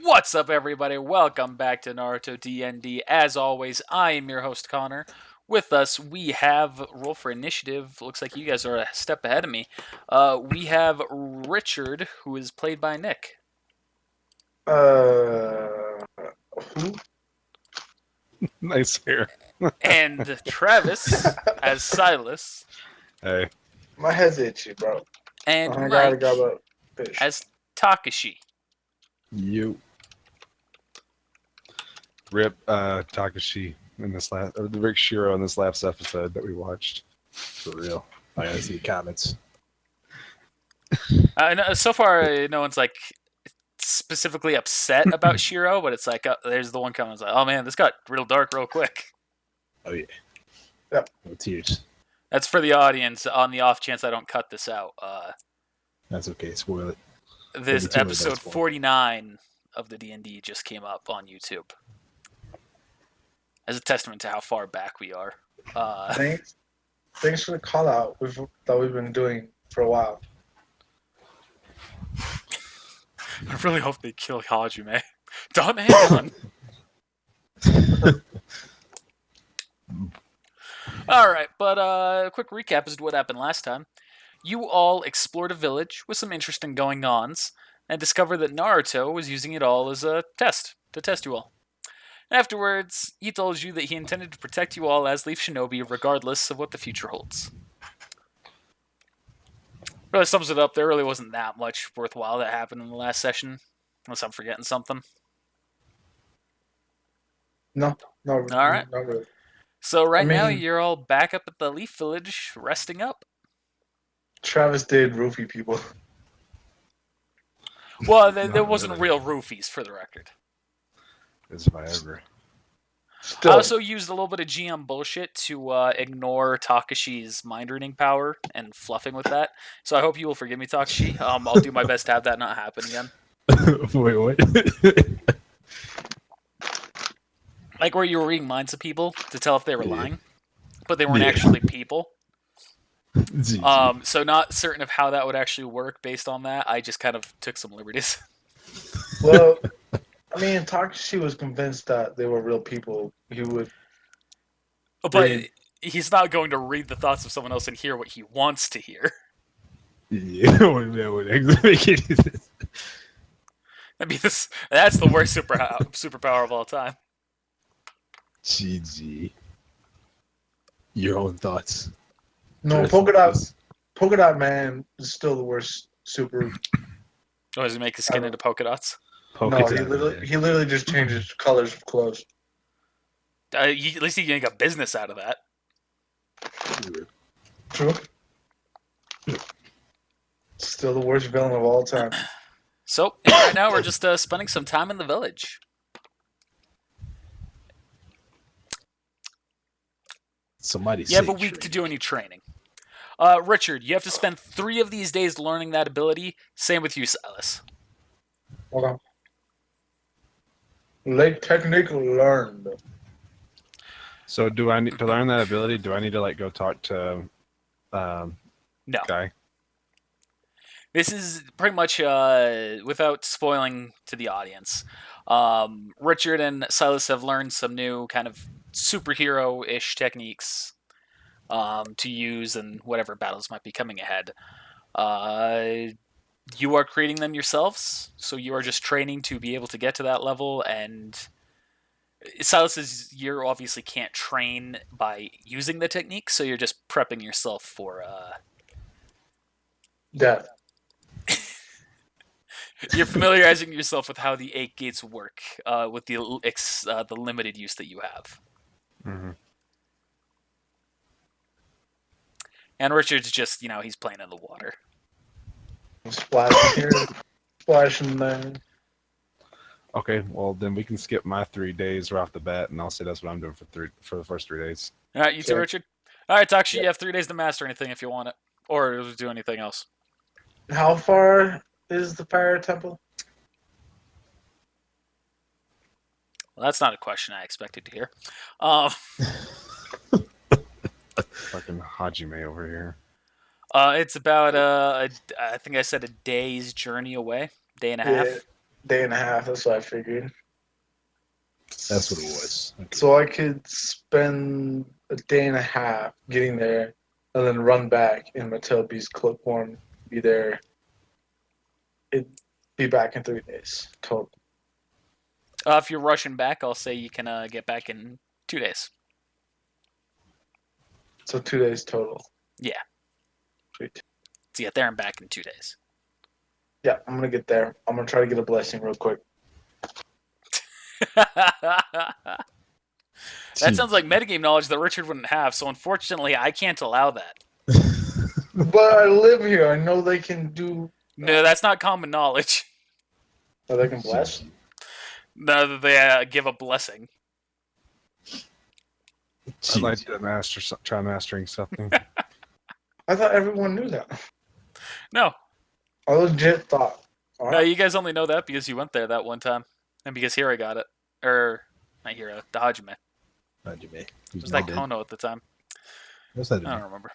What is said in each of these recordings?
What's up, everybody? Welcome back to Naruto D&D. As always, I am your host, Connor. With us, we have Roll for Initiative. Looks like you guys are a step ahead of me. We have Richard, who is played by Nick. Who? Nice hair. And Travis as Silas. Hey. My head's itchy, bro. And I Mike gotta grab a fish. as Takashi. You. Rip Takashi in this last, or the Rick Shiro in this last episode that we watched. For real. I gotta see comments. So far, no one's like specifically upset about Shiro, but it's like there's the one comment that's like, oh man, this got real dark real quick. Oh yeah. Yep. No tears. That's for the audience on the off chance I don't cut this out. That's okay, spoil it. This Maybe too many episode dice points. 49 of the D&D just came up on YouTube. As a testament to how far back we are. Thanks for the call out that we've been doing for a while. I really hope they kill Hajime. Don't hang on. Alright, but a quick recap as to what happened last time. You all explored a village with some interesting going-ons and discovered that Naruto was using it all as a test, to test you all. Afterwards, he told you that he intended to protect you all as Leaf Shinobi regardless of what the future holds. Really sums it up. There really wasn't that much worthwhile that happened in the last session, unless I'm forgetting something. No, All right. not really. So now mean- you're all back up at the Leaf Village, resting up. Travis did roofie people. Well, there Not wasn't really. real roofies, for the record. As if I ever. Still, I also used a little bit of GM bullshit to ignore Takashi's mind reading power and fluffing with that. So I hope you will forgive me, Takashi. I'll do my best to have that not happen again. Wait, what? Like where you were reading minds of people to tell if they were Yeah. lying, but they weren't Yeah. actually people. GG. So not certain of how that would actually work based on that. I just kind of took some liberties. well, I mean, Takashi was convinced that they were real people. He would. But Brilliant. he's not going to read the thoughts of someone else and hear what he wants to hear. Yeah, that would actually make any sense. I mean, that's the worst superpower of all time. GG. Your own thoughts. No, Polka Dot Man is still the worst super. Oh, does he make his skin into polka dots? No, he literally just changes colors of clothes. At least he can make a business out of that. True. Still the worst villain of all time. So, right now we're just spending some time in the village. Somebody You have a week to do any training. Richard, you have to spend 3 of these days learning that ability. Same with you, Silas. Okay. Late technique learned. So do I need to learn that ability? Do I need to go talk to No. guy? This is pretty much, without spoiling to the audience, Richard and Silas have learned some new kind of superhero-ish techniques to use in whatever battles might be coming ahead. You are creating them yourselves, so you are just training to be able to get to that level, and Silas you obviously can't train by using the technique, so you're just prepping yourself for Death. you're familiarizing yourself with how the 8 gates work with the limited use that you have. Mm-hmm. And Richard's just, he's playing in the water. Splashing here, splashing there. Okay, well then we can skip my 3 days right off the bat, and I'll say that's what I'm doing for the first 3 days. All right, you too, Sure. Richard. All right, Taksha, Yeah. you have 3 days to master anything if you want it. Or do anything else. How far is the fire temple? Well, that's not a question I expected to hear. Fucking Hajime over here. It's about I think I said a day's journey away, day and a half. Day and a half. That's what I figured. That's what it was. Okay. So I could spend a day and a half getting there, and then run back in Mattel B's cloak form. Be there. It'd be back in 3 days total. If you're rushing back, I'll say you can get back in 2 days. So 2 days total. Yeah. Sweet. To get there and back in 2 days. Yeah, I'm gonna get there. I'm gonna try to get a blessing real quick. That sounds like metagame knowledge that Richard wouldn't have, so unfortunately, I can't allow that. But I live here. I know they can do. No, that's not common knowledge. Oh, they can bless. No, that they give a blessing. I'd like to try mastering something. I thought everyone knew that. No. I legit thought. No, you guys only know that because you went there that one time. And because Hiro got it. Or, not Hiro, the Hajime. Hajime. It was like Kono at the time. What's I don't remember.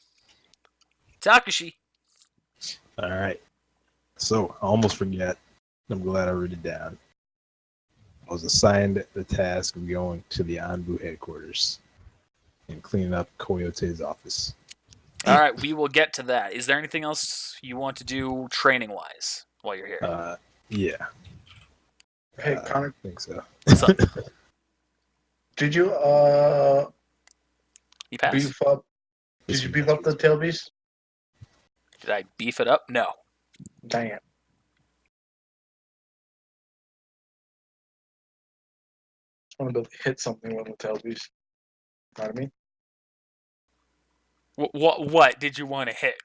Takashi. All right. So, I almost forget. I'm glad I wrote it down. I was assigned the task of going to the Anbu headquarters and cleaning up Coyote's office. All right, we will get to that. Is there anything else you want to do training-wise while you're here? Yeah. Hey, Connor. I think so. What's up? Did you You passed? beef up? Did you beef up the tail beast? Did I beef it up? No. Dang it. I want to be able to hit something with the tail beast. You know what I mean? What did you want to hit?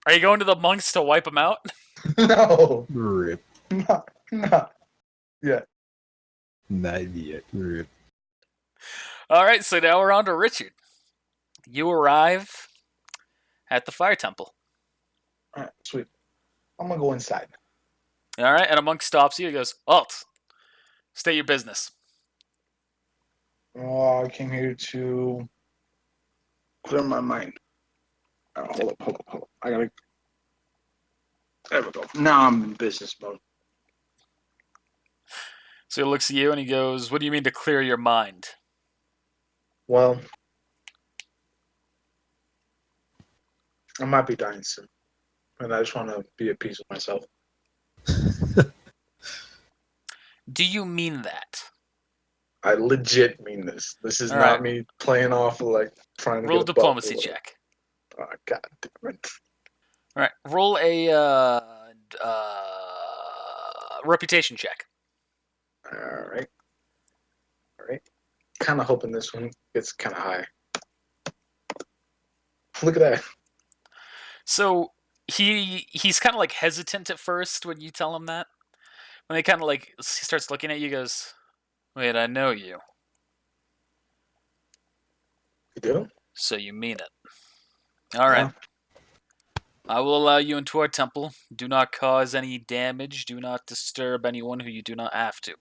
Are you going to the monks to wipe them out? No. Rip. Not yet. Not yet. Rip. All right, so now we're on to Richard. You arrive at the fire temple. All right, sweet. I'm gonna go inside. All right, and a monk stops you. He goes, "Alt, state your business." Oh, I came here to clear my mind. Hold up. I gotta. There we go. Now I'm in business mode. So he looks at you and he goes, "What do you mean to clear your mind?" Well, I might be dying soon, and I just want to be at peace with myself. Do you mean that? I legit mean this. This is All not right. me playing off like trying to Roll get a diplomacy butt. check. Oh, God damn it. All right, roll a reputation check. All right. Kind of hoping this one gets kind of high. Look at that. So he's kind of like hesitant at first when you tell him that. When he kind of like he starts looking at you, he goes, "Wait, I know you. You do? So you mean it. All right. I will allow you into our temple. Do not cause any damage. Do not disturb anyone who you do not have to."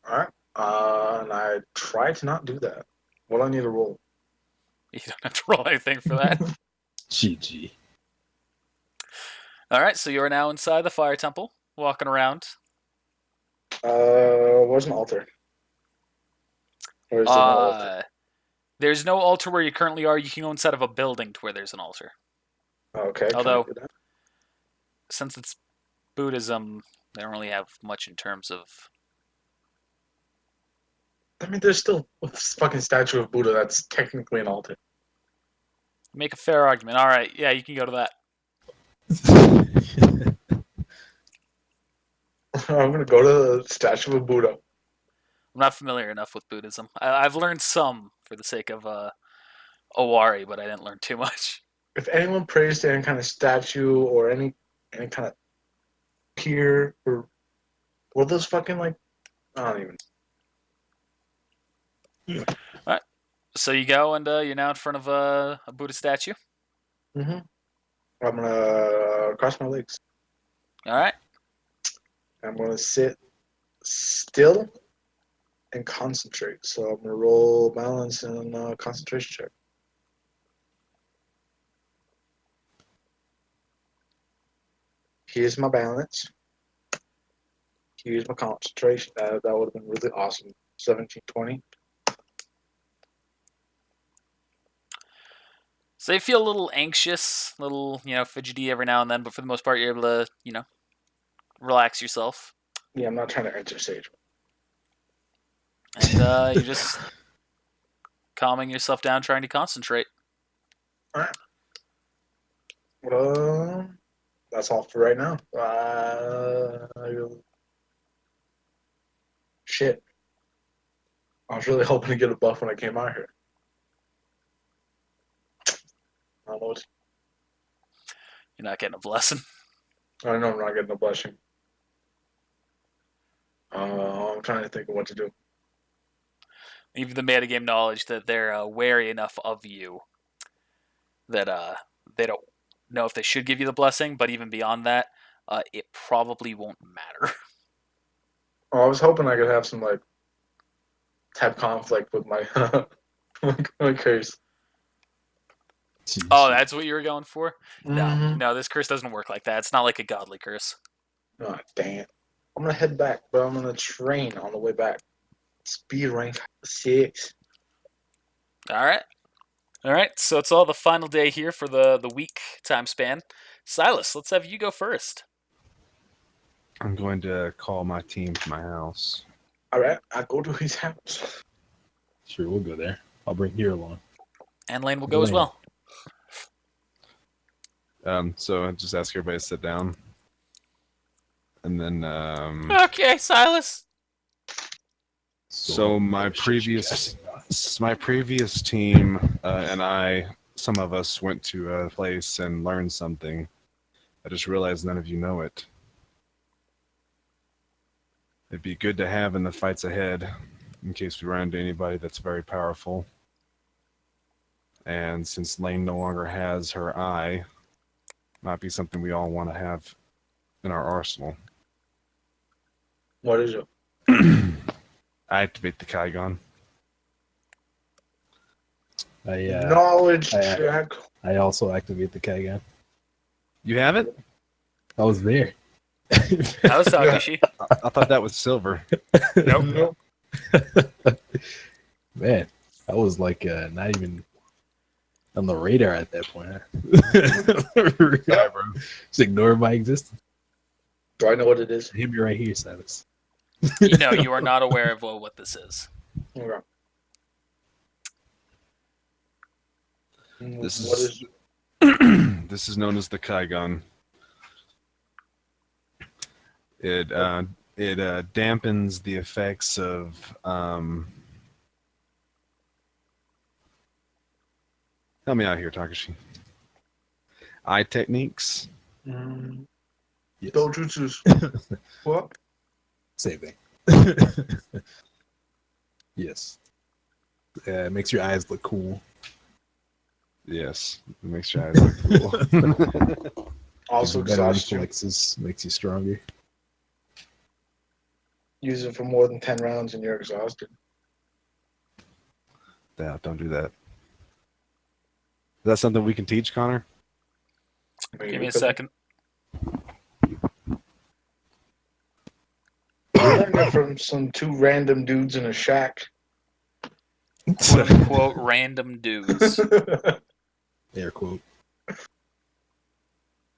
All right. And I try to not do that. What do I need to roll? You don't have to roll anything for that. GG. All right, so you are now inside the fire temple, walking around. Where's an altar? Or is there no altar? There's no altar where you currently are. You can go inside of a building to where there's an altar. Okay. Although, can I do that? since it's Buddhism, they don't really have much in terms of... I mean, there's still a fucking statue of Buddha that's technically an altar. Make a fair argument. All right, yeah, you can go to that. I'm gonna go to the statue of Buddha. I'm not familiar enough with Buddhism. I've learned some for the sake of Owari, but I didn't learn too much. If anyone prays to any kind of statue or any kind of pier or what are those fucking like? I don't even. All right, so you go and you're now in front of a Buddha statue. Mm-hmm. I'm gonna cross my legs. All right. I'm gonna sit still and concentrate. So I'm gonna roll balance and concentration check. Here's my balance. use my concentration. That would have been really awesome. 1720. So they feel a little anxious, a little, fidgety every now and then, but for the most part, you're able to, relax yourself. Yeah, I'm not trying to enter sage. And you're just calming yourself down, trying to concentrate. All right. That's all for right now. Shit. I was really hoping to get a buff when I came out here. I don't know what. You're not getting a blessing. I know I'm not getting a blushing. I'm trying to think of what to do. Even the metagame knowledge that they're wary enough of you that they don't know if they should give you the blessing, but even beyond that, it probably won't matter. Oh, I was hoping I could have some like type conflict with my my curse. Jeez. Oh, that's what you were going for? Mm-hmm. No, this curse doesn't work like that. It's not like a godly curse. Oh, dang it. I'm gonna head back, but I'm gonna train on the way back. Speed rank 6. All right. So it's all the final day here for the week time span. Silas, let's have you go first. I'm going to call my team to my house. Alright, I go to his house. Sure, we'll go there. I'll bring here along. And Lane will go as Lane. well. So I just ask everybody to sit down, and then Okay, Silas. so my previous team and I, some of us went to a place and learned something. I just realized none of you know it. It'd be good to have in the fights ahead, in case we run into anybody that's very powerful. And since Lane no longer has her eye, might be something we all want to have in our arsenal. What is it? I activate the Kaigon. Knowledge check. I also activate the Kagan. You have it? I was there. That was Takeshi. I thought that was silver. Nope. Man, I was like not even on the radar at that point. Yeah, bro. Just ignore my existence. Do I know what it is? Hit me right here, Silas. No, you are not aware of what this is. Okay. This What is this is known as the Kaigon. It dampens the effects of help me out here, Takashi. Eye techniques. Yes. Dojutsus. What? Same thing. Yes. It makes your eyes look cool. Yes, it makes your eyes look cool. Also Gives you better exhaustion. reflexes, makes you stronger. Use it for more than 10 rounds and you're exhausted. Yeah, don't do that. Is that something we can teach, Connor? Give me a second. I learned it from some two random dudes in a shack. Quote unquote random dudes. Air quote.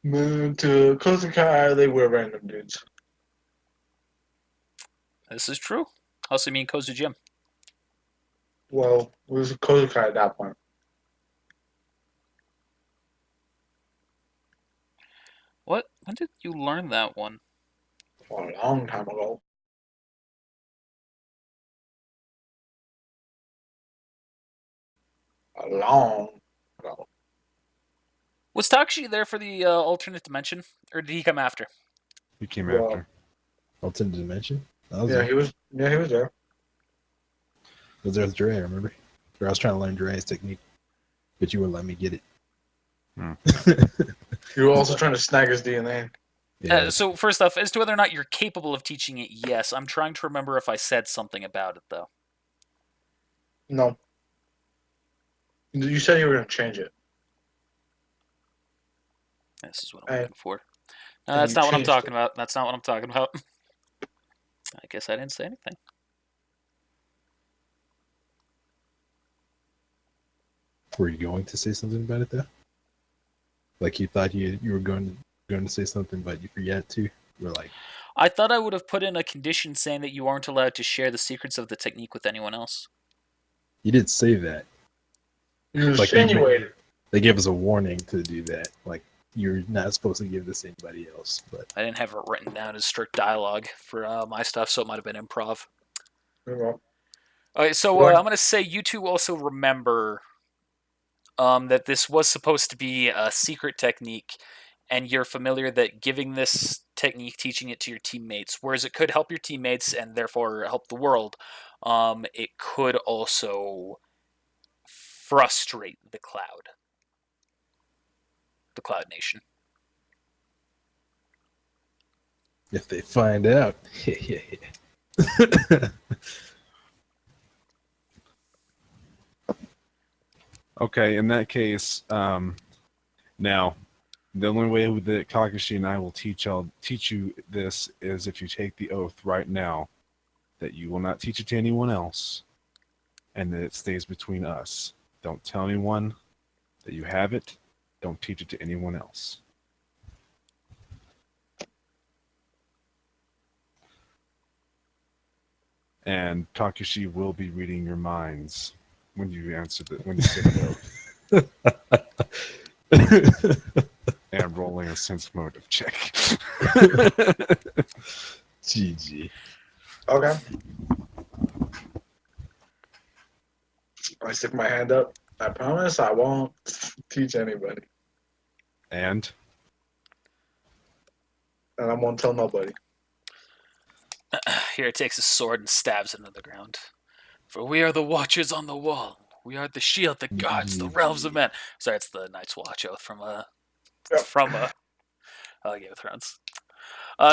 Man, to Kozakai, they were random dudes. This is true. Also, me and Kozu Jim. Well, it was Kozakai at that point. What? When did you learn that one? A long time ago. A long ago. Was Takashi there for the alternate dimension, or did he come after? He came Well, after. Alternate dimension? I was Yeah, there. he was there. I was there with Dre, I remember. Or I was trying to learn Dre's technique, but you wouldn't let me get it. You were also trying to snag his DNA. Yeah. So first off, as to whether or not you're capable of teaching it, yes. I'm trying to remember if I said something about it though. No. You said you were going to change it. This is what I'm looking for. and That's you not what I'm changed talking it. about. That's not what I'm talking about. I guess I didn't say anything. Were you going to say something about it though? Like you thought you were going to say something, but you forgot to. You're like, I thought I would have put in a condition saying that you aren't allowed to share the secrets of the technique with anyone else. you did say that. You Like insinuated. they gave us a warning to do that. Like you're not supposed to give this to anybody else. But I didn't have it written down as strict dialogue for my stuff, so it might have been improv. Well, Okay, so What? I'm going to say you two also remember that this was supposed to be a secret technique, and you're familiar that giving this technique, teaching it to your teammates, whereas it could help your teammates and therefore help the world, it could also frustrate the Cloud Nation. if they find out, Okay, in that case, now the only way that Kakashi and I will teach you this is if you take the oath right now that you will not teach it to anyone else, and that it stays between us. Don't tell anyone that you have it. Don't teach it to anyone else. And Takashi will be reading your minds when you answer when you say the oath. And rolling a sense motive check. GG. okay. I stick my hand up. I promise I won't teach anybody, And and I won't tell nobody. Here, it takes his sword and stabs it into the ground. For we are the watchers on the wall. We are the shield that guards the realms of men. Sorry, it's the Night's Watch oath from Game of Thrones.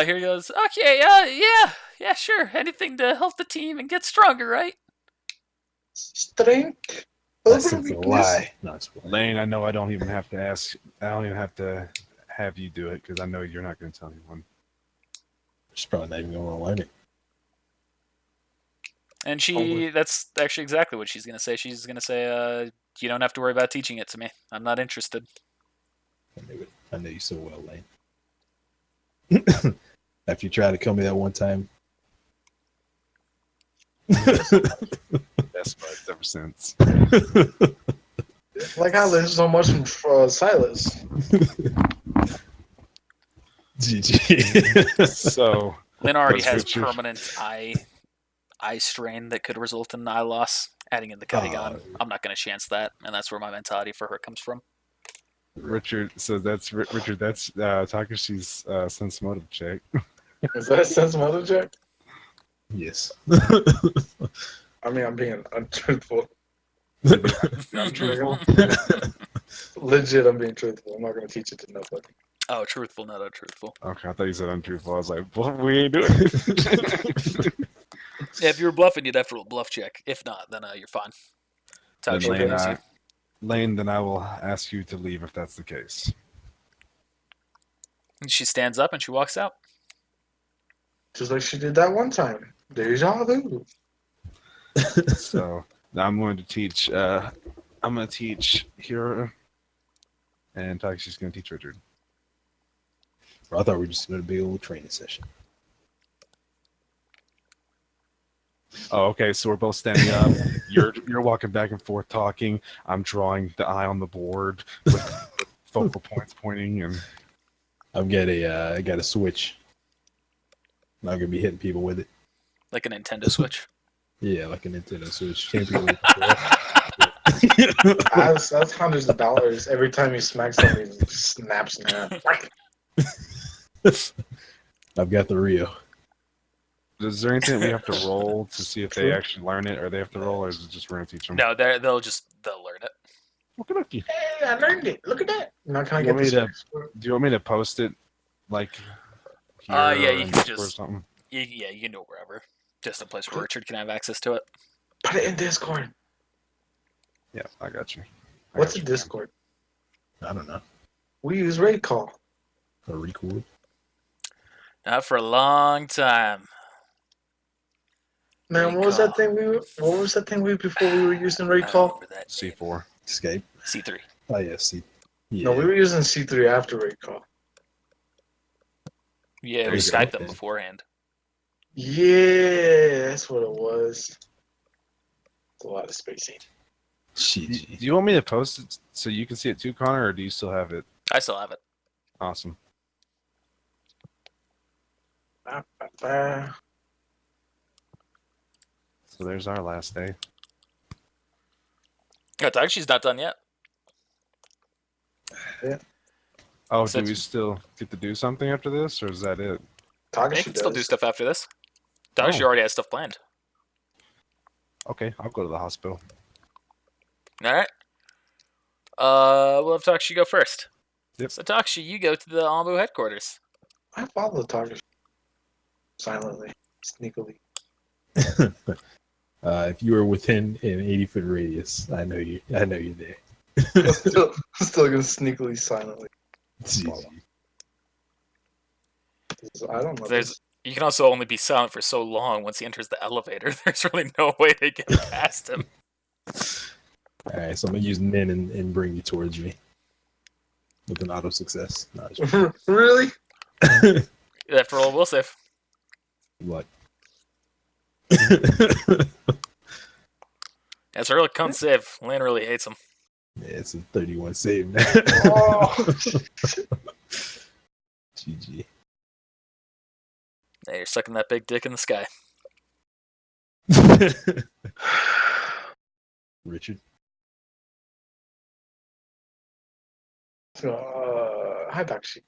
Here he goes. Okay, yeah, sure. Anything to help the team and get stronger, right? Strength. That's Over a weakness. lie. No, it's a lie. Lane, I know I don't even have to ask. I don't even have to have you do it because I know you're not going to tell anyone. She's probably not even going to learn it. And that's actually exactly what she's going to say. She's going to say, you don't have to worry about teaching it to me. I'm not interested. I knew it. I know you so well, Lane. After you tried to kill me that one time. Best buds ever since. Like I learned so much from Silas. GG. So Lynn already That's has Richard. permanent eye strain that could result in eye loss. Adding in the Kaigan, I'm not going to chance that, and that's where my mentality for her comes from. Richard, so that's Richard. That's Takashi's sense motive check. Is that a sense motive check? Yes. I mean, I'm being untruthful. Truthful. Legit, I'm being truthful. I'm not going to teach it to nobody. Oh, truthful, not untruthful. Okay, I thought you said untruthful. I was like, well, we ain't doing it. Yeah, if you were bluffing, you'd have to roll a bluff check. If not, then you're fine. Then Touch Lane, you. Lane, then I will ask you to leave if that's the case. And she stands up and she walks out. Just like she did that one time. Deja vu. So now I'm going to teach. I'm going to teach Hiro, and Takashi's going to teach Richard. I thought we were just going to be a little training session. Oh, okay. So we're both standing up. You're walking back and forth talking. I'm drawing the eye on the board with focal points pointing, and I got a Switch. I'm not going to be hitting people with it. Like a Nintendo Switch. Yeah, like a Nintendo Switch. Can't be with That's hundreds of dollars every time you smack somebody. It snaps in half. I've got the Rio. is there anything we have to roll to see if they actually learn it, or they have to roll, or is it just we're going to teach them? No, they'll learn it. Okay. Hey, I learned it. Look at that. Now can I You get want me this? Do you want me to post it, like? Here Yeah, or you in can Discord or just- something? Yeah, you can do it wherever. Just a place where Richard can have access to it. Put it in Discord. Yeah, I got you. What's a Discord? I don't know. We use Raid Call. A record. Not for a long time. Man, what was that thing what was that thing before we were using I recall? remember that. C4. Escape. C3. Oh yeah, see. Yeah. No, we were using C3 after recall. Yeah, There we you go. Skyped them Okay. beforehand. Yeah, that's what it was. It's a lot of spacing. Do GG. you want me to post it so you can see it too, Connor, or do you still have it? I still have it. Awesome. So there's our last day. Oh, Takshi's not done yet. Oh, So do we still get to do something after this, or is that it? You Takashi can still do does. stuff after this. Takshi Oh. already has stuff planned. Okay, I'll go to the hospital. All right. We'll have Takshi go first. Yep. So Takshi, you go to the Ambu headquarters. I follow Takashi silently, sneakily. If you are within an 80-foot radius, I know you. I know you're there. Still gonna sneakily, silently. GG. I don't know. There's You can also only be silent for so long once he enters the elevator. There's really no way to get past him. All right, so I'm gonna use Nin and bring you towards me with an auto success. No, just Really? You have to roll a will save. luck. That's a really cunt save. Lane really hates him. Yeah, it's a 31 save now. Oh. GG. Hey, you're sucking that big dick in the sky. Richard. Hi, Takashi.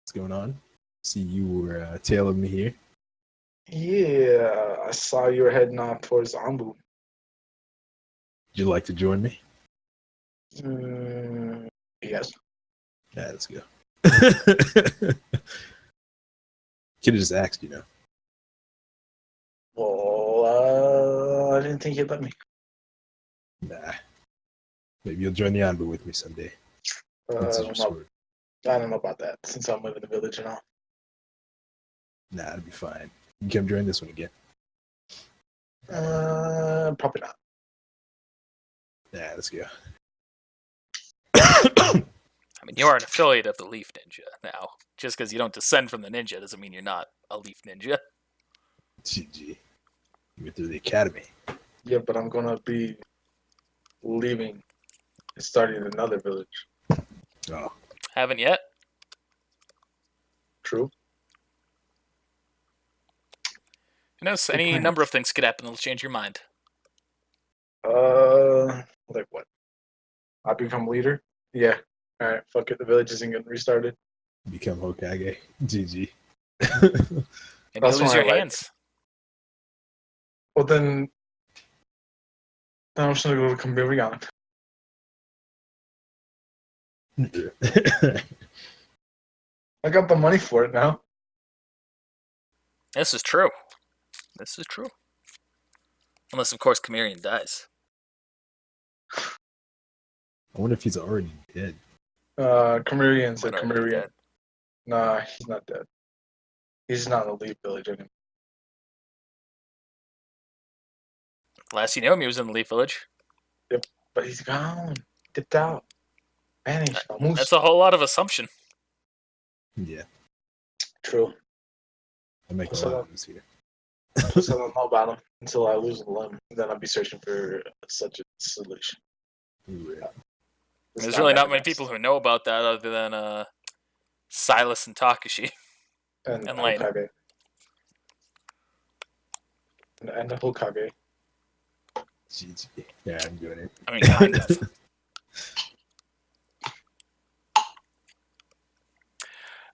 What's going on? See, you were tailing me here. Yeah, I saw you were heading off towards Ambu. Would you like to join me? Yes. Yeah, let's go. Could have just asked, you know. Well, I didn't think you'd let me. Nah. Maybe you'll join the Anbu with me someday. Once I you're don't know. sword. I don't know about that since I'm living in the village and all. Nah, it'll be fine. You can come join this one again. Probably not. Yeah, let's go. I mean, you are an affiliate of the Leaf Ninja now. Just because you don't descend from the ninja doesn't mean you're not a Leaf Ninja. GG. You went through the academy. Yeah, but I'm gonna be leaving and starting another village. Oh, Haven't yet? True. Who knows? Good Any plans. number of things could happen that'll change your mind. Like what? I become leader? Yeah. All right. Fuck it. The village isn't getting restarted. become Hokage. GG. Maybe That's you'll lose what your I like. hands. Well, then I'm just gonna go to Kamirian. I got the money for it now. This is true. This is true. Unless, of course, Kamirian dies. I wonder if he's already dead. Kamirian said Might already be Kamirian. dead. Nah, he's not dead. He's not in the Leaf Village anymore. Last you knew him, he was in the Leaf Village. But he's gone. Dipped out. Vanished. Almost. That's a whole lot of assumption. Yeah, True. I make a So- lot of this here. So I don't know about him until I lose a limb. Then I'll be searching for such a solution. Ooh, yeah. It's There's really not many that people who know about that other than Silas and Takashi. and and Lane. Hokage. And the Hokage. GG. Yeah, I'm doing it. I mean, kind of.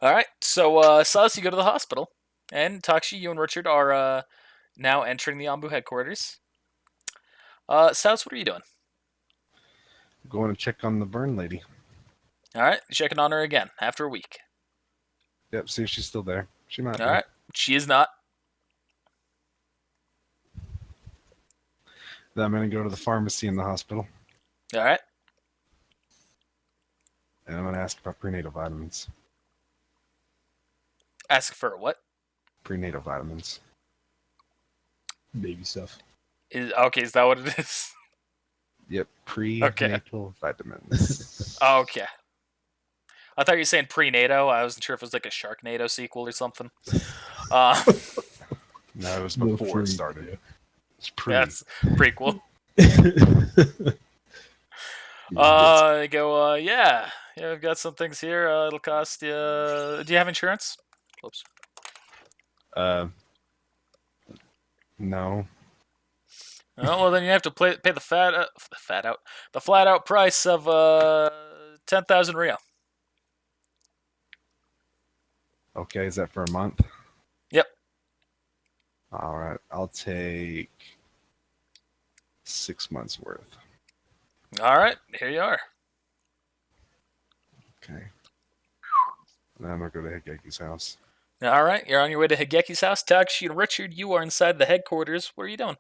All right, so Silas, you go to the hospital, and Takashi, you and Richard are now entering the Ambu headquarters. Silas, what are you doing? Going to check on the burn lady. All right, checking on her again after a week. Yep, see if she's still there. She might be. All right, she is not. Then I'm going to go to the pharmacy in the hospital, All right, and I'm going to ask about prenatal vitamins. ask for what? Prenatal vitamins. baby stuff. Is that what it is? Yep, prenatal vitamins. Okay. I thought you were saying prenatal. I wasn't sure if it was like a Sharknado sequel or something. No, it was The before it free- started. It's pre. That's prequel. Yeah. Yeah, I've got some things here. It'll cost you. Do you have insurance? Oops. Uh, no. Oh, well, then you have to pay the flat out price of 10,000 real. Okay, is that for a month? Yep. All right, I'll take 6 months worth. All right, here you are. Okay. Now I'm gonna go to Higeki's house. All right, you're on your way to Higeki's house. Takashi and Richard, you are inside the headquarters. What are you doing?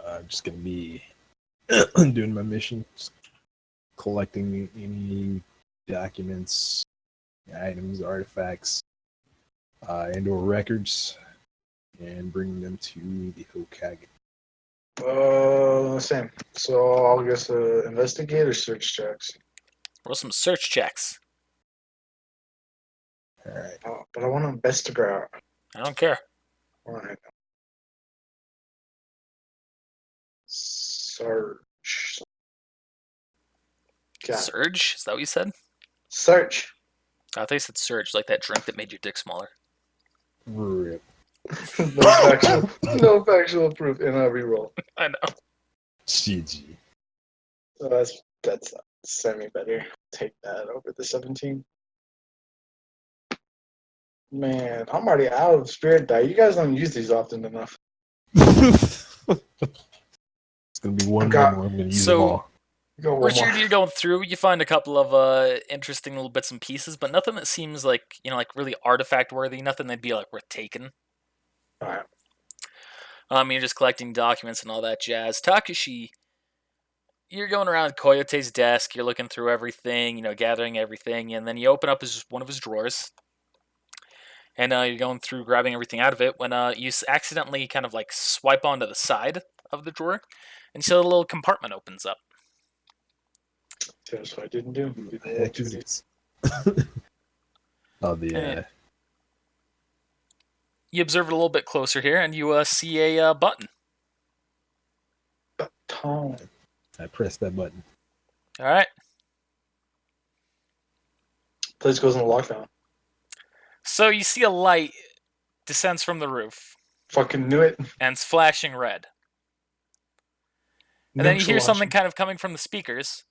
I'm just gonna be doing my mission, just collecting any documents, items, artifacts, and/or records, and bringing them to the Hokage. Same. So I'll guess investigate or search checks. Roll some search checks. All right. But I want to investigate. I don't care. All right. Search. Got it. Surge? Is that what you said? Search. I thought you said surge, like that drink that made your dick smaller. Rip. No factual proof in a reroll. I know. GG. So that's semi better. Take that over the 17. Man, I'm already out of spirit die. You guys don't use these often enough. It's gonna be one Got- more. I'm gonna use So- them all. Go one Richard, more. you're going through. You find a couple of interesting little bits and pieces, but nothing that seems like like really artifact worthy. Nothing that'd be like worth taking. All right. You're just collecting documents and all that jazz. Takashi, you're going around Coyote's desk. You're looking through everything, gathering everything, and then you open up one of his drawers, and you're going through grabbing everything out of it when you accidentally kind of like swipe onto the side of the drawer, and so a little compartment opens up. That's what I didn't do. What the heck is this? Oh, the Eh. You observe it a little bit closer here, and you see a button. Tone. I pressed that button. All right. Place goes into lockdown. So you see a light descends from the roof, Fucking knew it. and it's flashing red. And then you hear something kind of coming from the speakers.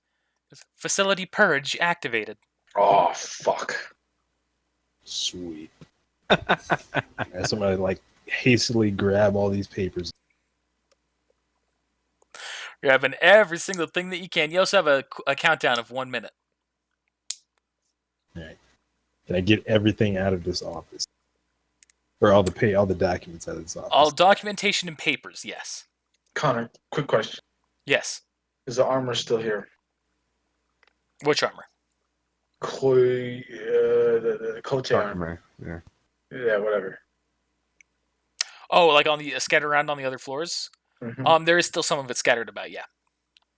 Facility purge activated. Oh, fuck. Sweet. And somebody like hastily grab all these papers. You're having every single thing that you can. You also have a countdown of 1 minute. All right. Can I get everything out of this office? Or all the documents out of this office? All documentation and papers, yes. Connor, quick question. Yes. Is the armor still here? Which armor? The Cote armor. Yeah. Yeah, whatever. Oh, like on the scattered around on the other floors? Mhm. There is still some of it scattered about, yeah.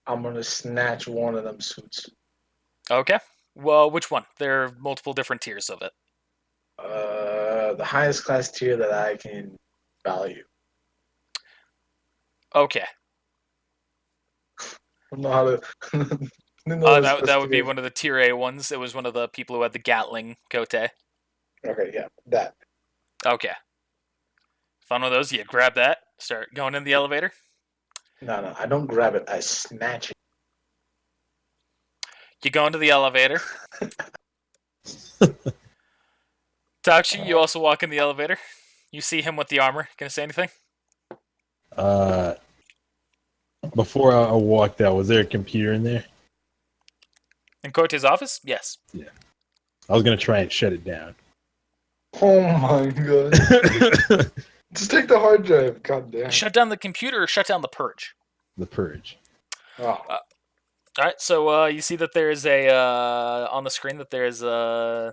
I'm gonna snatch one of them suits. Okay. Well, which one? There are multiple different tiers of it. The highest class tier that I can value. Okay. I don't know how to. That would be one of the tier A ones. It was one of the people who had the Gatling Cote. Okay, yeah, that. Okay. Found one of those. You grab that. Start going in the elevator. No, I don't grab it. I snatch it. You go into the elevator. Tachi, you also walk in the elevator. You see him with the armor. Gonna say anything? Before I walked out, was there a computer in there? In Cote's office? Yes. I was gonna try and shut it down. Oh my god. Just take the hard drive. God damn. Shut down the computer or shut down the purge? The purge. Oh. All right. So you see that there is a on the screen that there is a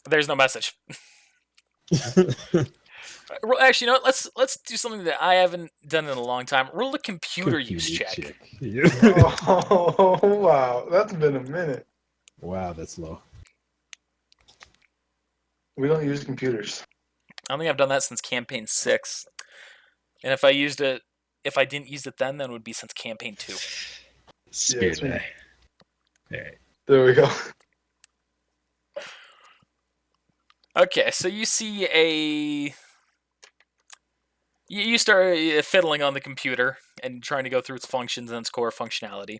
There's no message. Actually, you know what? Let's do something that I haven't done in a long time. Roll a computer use check. Oh, wow. That's been a minute. Wow, that's low. We don't use computers. I don't think I've done that since campaign 6. And if I didn't use it then it would be since campaign 2. Spirit it's me. die. Alright. There we go. Okay, so you see you start fiddling on the computer and trying to go through its functions and its core functionality.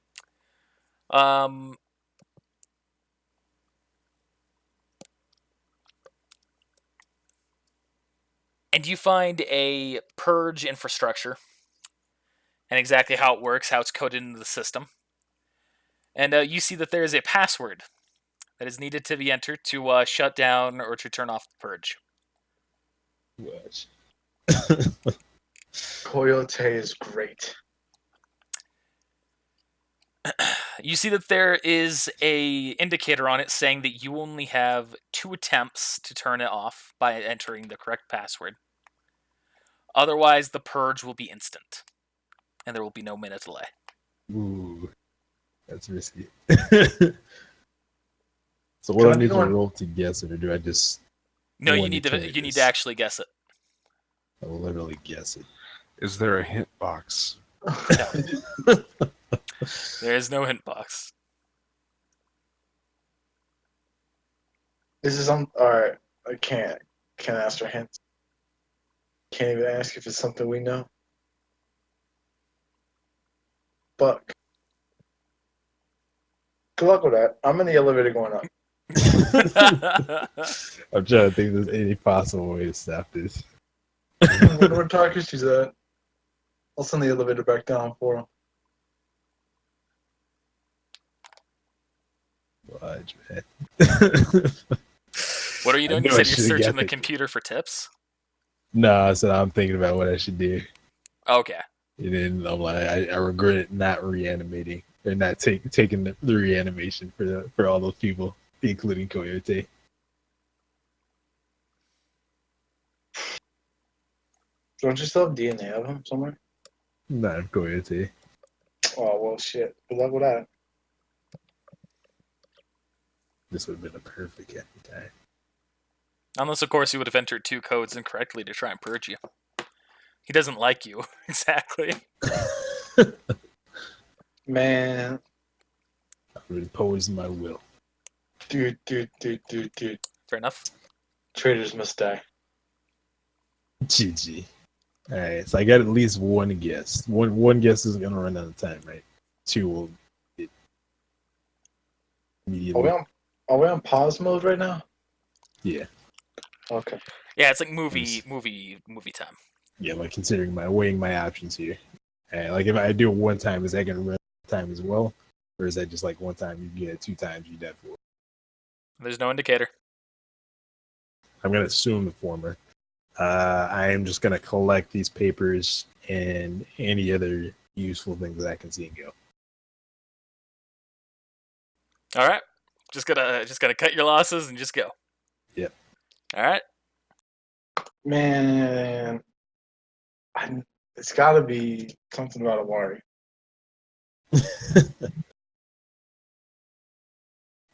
And you find a purge infrastructure and exactly how it works, how it's coded into the system. And you see that there is a password that is needed to be entered to shut down or to turn off the purge. Watch. Coyote is great. You see that there is a indicator on it saying that you only have 2 attempts to turn it off by entering the correct password. Otherwise, the purge will be instant, and there will be no minute delay. Ooh, that's risky. So what do I need to roll to guess it, or do I just? No, you need to actually guess it. I will literally guess it. Is there a hint box? No. There is no hint box. This is alright. I can't ask for hints. Can't even ask if it's something we know. Fuck. Good luck with that. I'm in the elevator going up. I'm trying to think if there's any possible way to stop this. Where Takashi's at? I'll send the elevator back down for him. Watch, man. What are you doing? You said you're searching the computer for tips? No, I said I'm thinking about what I should do. Okay. And then I'm like, I regret not reanimating or not taking the reanimation for all those people, including Coyote. Don't you still have DNA of him somewhere? Not Coyote. Oh, well, shit. Good luck with that. This would have been a perfect time. Unless, of course, he would have entered 2 codes incorrectly to try and purge you. He doesn't like you, exactly. Man. I would impose my will. Dude. Fair enough. Traitors must die. GG. Alright, so I got at least one guess. One guess is gonna run out of time, right? 2 will get immediately. Are we on pause mode right now? Yeah. Okay. Yeah, it's like movie time. Yeah, like considering weighing my options here. Like if I do it one time, is that gonna run time as well? Or is that just like one time you get it, 2 times you dead for? There's no indicator. I'm gonna assume the former. I am just gonna collect these papers and any other useful things that I can see and go. All right. Just gotta cut your losses and just go. Yep. All right. Man. It's got to be something about a worry.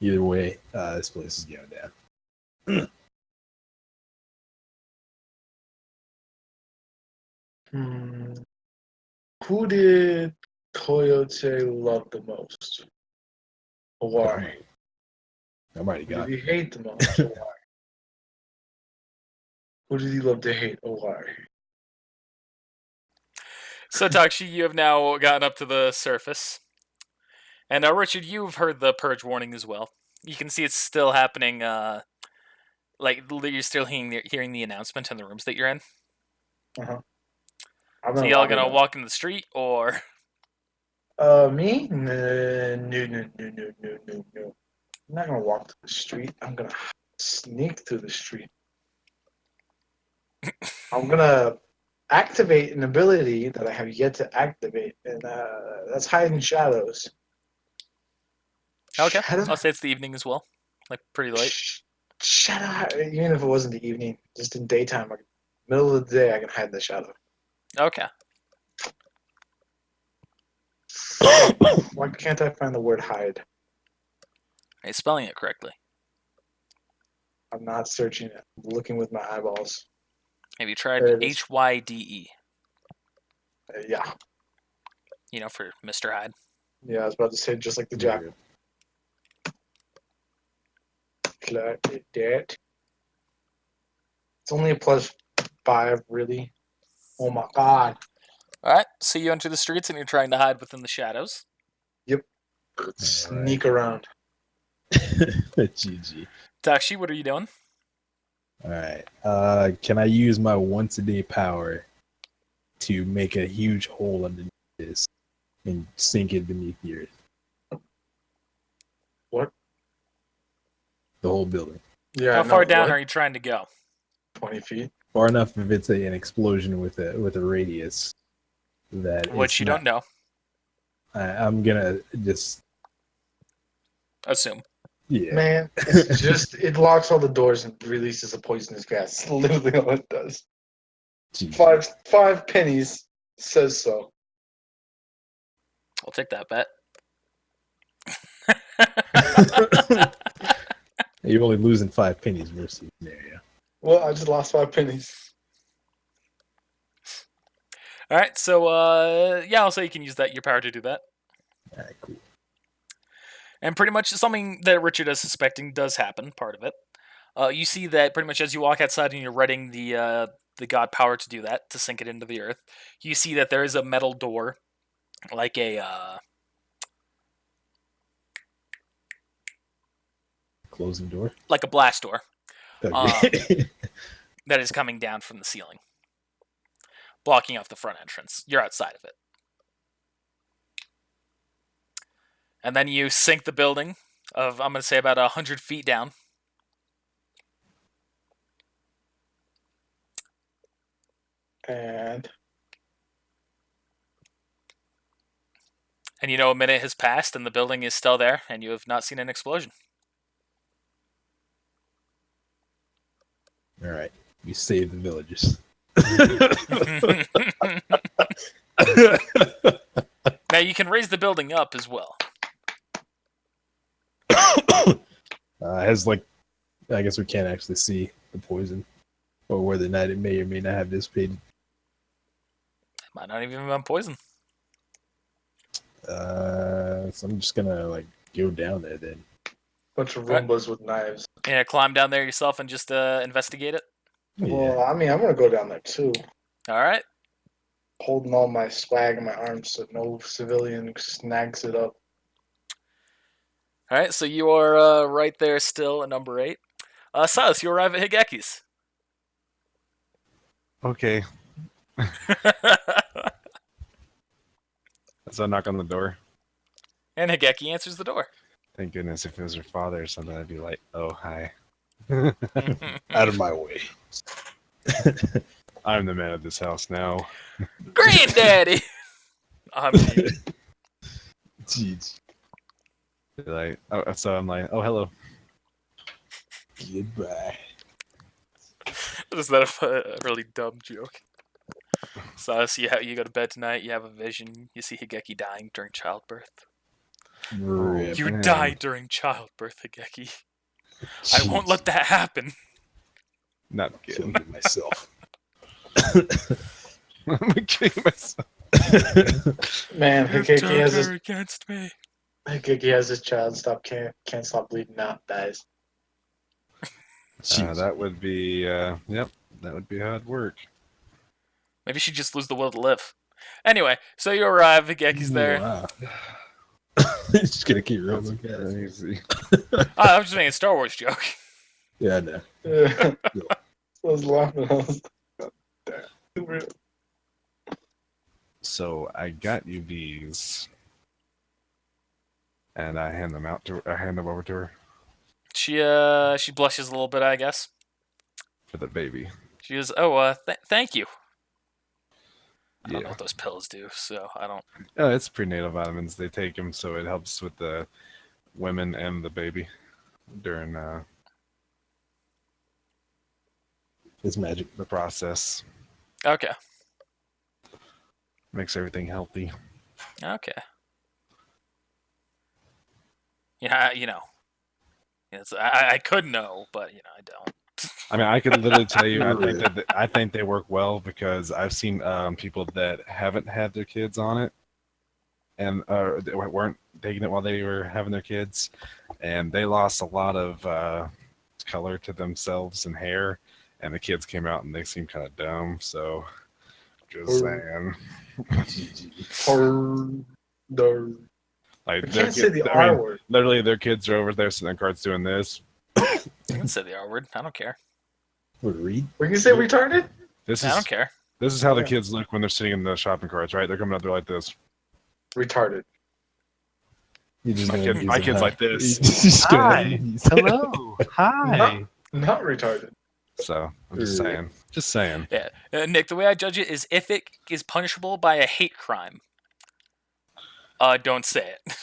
Either way, this place is going down. Who did Coyote love the most? Hawaii. I'm already got. Who did he hate the most? Hawaii. Who did he love to hate? Hawaii. So, Takshi, you have now gotten up to the surface. And Richard, you've heard the purge warning as well. You can see it's still happening. Like you're still hearing the announcement in the rooms that you're in. Uh-huh. So y'all gonna walk in the street or? Me? No. I'm not gonna walk to the street. I'm gonna sneak through the street. I'm gonna activate an ability that I have yet to activate, and that's hide in shadows. Okay, I'll say it's the evening as well, like pretty late. shadow, even if it wasn't the evening, just in daytime, like middle of the day, I can hide in the shadow. Okay. Why can't I find the word hide? Are you spelling it correctly? I'm not searching it. I'm looking with my eyeballs. Have you tried There it is. HYDE? Yeah. You know, for Mr. Hyde. Yeah, I was about to say just like the There jack. you Claudette. It's only a +5, really. Oh my god. All right. So you enter the streets and you're trying to hide within the shadows. Sneak around. go. GG. Takshi, what are you doing? All right. Can I use my once a day power to make a huge hole underneath this and sink it beneath the earth? What? The whole building. Yeah. How no, far down what? are you trying to go? 20 feet. Far enough if it's an explosion with a radius that Which it's you not, don't know. I'm gonna just Assume. yeah. Man, it's just, it locks all the doors and releases a poisonous gas. That's literally all it does. GG. Five pennies says so. I'll take that bet. You're only losing 5 pennies versus the scenario. Well, I just lost 5 pennies. All right. So, yeah, I'll say you can use your power to do that. All right, cool. And pretty much something that Richard is suspecting does happen, part of it. You see that pretty much as you walk outside and you're readying the god power to do that, to sink it into the earth, you see that there is a metal door, like a Closing door. like a blast door, Okay. that is coming down from the ceiling, blocking off the front entrance. You're outside of it. And then you sink the building of, I'm going to say, about 100 feet down. And And you know a minute has passed and the building is still there and you have not seen an explosion. All right. We save the villagers. Now you can raise the building up as well. Has like, I guess we can't actually see the poison, or whether or not it may or may not have dissipated. It might not even have been poison. So I'm just gonna like go down there then. bunch of Right. Roombas with knives. You know, climb down there yourself and just investigate it. Well, I mean, I'm gonna go down there too, All right. holding all my swag in my arms so no civilian snags it up. All right. So you are right there still at number 8. Silas, you arrive at Higeki's. Okay. So I knock on the door. And Higeki answers the door. Thank goodness if it was her father or something, I'd be like, oh, hi. Out of my way. I'm the man of this house now. Granddaddy! I'm you. Jeez. Like, oh, so I'm like, oh, hello. Goodbye. Is that a really dumb joke? Silas, you go to bed tonight, you have a vision, you see Higeki dying during childbirth. Rip. You man. died during childbirth, Higeki. I won't let that happen. Not Kill good. myself. I'm kidding myself. Man, You've Hikeki turned has his her against me. child can't stop bleeding out, dies. Jeez. That would be, yep, that would be how it'd work. Maybe she'd just lose the will to live. Anyway, so you arrive, Higeki's there. Wow. Just gonna keep rolling. Crazy. I'm just making a Star Wars joke. Yeah, I know. Yeah. I was laughing. I was damn. So I got you these, and I hand them out to her. I hand them over to her She blushes a little bit, I guess. for the baby. She goes, thank you. I don't know Yeah. what those pills do, so I don't. Oh, it's prenatal vitamins. They take them, so it helps with the women and the baby during It's magic. the process. Okay. Makes everything healthy. Okay. Yeah, I could know, but I don't. I mean, I could literally tell you, Right. I think they work well because I've seen people that haven't had their kids on it, and they weren't taking it while they were having their kids, and they lost a lot of color to themselves and hair, and the kids came out and they seemed kind of dumb. So, just saying, Or the like I their can't say kid, the I R mean, word. literally their kids are over there sitting in carts doing this. You can say the R word. I don't care. What, read? We can say retarded. This I don't is care. this is how the Yeah. kids look when they're sitting in the shopping carts, right? They're coming out there like this. Retarded. You're just My gonna kid, use my it, kid's huh? like this. You're just gonna Hi, use it. hello, hi. Not retarded. So I'm just Right. saying, just saying. Yeah, Nick. The way I judge it is if it is punishable by a hate crime. Don't say it.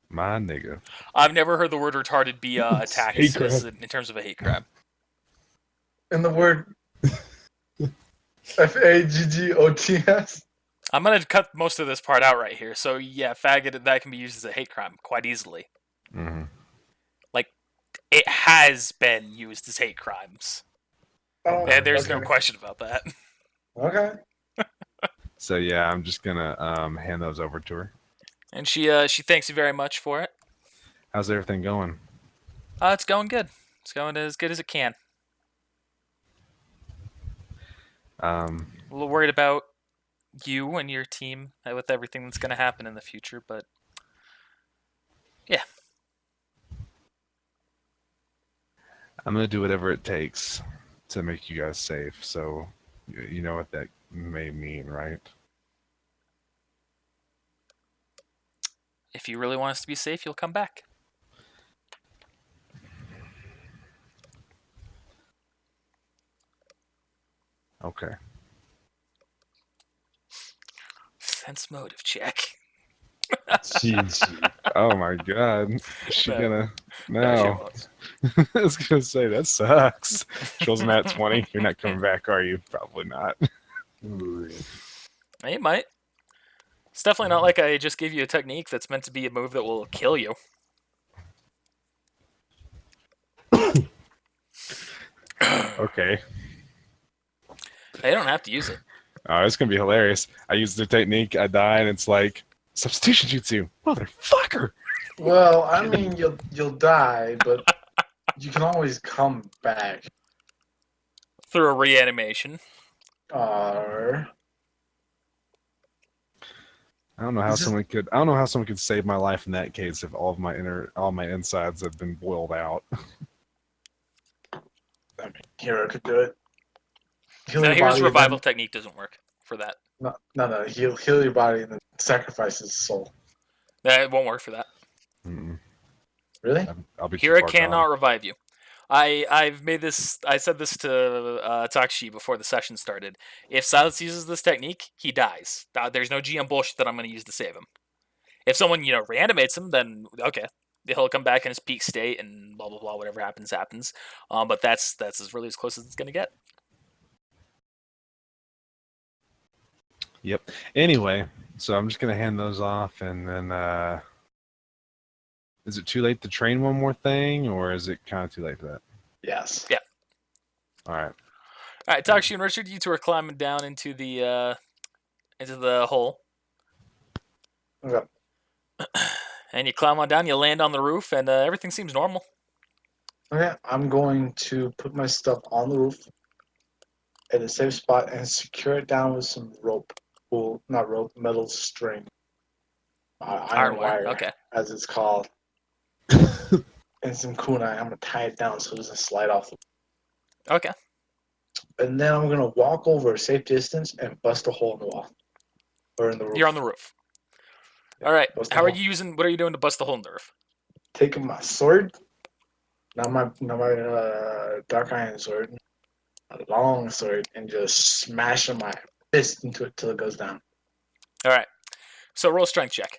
My nigga. I've never heard the word retarded be attacked Hate in terms of a hate crime. And the word FAGGOTS. I'm gonna cut most of this part out right here. So yeah, faggot, that can be used as a hate crime quite easily. hmm Like it has been used as hate crimes. Oh, Yeah, there's no okay. question about that. Okay. So yeah, I'm just gonna hand those over to her. And she thanks you very much for it. How's everything going? It's going good. It's going as good as it can. Um, A little worried about you and your team with everything that's going to happen in the future, but yeah. I'm gonna do whatever it takes to make you guys safe. So you know what that may mean, right? If you really want us to be safe, you'll come back. Okay. Sense motive check. Jeez. Oh my god. Is she No. gonna she no. won't. I was gonna say that sucks. She wasn't at 20. You're not coming back, are you? Probably not. Right. You might. It's definitely not like I just gave you a technique that's meant to be a move that will kill you. Okay. They don't have to use it. Oh, it's gonna be hilarious. I use the technique, I die, and it's like substitution jutsu. Motherfucker. Well, I mean, you'll die, but you can always come back. Through a reanimation. Or I don't know how Is this- someone could. I don't know how someone could save my life in that case if all my insides have been boiled I mean, Hero could do it. Heal Now your here's body, revival technique doesn't work for that. No. Heal your body and then sacrifice his soul. That won't work for that. Mm-mm. Really? I'll be too Hira far cannot gone. revive you. I've made this. I said this to Takshi before the session started. If Silence uses this technique, he dies. There's no GM bullshit that I'm going to use to save him. If someone reanimates him, then okay, he'll come back in his peak state and blah blah blah. Whatever happens, happens. But that's as really as close as it's going to get. Yep. Anyway, so I'm just gonna hand those off, and then is it too late to train one more thing, or is it kind of too late for that? Yes. All right. All right, Takshi and Richard, you two are climbing down into the hole. Okay. And you climb on down, you land on the roof, and everything seems normal. Okay. I'm going to put my stuff on the roof at a safe spot and secure it down with some rope. Well, not rope, metal string. Iron wire, Okay. as it's called. And some kunai. I'm gonna tie it down so it doesn't slide off. Okay. And then I'm gonna walk over a safe distance and bust a hole in the wall. Or in the roof. You're on the roof. All right. Bust the How are hole. you using? What are you doing to bust the hole in the roof? Taking my sword, not my dark iron sword, a long sword, and just smashing my fist into it till it goes down. All right. So roll strength check.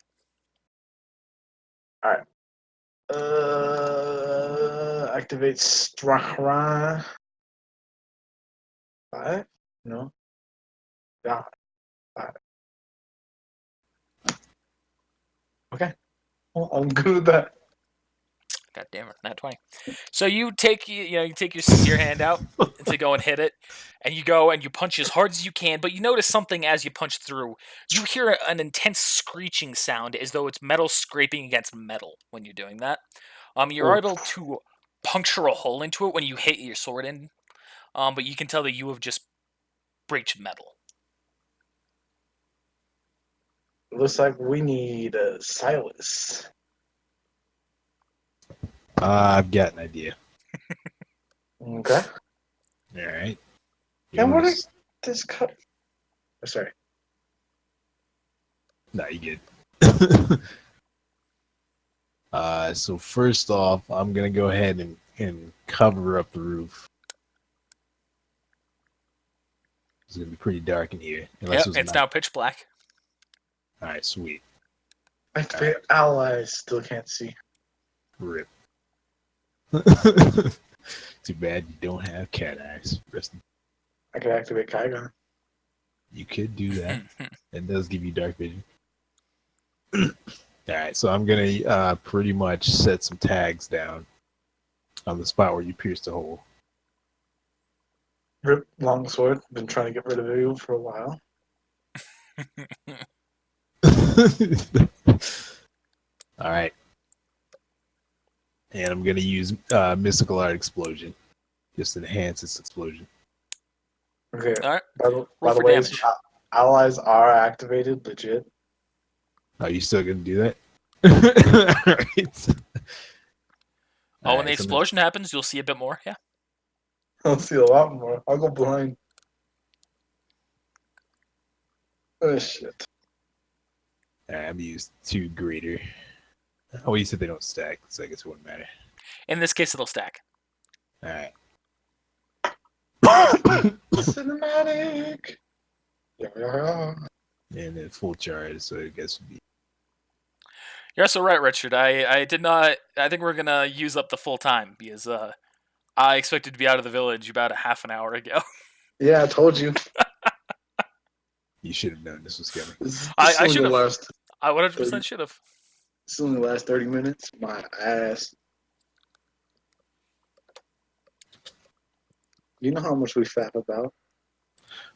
Activate Strahra. 5? No. Yeah. 5. Okay. Well, I'm good with that. God damn it, not 20. So you take you take your hand out to go and hit it, and you go and you punch as hard as you can, but you notice something as you punch through. You hear an intense screeching sound as though it's metal scraping against metal when you're doing that. You're Oh, able to puncture a hole into it when you hit your sword in, but you can tell that you have just breached metal. looks like we need a Silas. I've got an idea. Okay. All right. And what wanna is this cut? Oh, sorry. No, you good. So first off, I'm gonna go ahead and cover up the roof. It's gonna be pretty dark in here, unless Yep, it was it's night. now pitch black. All right, sweet. Activate allies. Still can't see. Rip. Too bad you don't have cat eyes. I could activate Kaigon. You could do that. It does give you dark vision. All right, so I'm gonna pretty much set some tags down on the spot where you pierced the hole. Rip longsword. Been trying to get rid of you for a while. All right, and I'm gonna use mystical art explosion, just to enhance its explosion. Okay. All right, By roll the for way, damage. allies are activated. Legit. Are you still gonna do that? All right. Oh, All when the right, so explosion happens, you'll see a bit more. Yeah. I'll see a lot more. I'll go blind. Oh shit. I'm gonna use 2 greater. Oh, you said they don't stack, so I guess it wouldn't matter. In this case, it'll stack. All right. Cinematic. Yeah. And then full charge, so I guess would be. You're also right, Richard. I did not. I think we're gonna use up the full time because I expected to be out of the village about a half an hour ago. Yeah, I told you. You should have known this was coming. This I only should have. last. I 30, 100% should have. this only last 30 minutes. My ass. You know how much we fap about.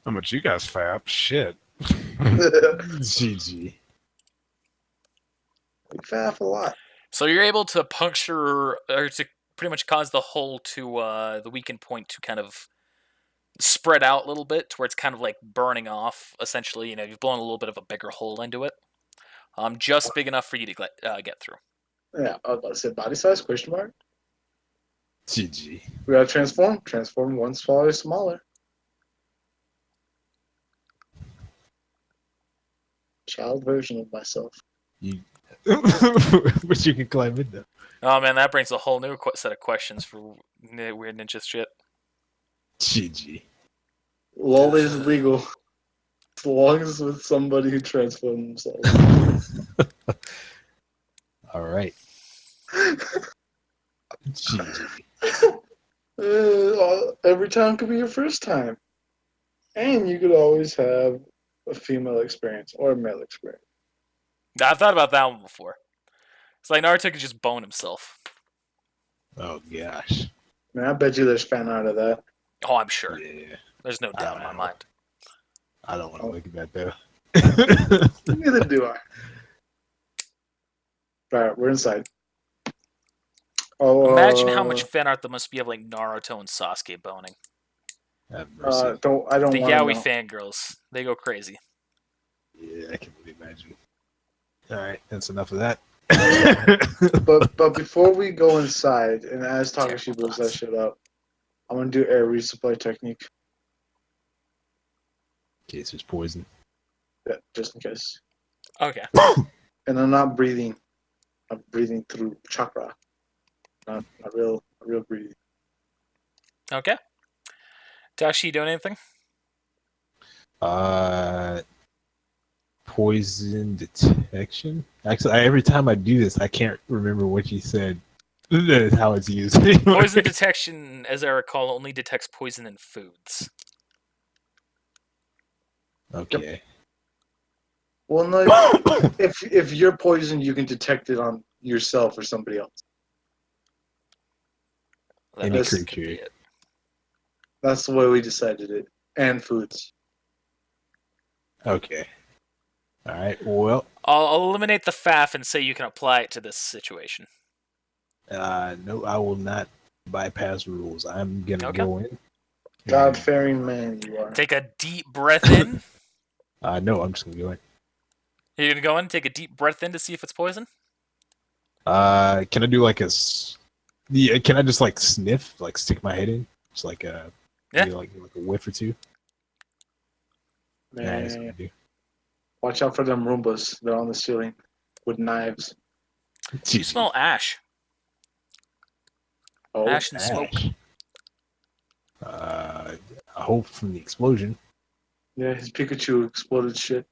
How much you guys fap? Shit. GG. We fap a lot. So you're able to puncture or to pretty much cause the hole to the weakened point to kind of spread out a little bit, to where it's kind of like burning off. Essentially, you've blown a little bit of a bigger hole into it, just big enough for you to get through. Yeah, I was about to say body size, question mark. GG. We gotta transform. Transform one smaller. Child version of myself. You. But you can climb in though. Oh man, that brings a whole new set of questions for weird ninja shit. GG. LOL is legal. As long as with somebody who transforms themselves. All right. GG. Every time could be your first time. And you could always have a female experience or a male experience. I've thought about that one before. It's like Naruto could just bone himself. Oh gosh. Man, I bet you there's fan art of that. Oh, I'm sure. Yeah. There's no doubt in my mind. I don't want to look at that though. Neither do I. Alright, we're inside. Oh, Imagine how much fan art there must be of like Naruto and Sasuke boning. Have mercy. I don't The want to yaoi know. fangirls, they go crazy. Yeah, I can really imagine. All right, that's enough of that. But before we go inside, and as Terrible Takashi blows that thoughts. shit up, I'm gonna do air resupply technique. In case there's poison. Yeah, just in case. Okay. And I'm not breathing. I'm breathing through chakra. Not real breathing. Okay. Tashi, you doing anything? Poison detection. Actually, every time I do this, I can't remember what you said. That is how it's used. Poison detection, as I recall, only detects poison in foods. Okay. Well, no, if you're poisoned, you can detect it on yourself or somebody else. That Any could be creature. it. That's the way we decided it. And foods. Okay. All right. Well, I'll eliminate the faff and say you can apply it to this situation. no, I will not bypass rules. I'm gonna Okay. go in. God-fearing man you are. Take a deep breath in. No, I'm just gonna go in. You're gonna go in, take a deep breath in to see if it's poison. Can I do like yeah, can I just like sniff, like stick my head in, just like Yeah. maybe like a whiff or two? Yeah, that's what I Man, do. watch out for them Roombas. They're on the ceiling with knives. You smell ash. Oh, Ash and smoke. ash. I hope from the explosion. yeah, his Pikachu exploded shit.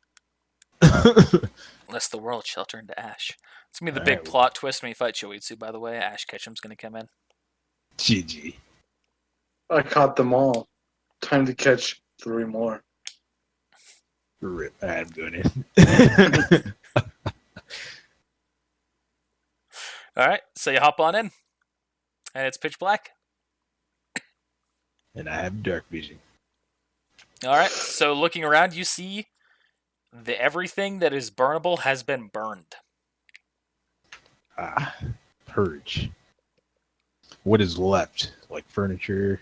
Unless the world shall turn to ash. It's gonna be the Alright, big well. plot twist when you fight Choitsu, by the way. Ash Ketchum's gonna come in. GG. I caught them all. Time to catch 3 more. Rip. I'm going in. Alright, so you hop on in. And it's pitch black. And I have dark vision. Alright, so looking around, you see everything that is burnable has been burned. Purge. What is left? Like furniture?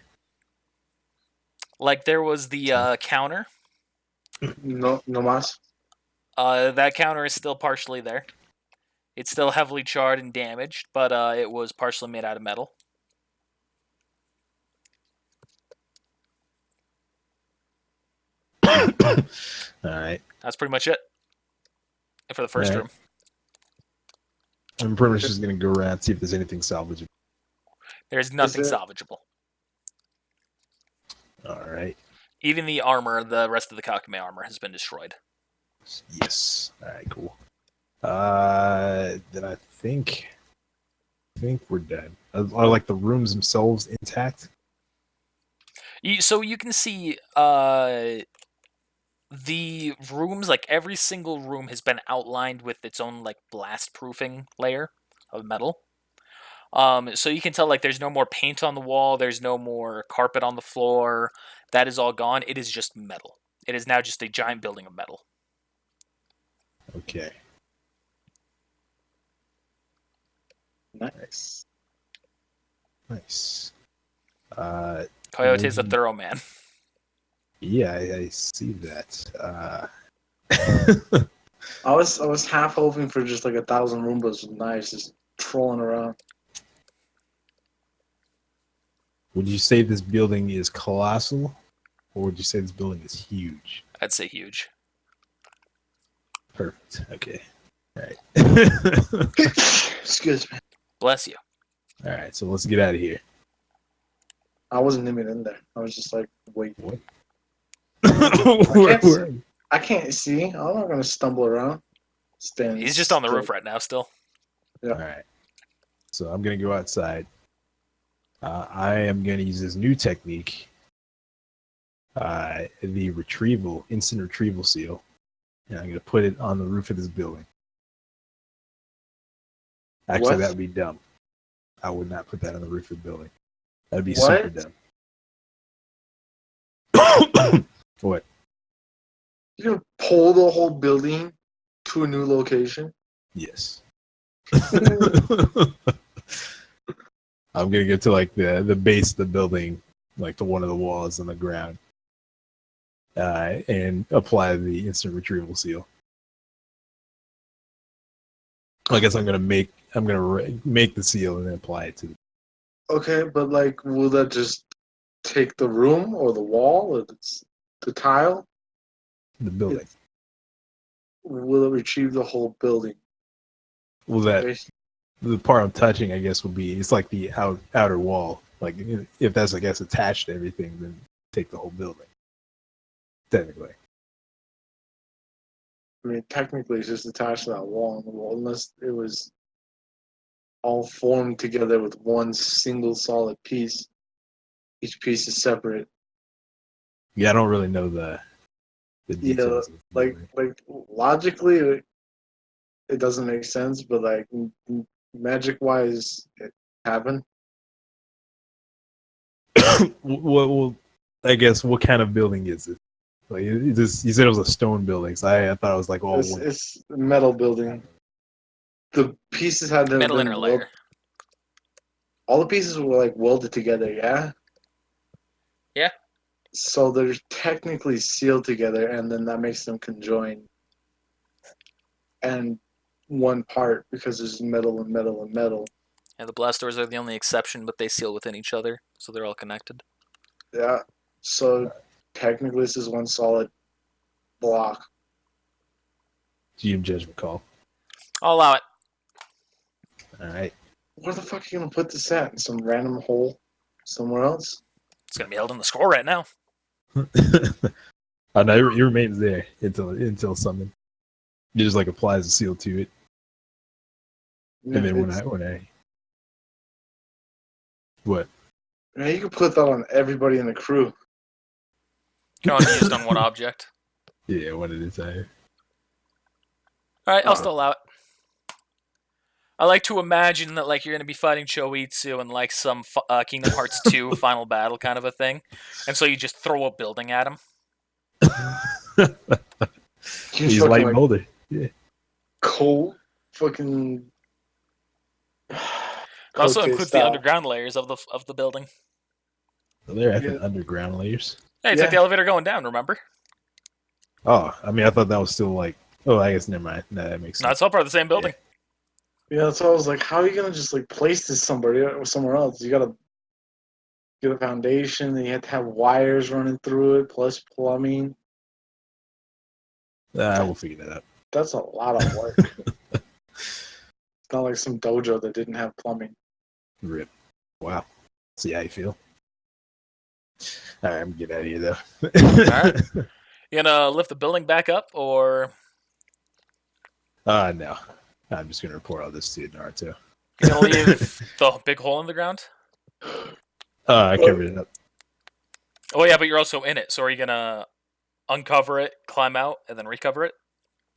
Like there was the counter. No mas. That counter is still partially there. It's still heavily charred and damaged, but it was partially made out of metal. Alright. That's pretty much it for the first Alright. room. I'm pretty much just gonna go around and see if there's anything salvageable. There's nothing it- salvageable. Alright. Even the armor, the rest of the Kakame armor, has been destroyed. Yes. Alright, cool. Then I think we're done. Are like the rooms themselves intact? So you can see the rooms, like every single room has been outlined with its own like blast proofing layer of metal. So you can tell like there's no more paint on the wall, there's no more carpet on the floor. That is all gone. It is just metal. It is now just a giant building of metal. Okay. Nice. Nice. Coyote's a Maybe- thorough man. Yeah, I see that. I was half hoping for just like 1,000 Roombas with knives just trolling around. Would you say this building is colossal, or would you say this building is huge? I'd say huge. Perfect. Okay. All right. Excuse me. Bless you. All right. So let's get out of here. I wasn't even in there. I was just like, wait. What? Where- I can't see. I'm not gonna stumble around. Stand He's just on the still. roof right now still. All right. So I'm gonna go outside. I am gonna use this new technique, the instant retrieval seal, and I'm gonna put it on the roof of this building. Actually, What? that would be dumb. I would not put that on the roof of the building. That'd be What? super dumb. What? You're gonna pull the whole building to a new location? Yes. I'm gonna get to like the base of the building, like to one of the walls on the ground, and apply the instant retrieval seal. I guess I'm gonna make the seal and then apply it to Okay, but like, will that just take the room or the wall or the tile? the building. Will it retrieve the whole building? Well, that Basi- the part I'm touching, I guess, will be it's like the outer wall. Like if that's I guess attached to everything, then take the whole building. Technically, I mean, technically, it's just attached to that wall on the wall, unless it was all formed together with one single solid piece. Each piece is separate. yeah, I don't really know the Yeah, details. Of the building. like logically, it doesn't make sense, but like magic wise, it happened. Well, I guess what kind of building is it? Like you said it was a stone building, so I thought it was like all one. It's a metal building. The pieces had to have Metal been inner layer. all the pieces were like welded together, yeah? Yeah. So they're technically sealed together, and then that makes them conjoined. And one part because there's metal and metal and metal. And the blast doors are the only exception, but they seal within each other, so they're all connected. Yeah. So technically, this is one solid block. GM judgment call. I'll allow it. All right. Where the fuck are you gonna put this at? In some random hole somewhere else? It's gonna be held in the score right now. Oh no, it remains there until summoned. It just like applies a seal to it, and then when I what? Man, you could put that on everybody in the crew. Can only be used on one object. Yeah, what did it say? All right, I'll still allow it. I like to imagine that like you're gonna be fighting Choitsu in like some Kingdom Hearts 2 final battle kind of a thing, and so you just throw a building at him. He's light like, molded. Yeah. cold fucking. It also Cote includes style. the underground layers of the building. So they're at Yeah. the underground layers. Hey, it's like the Yeah. elevator going down. Remember? Oh, I mean, I thought that was still like. Oh, I guess never mind. No, that makes No, sense. it's all part of the same building. Yeah, so I was like, how are you gonna just like place this somewhere else? You gotta get a foundation, then you have to have wires running through it, plus plumbing. We'll figure that out. That's a lot of work. It's not like some dojo that didn't have plumbing. Rip. Wow. See how you feel. All right, I'm gonna get out of here though. All right. You gonna lift the building back up, or No. I'm just gonna report all this to Naruto. you gonna leave the big hole in the ground? I covered it up. Oh yeah, but you're also in it. So are you gonna uncover it, climb out, and then recover it?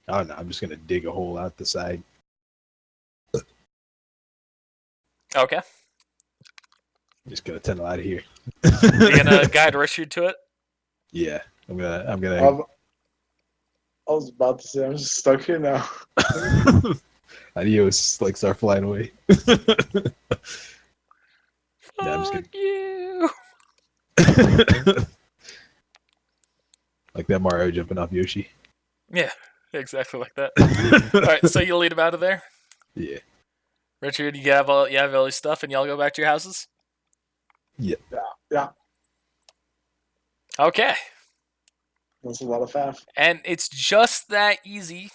Oh no, I'm just gonna dig a hole out the side. Okay. I'm just gonna tunnel out of here. You gonna guide Richard to it? Yeah, I'm gonna. I was about to say, I'm just stuck here now. Adios, like start flying away. Yeah, I'm just Fuck you. like that Mario jumping off Yoshi. Yeah, exactly like that. All right, so you lead him out of there. Yeah. Richard, you have all your stuff, and y'all go back to your houses. Yeah. Yeah, Okay, that's a lot of faff. and it's just that easy.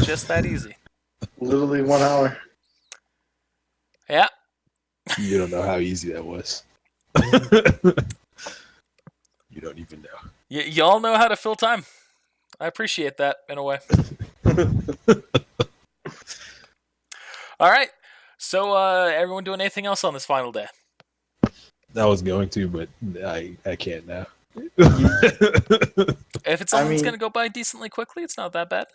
Just that easy. Literally 1 hour. Yeah. You don't know how easy that was. You don't even know. Y'all know how to fill time. I appreciate that in a way. All right. So, everyone doing anything else on this final day? I was going to, but I can't now. If it's something that's mean- going to go by decently quickly, it's not that bad.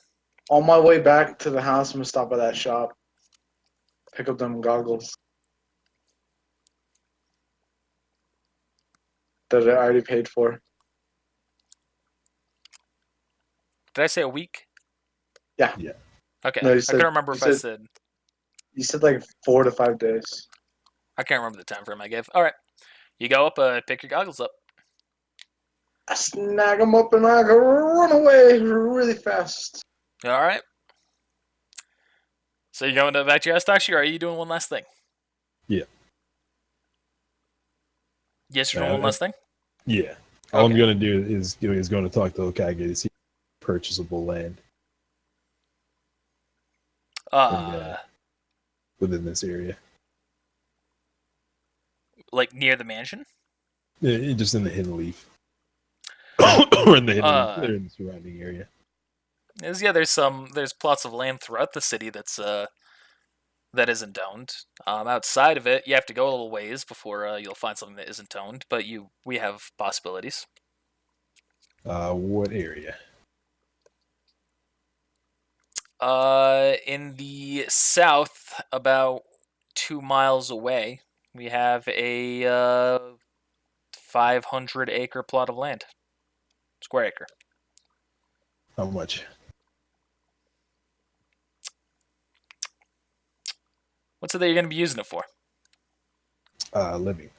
On my way back to the house, I'm gonna stop by that shop, pick up them goggles that I already paid for. Did I say a week? Yeah. Yeah. Okay. No, you I said- couldn't remember if you I said- said. You said like 4 to 5 days. I can't remember the time frame I gave. All right. You go up, pick your goggles up. I snag them up and I go run away really fast. All right. So you going back to your house, Tashi, or are you doing one last thing? Yeah. Yes, you're doing one last thing? Yeah. All I'm Okay. gonna do is going to talk to Okage to see purchasable land within this area. Like near the mansion? Just in the Hidden Leaf. Or in the Hidden Uh, Leaf, or in the surrounding area. There's plots of land throughout the city that's that isn't owned. Outside of it, you have to go a little ways before you'll find something that isn't owned. But we have possibilities. What area? In the south, about 2 miles away, we have a 500-acre plot of land. Square acre. How much? What's it that you're going to be using it for? Living.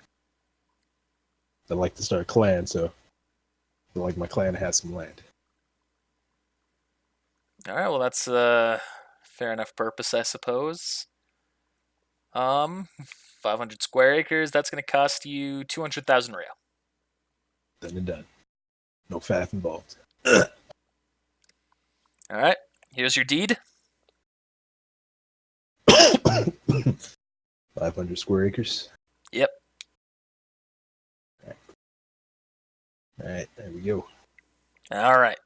I like to start a clan, so I feel like my clan has some land. All right, well, that's a fair enough purpose, I suppose. 500 square acres, that's going to cost you 200,000 real. Done and done. No faff involved. All right, here's your deed. 500 square acres. Yep. All right, there we go. All right,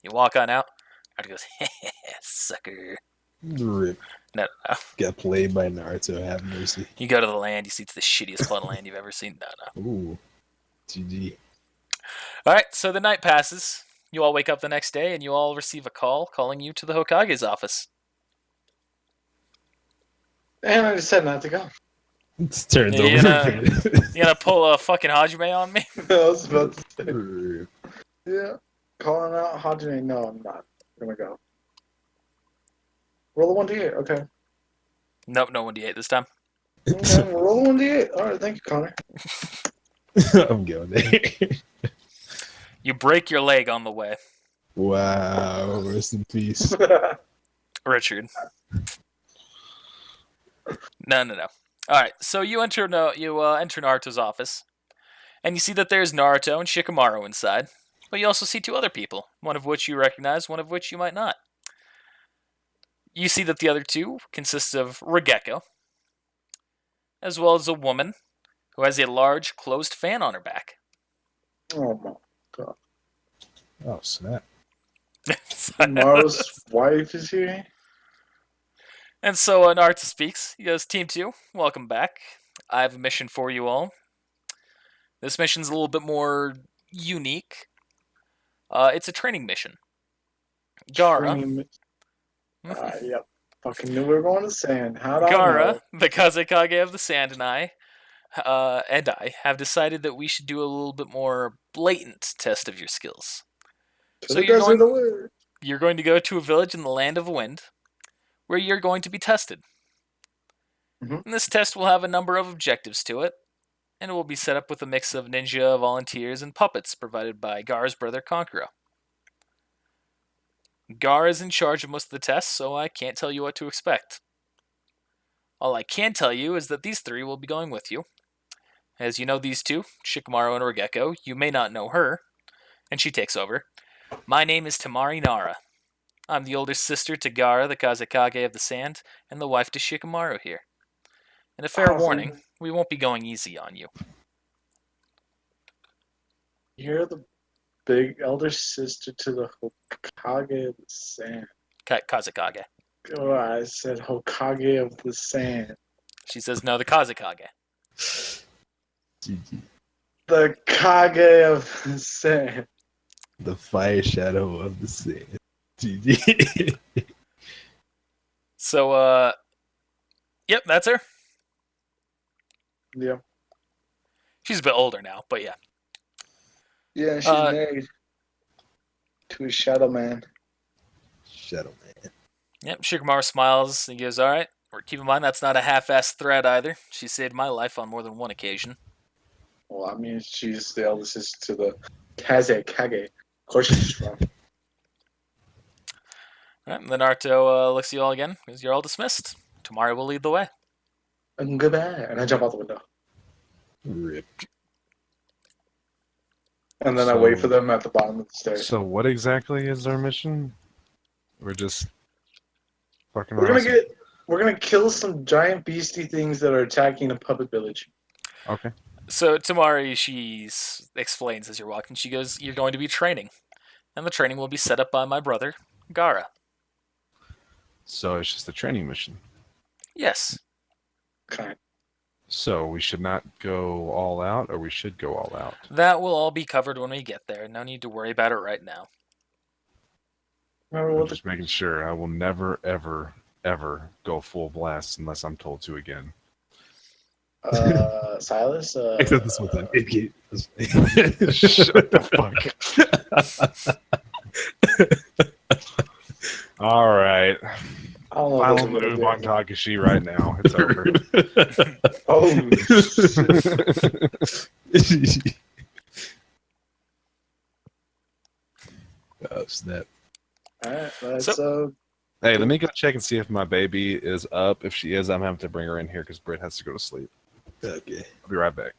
you walk on out. Artie goes, sucker. Rip. No, no. Got played by Naruto. Have mercy. You go to the land, you see it's the shittiest plot of land you've ever seen. No, no. Ooh. GG. All right, so the night passes. You all wake up the next day, and you all receive a call calling you to the Hokage's office. And I just said not to go. It's turned Yeah, over. You gonna pull a fucking Hajime on me? I was about to say. Rip. Yeah. Calling out Hajime. No, I'm not. I'm gonna go. Roll a 1d8. Okay. Nope, no 1d8 this time. Okay. Roll a 1d8. All right. Thank you, Connor. I'm going there. You break your leg on the way, Wow. Rest in peace. Richard. No. All right, so you enter Naruto's office, and you see that there's Naruto and Shikamaru inside. But you also see two other people, one of which you recognize, one of which you might not. You see that the other two consist of Regeko, as well as a woman who has a large closed fan on her back. Oh my god. Oh, snap. Maro's wife is here. And so Naruto speaks. He goes, Team 2, welcome back. I have a mission for you all. This mission's a little bit more unique. It's a training mission. Gara, Yep. Fucking knew we were going to sand. How'd I Gara, know? the Kazekage of the Sand, and I have decided that we should do a little bit more blatant test of your skills. To So the you're desert going, away. you're going to go to a village in the Land of Wind, where you're going to be tested. Mhm. And this test will have a number of objectives to it, and it will be set up with a mix of ninja, volunteers, and puppets provided by Gar's brother Konkuro. Gar is in charge of most of the tests, so I can't tell you what to expect. All I can tell you is that these three will be going with you. As you know these two, Shikamaru and Regeko, you may not know her, and she takes over. My name is Tamari Nara. I'm the older sister to Gara, the Kazekage of the Sand, and the wife to Shikamaru here. And a fair Awesome. warning, we won't be going easy on you. You're the big elder sister to the Hokage of the Sand. Kazekage. Oh, I said Hokage of the Sand. She says, no, the Kazekage. GG. The Kage of the Sand. The fire shadow of the sand. GG. So, yep, that's her. Yeah. She's a bit older now, but yeah. Yeah, she's Uh, married to a shadow man. Shadow man. Yep, Shikamaru smiles and goes, all right, keep in mind that's not a half-assed threat either. She saved my life on more than one occasion. Well, I mean, she's the elder sister to the Kazekage. Of course she's strong. All right, and then Naruto looks at you all again, goes, you're all dismissed. Tamari will lead the way. And goodbye. And I jump out the window. Rip. And then I wait for them at the bottom of the stairs. So what exactly is our mission? We're just fucking We're around. gonna kill some giant beastie things that are attacking a puppet village. Okay. So Tamari, she explains as you're walking, she goes, you're going to be training. And the training will be set up by my brother, Gara. So it's just a training mission. Yes. Kind. So we should not go all out, or we should go all out. That will all be covered when we get there. No need to worry about it right now. Remember I'm what just making sure I will never, ever, ever go full blast unless I'm told to again. Silas? Except this one time. Shut the fuck. All right. I don't know Final what to move do. on Kakashi right now. It's over. Oh, shit. Oh, snap. Alright, let's Hey, let me go check and see if my baby is up. If she is, I'm having to bring her in here because Britt has to go to sleep. Okay. I'll be right back.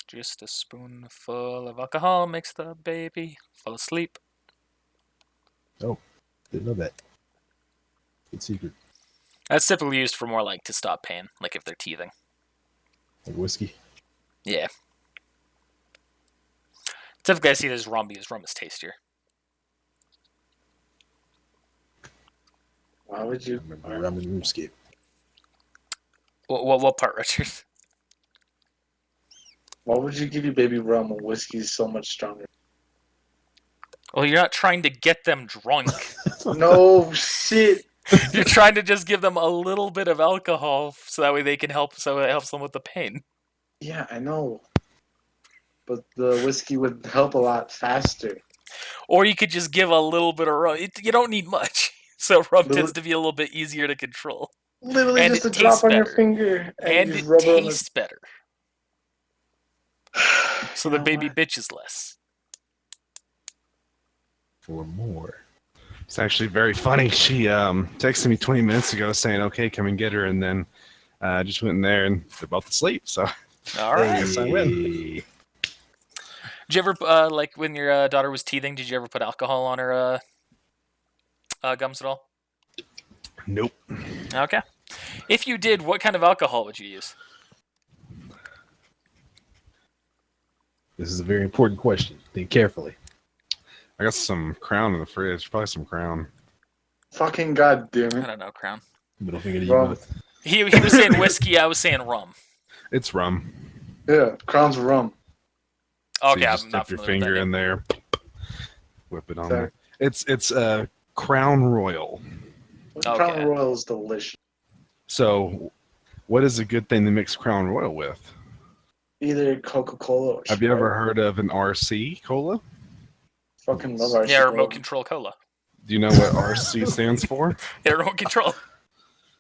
Just a spoonful of alcohol makes the baby fall asleep. Didn't know that. Good secret. That's typically used for more like to stop pain, like if they're teething. Like whiskey. Yeah. Typically I see it as rum because rum is tastier. Why would you? Remember rum and RuneScape. What part, Richard? Why would you give your baby rum when whiskey's so much stronger? Well, you're not trying to get them drunk. No shit. You're trying to just give them a little bit of alcohol so that way they can help. So it helps them with the pain. Yeah, I know. But the whiskey would help a lot faster. Or you could just give a little bit of rum. You don't need much. So rum Little- tends to be a little bit easier to control. Literally And just it a drop tastes on your better. finger And you it just rub it on tastes better. the... So You the know baby what? bitches less. For more. It's actually very funny. She texted me 20 minutes ago saying, "Okay, come and get her," and then I just went in there and they're both asleep. So All right. Yes, I win. Hey. Did you ever, like when your daughter was teething, did you ever put alcohol on her gums at all? nope. Okay. If you did, what kind of alcohol would you use? This is a very important question. Think carefully. I got some Crown in the fridge. Probably some Crown. Fucking goddamn I it. don't know, Crown. Middle finger to you Rum. both. He was saying whiskey, I was saying rum. It's rum. Yeah, Crown's rum. So Okay, you I'm just not dip your familiar with finger that in name. there, whip it on Sorry. there. It's Crown Royal. Okay. Crown Royal is delicious. So, what is a good thing to mix Crown Royal with? Either Coca-Cola or Have you ever Sprite. heard of an RC cola? Fucking love our Yeah, shit. remote control cola. Do you know what RC stands for? Yeah, remote control.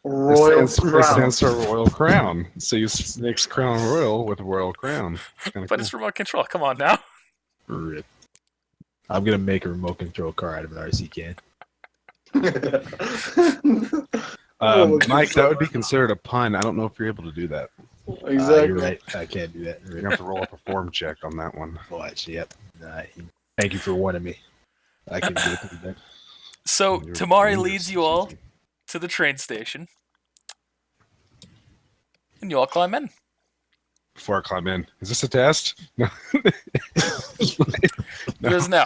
Royal It Crown. stands for Royal Crown. So you mix Crown Royal with Royal Crown. It's kind of But cool. it's remote control. Come on now. Rip. I'm gonna make a remote control car out of an RC can. Mike, that would be considered a pun. I don't know if you're able to do that. Exactly. You're right. I can't do that. You're gonna have to roll up a form check on that one. Watch. Yep. Thank you for warning me. I can do that. So You're- Tamari you're leads so you all cheeky. to the train station. And you all climb in. Before I climb in, is this a test? No, He goes, no.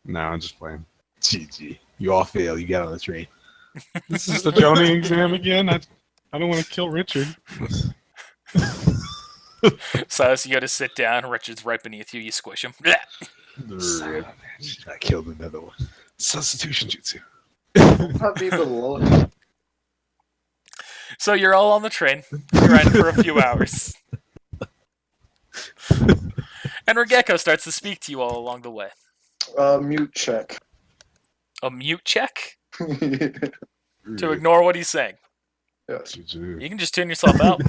no, I'm just playing. GG. You all fail. You got on the train. This is the Johnny exam again. I don't want to kill Richard. Silas, you go to sit down. Richard's right beneath you. You squish him. Rip. I killed another one. Substitution jutsu. Not be below. So you're all on the train. You're riding for a few hours. And Regeko starts to speak to you all along the way. Mute check. A mute check to Rip. ignore what he's saying. Yes. You can just tune yourself out.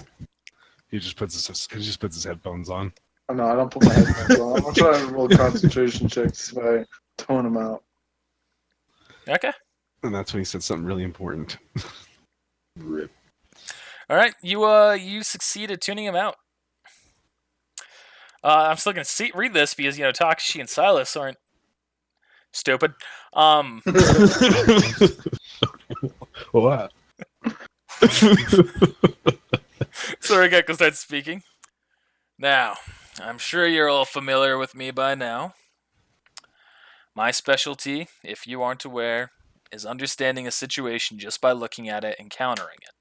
He just puts his headphones on. Oh, no, I don't put my headphones on. I'm trying to roll concentration checks by tone them out. Okay. And that's when he said something really important. Rip. All right. You succeed at tuning him out. I'm still gonna read this because Takashi and Silas aren't stupid. What? So Regeko starts speaking. Now, I'm sure you're all familiar with me by now. My specialty, if you aren't aware, is understanding a situation just by looking at it and countering it.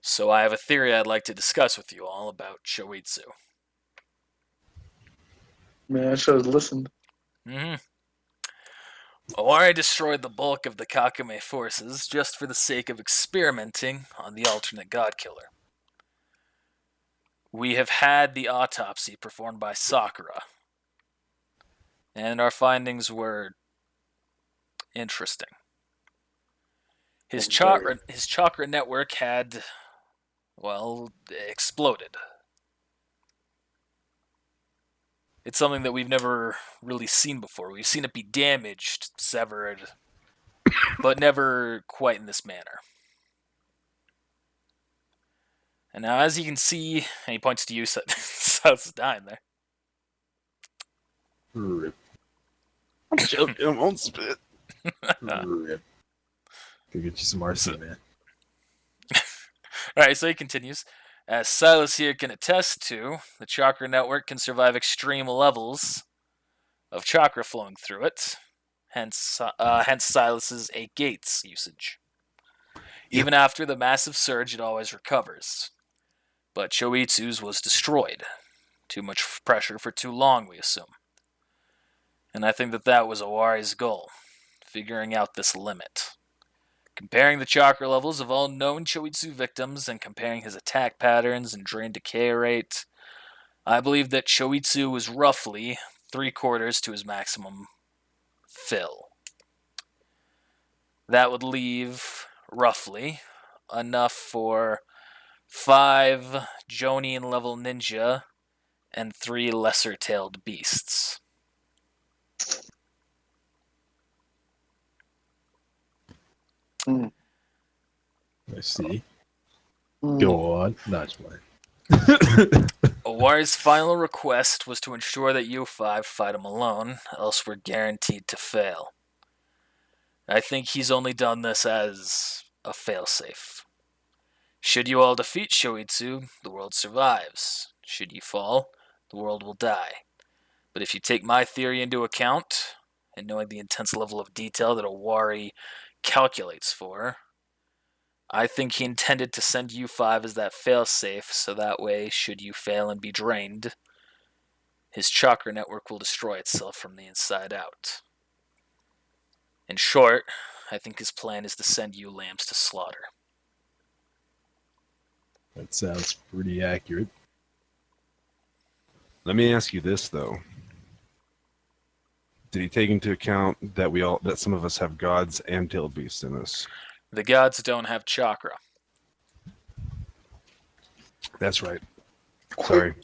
So I have a theory I'd like to discuss with you all about Shoitsu. Man, I should have listened. Mm-hmm. Owari destroyed the bulk of the Kakame forces just for the sake of experimenting on the alternate god killer. We have had the autopsy performed by Sakura, and our findings were interesting. His chakra network had, well, exploded. It's something that we've never really seen before. We've seen it be damaged, severed, but never quite in this manner. And now, as you can see, and he points to you, Silas is dying there. Rip. Choking, I won't spit. Rip. Go get you some RC, man. Alright, so he continues. As Silas here can attest to, the chakra network can survive extreme levels of chakra flowing through it, hence Silas's 8 gates usage. Even after the massive surge, it always recovers. But Shoitsu's was destroyed. Too much pressure for too long, we assume. And I think that was Owari's goal, figuring out this limit. Comparing the chakra levels of all known Shoitsu victims and comparing his attack patterns and drain decay rate, I believe that Shoitsu was roughly 3/4 to his maximum fill. That would leave, roughly, enough for 5 Jonin level ninja and 3 lesser tailed beasts. Mm. I see. Mm. Go on. Not just playing. Owari's final request was to ensure that you 5 fight him alone, else we're guaranteed to fail. I think he's only done this as a failsafe. Should you all defeat Shoitsu, the world survives. Should you fall, the world will die. But if you take my theory into account, and knowing the intense level of detail that Owari calculates for, I think he intended to send you 5 as that failsafe, so that way, should you fail and be drained, his chakra network will destroy itself from the inside out. In short, I think his plan is to send you lambs to slaughter. That sounds pretty accurate. Let me ask you this though: did he take into account that some of us have gods and tailed beasts in us? The gods don't have chakra. That's right. Quick, Sorry.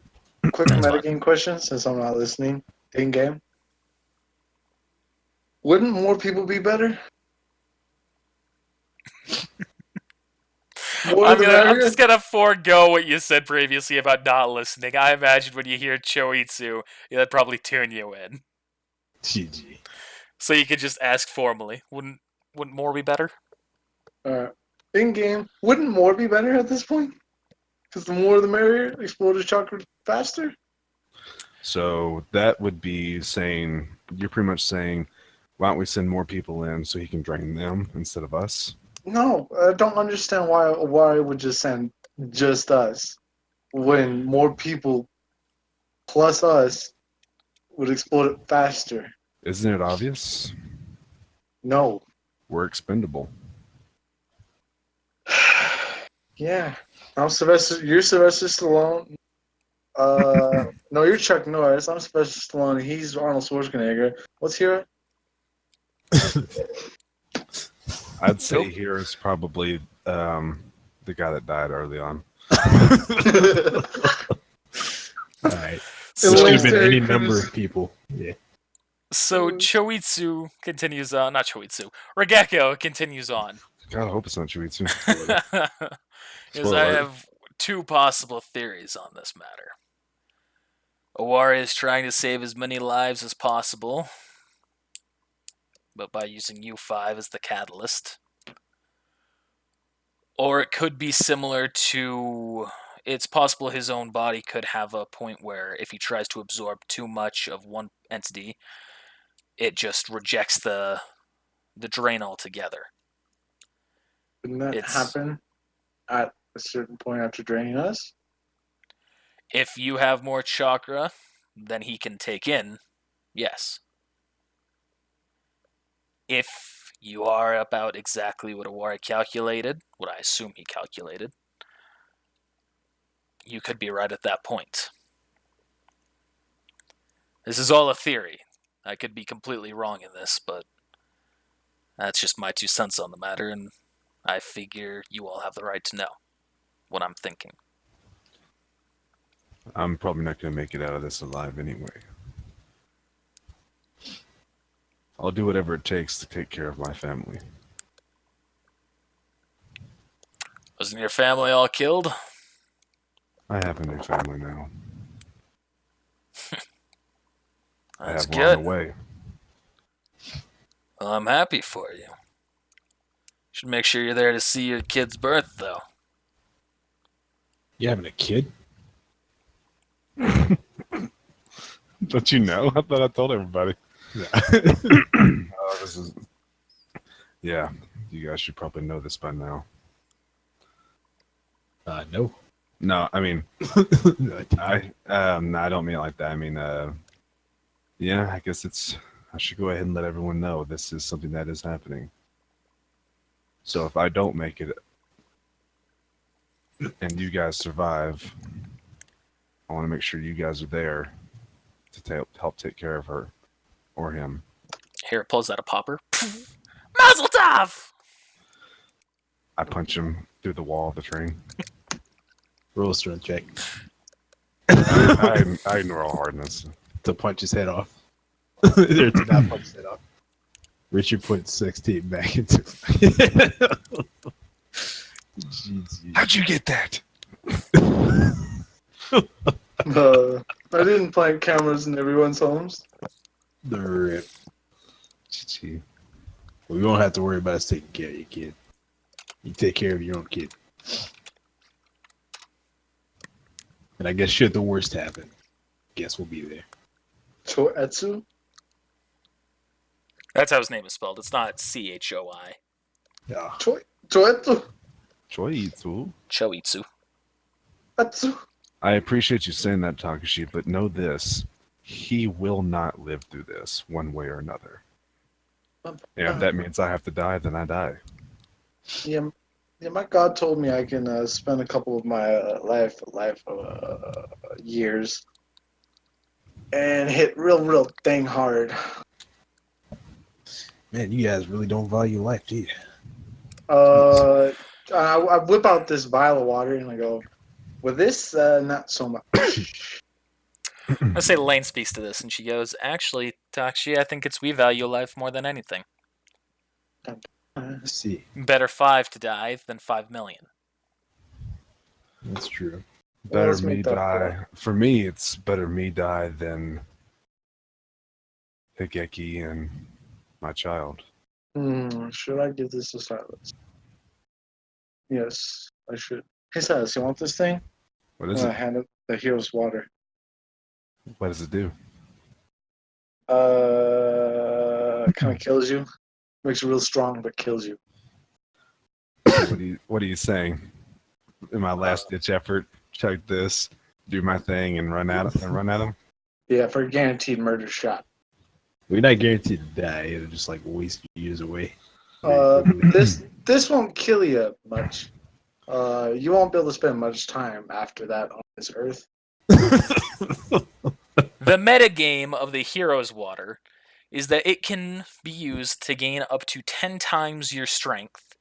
quick metagame question, since I'm not listening. In game, wouldn't more people be better? I'm just gonna forego what you said previously about not listening. I imagine when you hear Choitsu, that'd probably tune you in. GG. So you could just ask formally. Wouldn't more be better? In game, wouldn't more be better at this point? Because the more the merrier, explode his chakra faster? So that would be saying, you're pretty much saying, why don't we send more people in so he can drain them instead of us? No, I don't understand why it would just send just us when more people plus us would explode it faster. Isn't it obvious? No. We're expendable. Yeah. You're Sylvester Stallone. No, you're Chuck Norris. I'm Sylvester Stallone. He's Arnold Schwarzenegger. What's Hero? I'd say Nope. here is probably the guy that died early on. All right. So, It should have been Terry any Crews. number of people. Yeah. so Choitsu continues on. Not Choitsu. Regekko continues on. God, I hope it's not Chuitsu. Because I have 2 possible theories on this matter. Owari is trying to save as many lives as possible, but by using U5 as the catalyst. Or it could be similar to... It's possible his own body could have a point where if he tries to absorb too much of one entity, it just rejects the drain altogether. Wouldn't that happen at a certain point after draining us? If you have more chakra than he can take in, yes. If you are about exactly what Awari calculated, what I assume he calculated, you could be right at that point. This is all a theory. I could be completely wrong in this, but that's just my 2 cents on the matter, and I figure you all have the right to know what I'm thinking. I'm probably not going to make it out of this alive anyway. I'll do whatever it takes to take care of my family. Wasn't your family all killed? I have a new family now. I That's have one on good. the way. Well, I'm happy for you. Should make sure you're there to see your kid's birth, though. You having a kid? Don't you know? I thought I told everybody. Yeah. This is... Yeah, you guys should probably know this by now. No. No, I mean, I don't mean it like that. I mean, yeah, I guess I should go ahead and let everyone know this is something that is happening. So if I don't make it and you guys survive, I want to make sure you guys are there to help take care of her or him. Here, pulls out a popper. Mazel tov! I punch him through the wall of the train. Roll a strength check I ignore all hardness. to punch his head off. Or to not punch his head off. Richard put 16 back into Jeez. How'd you get that? I didn't plant cameras in everyone's homes. The rip. Gee. Well, we won't have to worry about us taking care of your kid. You take care of your own kid. And I guess should the worst happen, guess we'll be there. Choetsu? That's how his name is spelled. It's not Choi. Yeah. Choetsu? Choitsu. Choitsu. Atsu? I appreciate you saying that, Takashi, but know this. He will not live through this one way or another. And if that means I have to die, then I die. Yeah, my God told me I can spend a couple of my life years and hit real dang hard. Man, you guys really don't value life, do you? I whip out this vial of water and I go, with this, not so much. I say Lane speaks to this, and she goes, "Actually, Takshi, I think we value life more than anything. Let's see. Better 5 to die than 5 million. That's true. Better let's me make that die. For me, it's better me die than Higeki and my child. Should I give this to Silas? Yes, I should. Hey, Silas, you want this thing? What is it? Hand it the hero's water. What does it do? Kind of kills you. Makes you real strong, but kills you. What are you saying? In my last ditch effort, chug this, do my thing, and run at him. Yeah, for a guaranteed murder shot. We're not guaranteed to die. It'll just like waste years away. This won't kill you much. You won't be able to spend much time after that on this earth. The metagame of the hero's water is that it can be used to gain up to 10 times your strength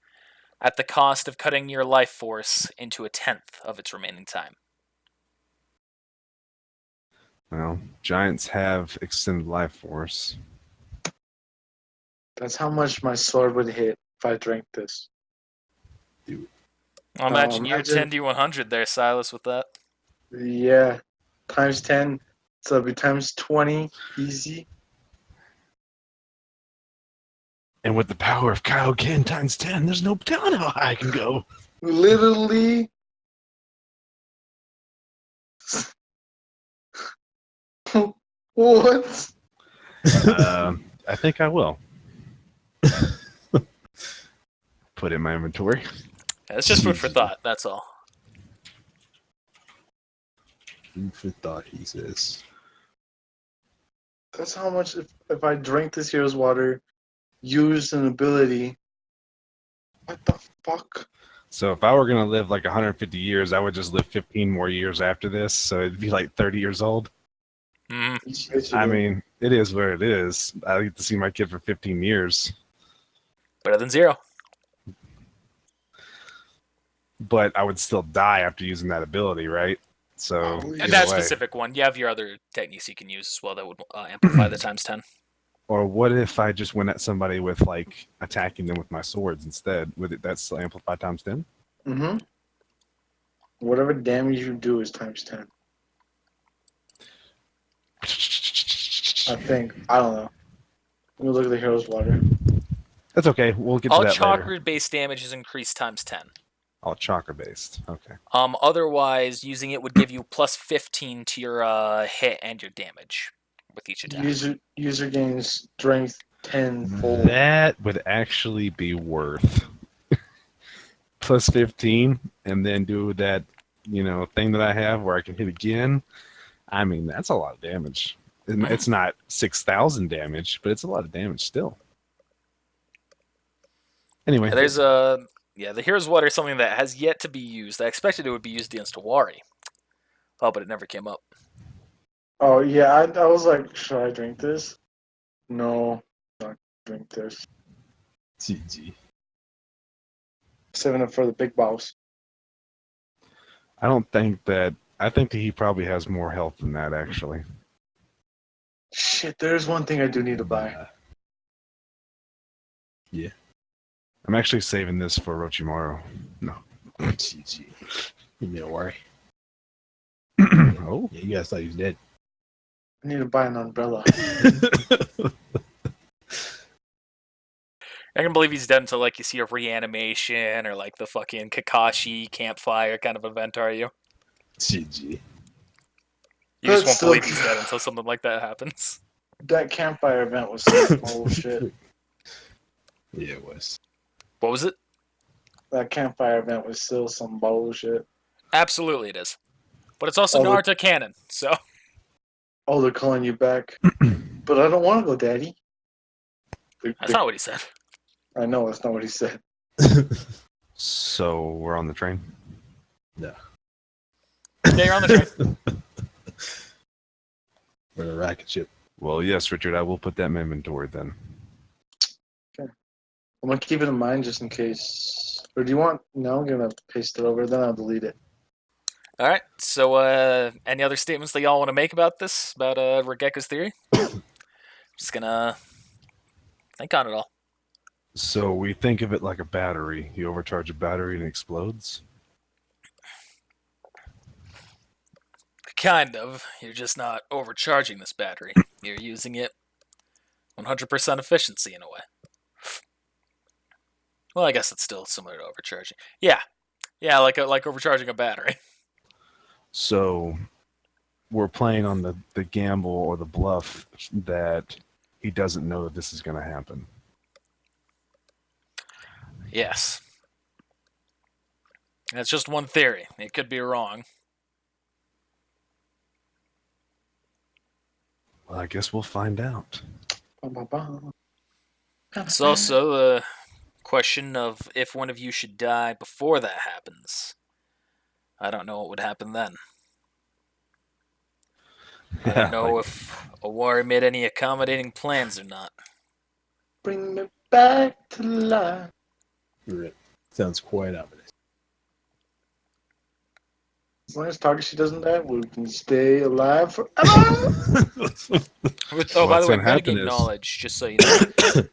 at the cost of cutting your life force into 1/10 of its remaining time. Well, giants have extended life force. That's how much my sword would hit if I drank this. I'll imagine you're imagine- 10d100 there, Silas, with that. Yeah, times 10. So it'll be times 20. Easy. And with the power of Kaioken times 10, there's no telling how high I can go. Literally. What? I think I will. Put it in my inventory. Yeah, it's just food for thought, that's all. Food for thought, he says. That's how much if I drink this hero's water, use an ability. What the fuck? So if I were gonna live like 150 years, I would just live 15 more years after this, so it'd be like 30 years old. I mean, it is what it is. I get to see my kid for 15 years, Better than 0. but I would still die after using that ability, right? So And And either that way. specific one, you have your other techniques you can use as well that would amplify the times 10. Or what if I just went at somebody with like attacking them with my swords instead? Would it that's still amplify times 10? Mm-hmm. Whatever damage you do is times 10. I think. I don't know. Let me look at the hero's water. That's okay. We'll get to All that later. chakra-based damage is increased times 10. All chakra based. Okay. Otherwise, using it would give you plus 15 to your hit and your damage with each attack. User gains strength 10-fold. That would actually be worth plus 15 and then do that, thing that I have where I can hit again. I mean, that's a lot of damage. It's not 6,000 damage, but it's a lot of damage still. Anyway, There's the Hero's Water is something that has yet to be used. I expected it would be used against Awari. Oh, but it never came up. Oh, yeah, I was like, should I drink this? No, not drink this. GG. Saving it for the big boss. I think that he probably has more health than that, actually. Shit, there's one thing I do need to buy. Yeah. I'm actually saving this for Orochimaru. No. GG. You need to worry. Oh. Yeah, you guys thought he was dead. I need to buy an umbrella. I can believe he's dead until like you see a reanimation or like the fucking Kakashi campfire kind of event, are you? GG. You just That's won't still- believe he's dead until something like that happens. That campfire event was some bullshit. Yeah, it was. What was it? That campfire event was still some bullshit. Absolutely it is. But it's also Oh, the- Naruto canon, so... Oh, they're calling you back. But I don't want to go, Daddy. That's not what he said. I know, that's not what he said. So we're on the train? No. Yeah, you're on the train. We're in a rocket ship. Well, yes, Richard, I will put that in my inventory then. I'm going to keep it in mind just in case. Or do you want... No, I'm going to paste it over, then I'll delete it. Alright, so any other statements that y'all want to make about this? About Regeku's theory? Just gonna think on it all. So we think of it like a battery. You overcharge a battery and it explodes? Kind of. You're just not overcharging this battery. You're using it 100% efficiency in a way. Well, I guess it's still similar to overcharging. Yeah, like overcharging a battery. So we're playing on the gamble or the bluff that he doesn't know that this is going to happen. Yes. That's just one theory. It could be wrong. Well, I guess we'll find out. It's also the question of if one of you should die before that happens. I don't know what would happen then. I don't know if Awari made any accommodating plans or not. Bring me back to life. Right. Sounds quite ominous. As long as Takashi doesn't die, we can stay alive forever. Oh, by What's the way, gonna happen metagame is- knowledge, just so you know.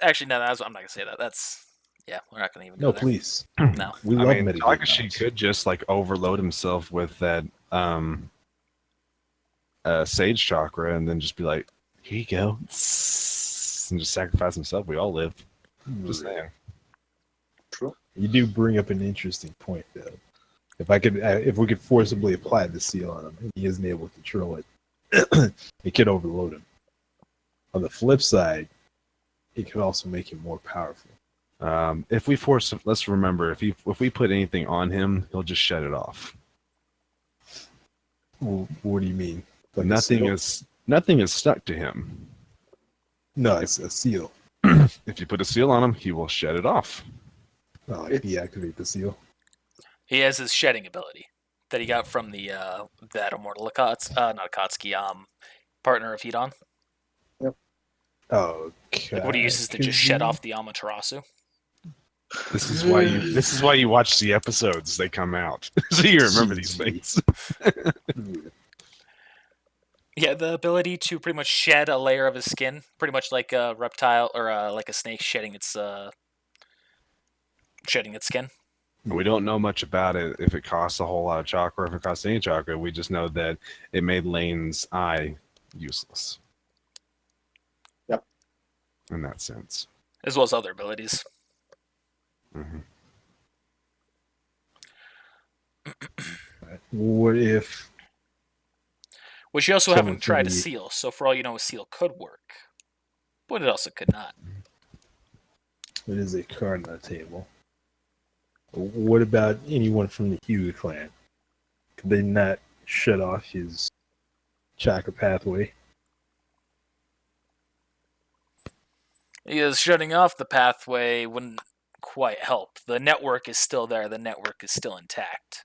Actually, no, I'm not going to say that. We're not going to even go No, there. please. No. We I love mean, meditation. Takashi could just like overload himself with that sage chakra and then just be like, here you go. And just sacrifice himself. We all live. Just saying. True. You do bring up an interesting point, though. If we could forcibly apply the seal on him, and he isn't able to control it, it could overload him. On the flip side, it could also make him more powerful. If we force, let's remember, if we put anything on him, he'll just shut it off. What do you mean? Like a Nothing seal? is stuck to him. No, it's a seal. If you put a seal on him, he will shed it off. Oh, like It's- deactivate the seal. He has his shedding ability that he got from that immortal not Akatsuki, partner of Hedon. Okay. Like what he uses to just shed off the Amaterasu. This is why you watch the episodes. They come out, so you remember these things. Yeah, the ability to pretty much shed a layer of his skin, pretty much like a reptile or like a snake shedding its skin. We don't know much about it. If it costs a whole lot of chakra, or if it costs any chakra, we just know that it made Lane's eye useless. Yep. In that sense. As well as other abilities. Hmm. What if Which you also Someone haven't tried a from the- seal, so for all you know, a seal could work. But it also could not. it is a card on the table? What about anyone from the Hugh clan? Could they not shut off his chakra pathway? Because shutting off the pathway wouldn't quite help. The network is still there, the network is still intact.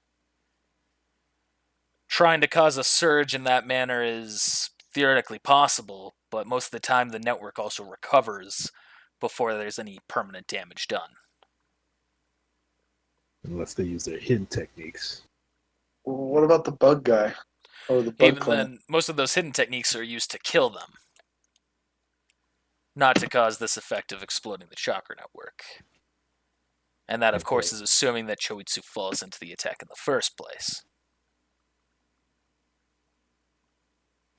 Trying to cause a surge in that manner is theoretically possible, but most of the time the network also recovers before there's any permanent damage done. Unless they use their hidden techniques. What about the bug guy? Or the bug Even clan? then, most of those hidden techniques are used to kill them, not to cause this effect of exploding the chakra network. And that, of course, Okay. is assuming that Choitsu falls into the attack in the first place.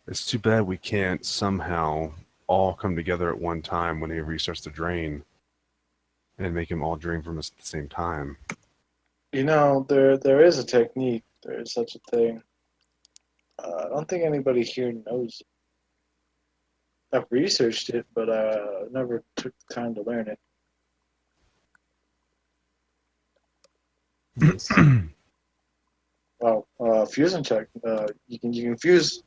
It's too bad we can't somehow all come together at one time when he restarts to drain and make him all drain from us at the same time. You know, there is a technique. There is such a thing. I don't think anybody here knows it. I've researched it, but never took the time to learn it. Yes. Well, fusion check. You can fuse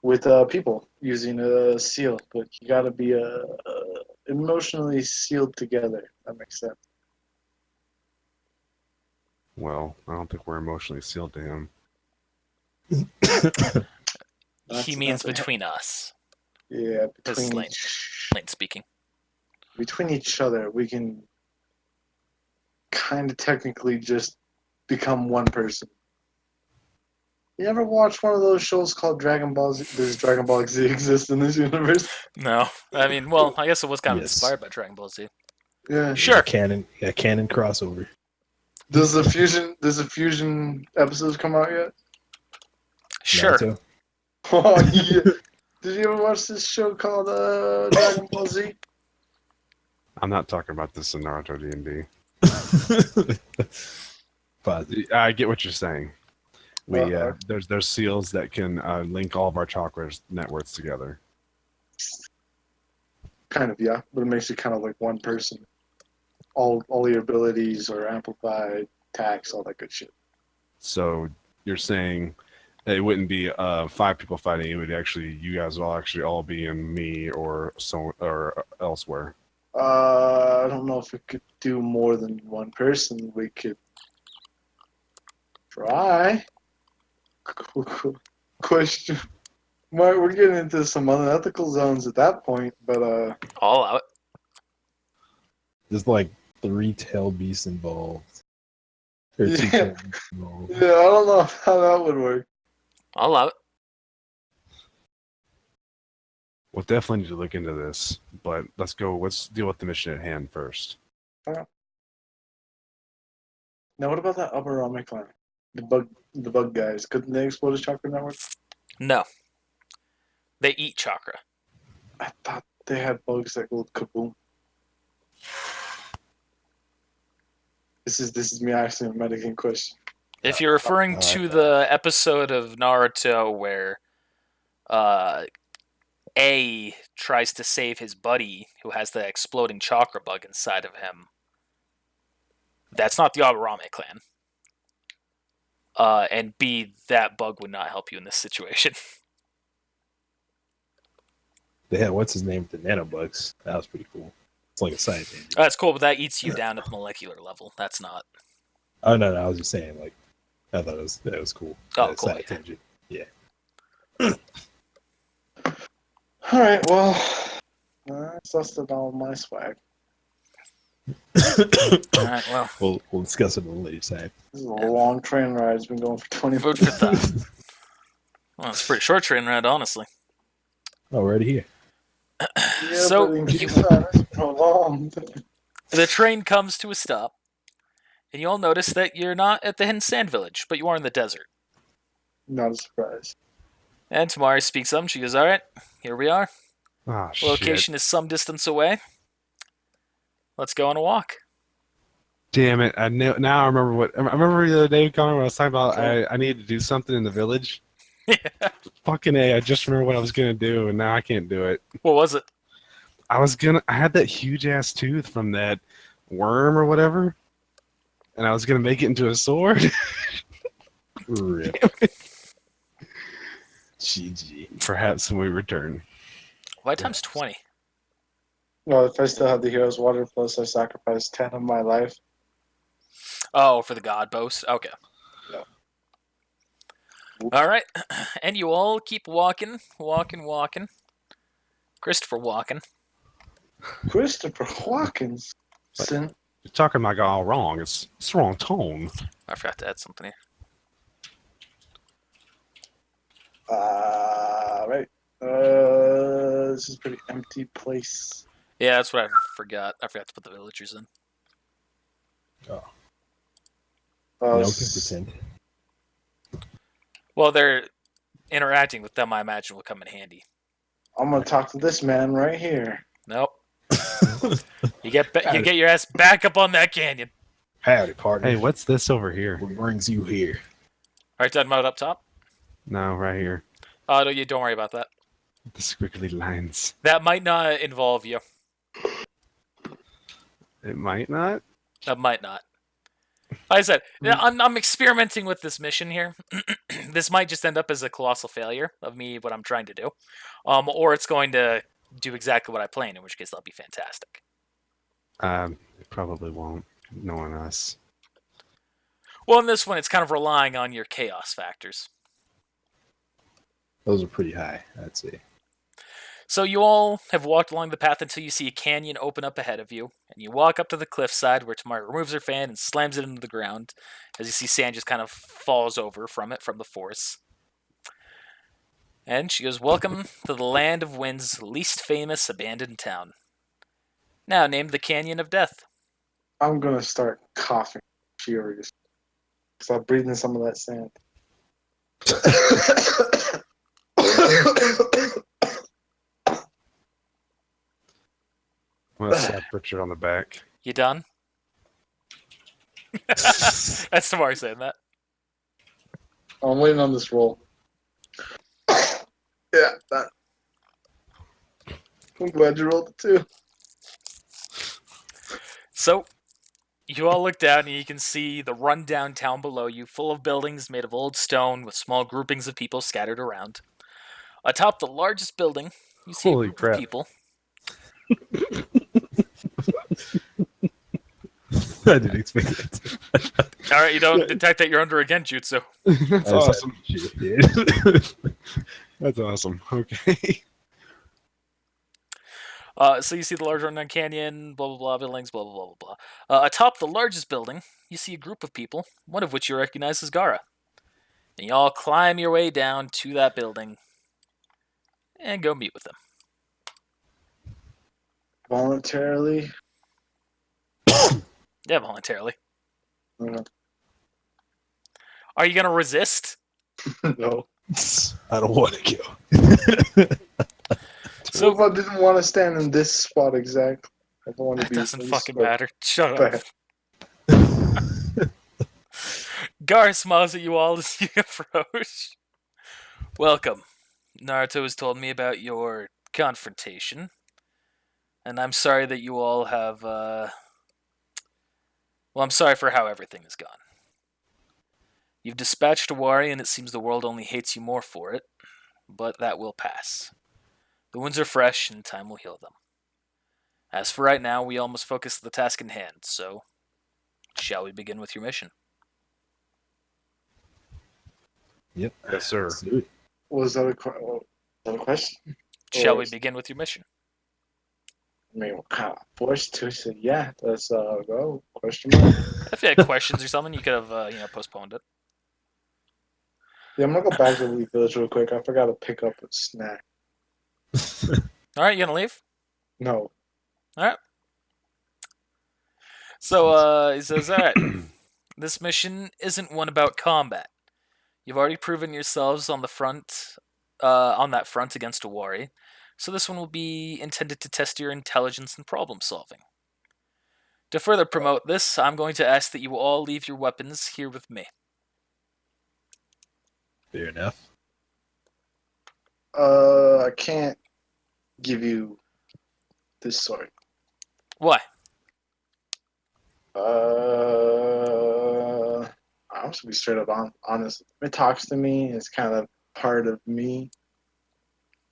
with people using a seal, but you got to be emotionally sealed together. That makes sense. Well, I don't think we're emotionally sealed to him. He That's- means that's a- between us. Yeah, This is between Lane speaking. between each other, we can kind of technically just become one person. You ever watch one of those shows called Dragon Ball Z? Does Dragon Ball Z exist in this universe? No. I mean, well, I guess it was kind of Yes. inspired by Dragon Ball Z. Yeah. Sure. A canon crossover. Does the fusion episodes come out yet? Sure. Naruto? Oh yeah. Did you ever watch this show called Dragon Ball Z? I'm not talking about this in Naruto D&D. Positive. I get what you're saying. We Uh-oh. there's seals that can link all of our chakras networks together. Kind of, yeah, but it makes you kind of like one person. All your abilities are amplified, attacks, all that good shit. So you're saying that it wouldn't be 5 people fighting; it would actually you guys will actually all be in me or elsewhere. I don't know if we could do more than one person. We could try. Question. We're getting into some unethical zones at that point, but All out. There's like 3 tail beasts involved. Or 2 Yeah. tail beasts involved. yeah, I don't know how that would work. All out. We'll definitely need to look into this, but let's deal with the mission at hand first. Now, what about that upper Rame clan? The bug guys. Couldn't they explode his chakra network? No. They eat chakra. I thought they had bugs that go kaboom. This is me asking a medical question. If you're referring to the episode of Naruto where A tries to save his buddy who has the exploding chakra bug inside of him, that's not the Aburame clan. and B, that bug would not help you in this situation. They had what's his name with the nanobugs. That was pretty cool. It's like a side tangent. That's cool, but that eats you down at the molecular level. That's not. Oh no, I was just saying like I thought that was cool. Oh, cool. Side tangent. Yeah. All right, well, that's dusted all my swag. All right, well, We'll discuss it on the later side. This is a long train ride. It's been going for 20 food minutes. for thought. Well, it's a pretty short train ride, honestly. Already here. Yeah, So, but in Japan, it's prolonged. The train comes to a stop, and you all notice that you're not at the Hidden Sand Village, but you are in the desert. Not a surprise. And Tamari speaks up, and she goes, all right, here we are. Oh, The shit. location is some distance away. Let's go on a walk. Damn it. Now I remember what. I remember the other day, Connor, when I was talking about Okay. I needed to do something in the village. Fucking A, I just remember what I was going to do, and now I can't do it. What was it? I had that huge ass tooth from that worm or whatever, and I was going to make it into a sword. Rip. GG. Perhaps when we return. Why times 20? Well, if I still have the Hero's Water Plus, I sacrificed 10 of my life. Oh, for the god boast? Okay. Yeah. All right. And you all keep walking. Christopher walking. Christopher Hawkins. Sin. You're talking like all wrong. It's the wrong tone. I forgot to add something here. Right. This is a pretty empty place. Yeah, that's what I forgot. I forgot to put the villagers in. No S- pretend. Well, they're interacting with them, I imagine, will come in handy. I'm gonna talk to this man right here. Nope. You get your ass back up on that canyon. Howdy, partner. Hey, what's this over here? What brings you here? All right, done mode up top. No, right here. Oh, no, you don't worry about that. The squiggly lines. That might not involve you. It might not. That might not. Like I said, I'm experimenting with this mission here. This might just end up as a colossal failure of me, what I'm trying to do. Or it's going to do exactly what I planned, in which case that'll be fantastic. It probably won't. Knowing us. Well, in this one, it's kind of relying on your chaos factors. Those are pretty high, I'd say. So you all have walked along the path until you see a canyon open up ahead of you, and you walk up to the cliffside where Tamara removes her fan and slams it into the ground, as you see sand just kind of falls over from the force. And she goes, "Welcome to the land of wind's least famous abandoned town, now named the Canyon of Death." I'm gonna start coughing furious. Start breathing some of that sand. Well, that's that picture on the back. You done? That's Tamara saying that. I'm waiting on this roll. Yeah, that. I'm glad you rolled it too. So, you all look down and you can see the rundown town below you, full of buildings made of old stone with small groupings of people scattered around. Atop the largest building, you see Holy a group crap. of people. I didn't expect that. All right, you don't detect that you're under a genjutsu. That's awesome. That's awesome. Okay. So you see the large rundown canyon, blah, blah, blah, buildings, blah, blah, blah, blah, blah. Atop the largest building, you see a group of people, one of which you recognize as Gara. And you all climb your way down to that building and go meet with them. Voluntarily. Yeah, voluntarily. No. Are you going to resist? No. I don't want to go. So What if I didn't want to stand in this spot exactly? I don't want to that be. doesn't in this fucking spot. matter. Shut Go up. ahead. Gar smiles at you all as you approach. Welcome. Naruto has told me about your confrontation, and I'm sorry that you all have, well, I'm sorry for how everything has gone. You've dispatched a Wari, and it seems the world only hates you more for it, but that will pass. The wounds are fresh, and time will heal them. As for right now, we all must focus on the task in hand, so shall we begin with your mission? Yep. Yes, sir. Let's do it. Was that a question? Shall Or we begin with your mission? I mean, what kind of forced to say, yeah, let's go. Question mark. If you had questions or something, you could have postponed it. Yeah, I'm gonna go back to the village real quick. I forgot to pick up a snack. All right, you gonna leave? No. All right. So he says, "All right, this mission isn't one about combat. You've already proven yourselves on the front, on that front against a Wari. So this one will be intended to test your intelligence and problem solving. To further promote this, I'm going to ask that you all leave your weapons here with me." Fair enough. I can't give you this sword. Why? I'm just gonna be straight up honest. It talks to me. It's kind of part of me.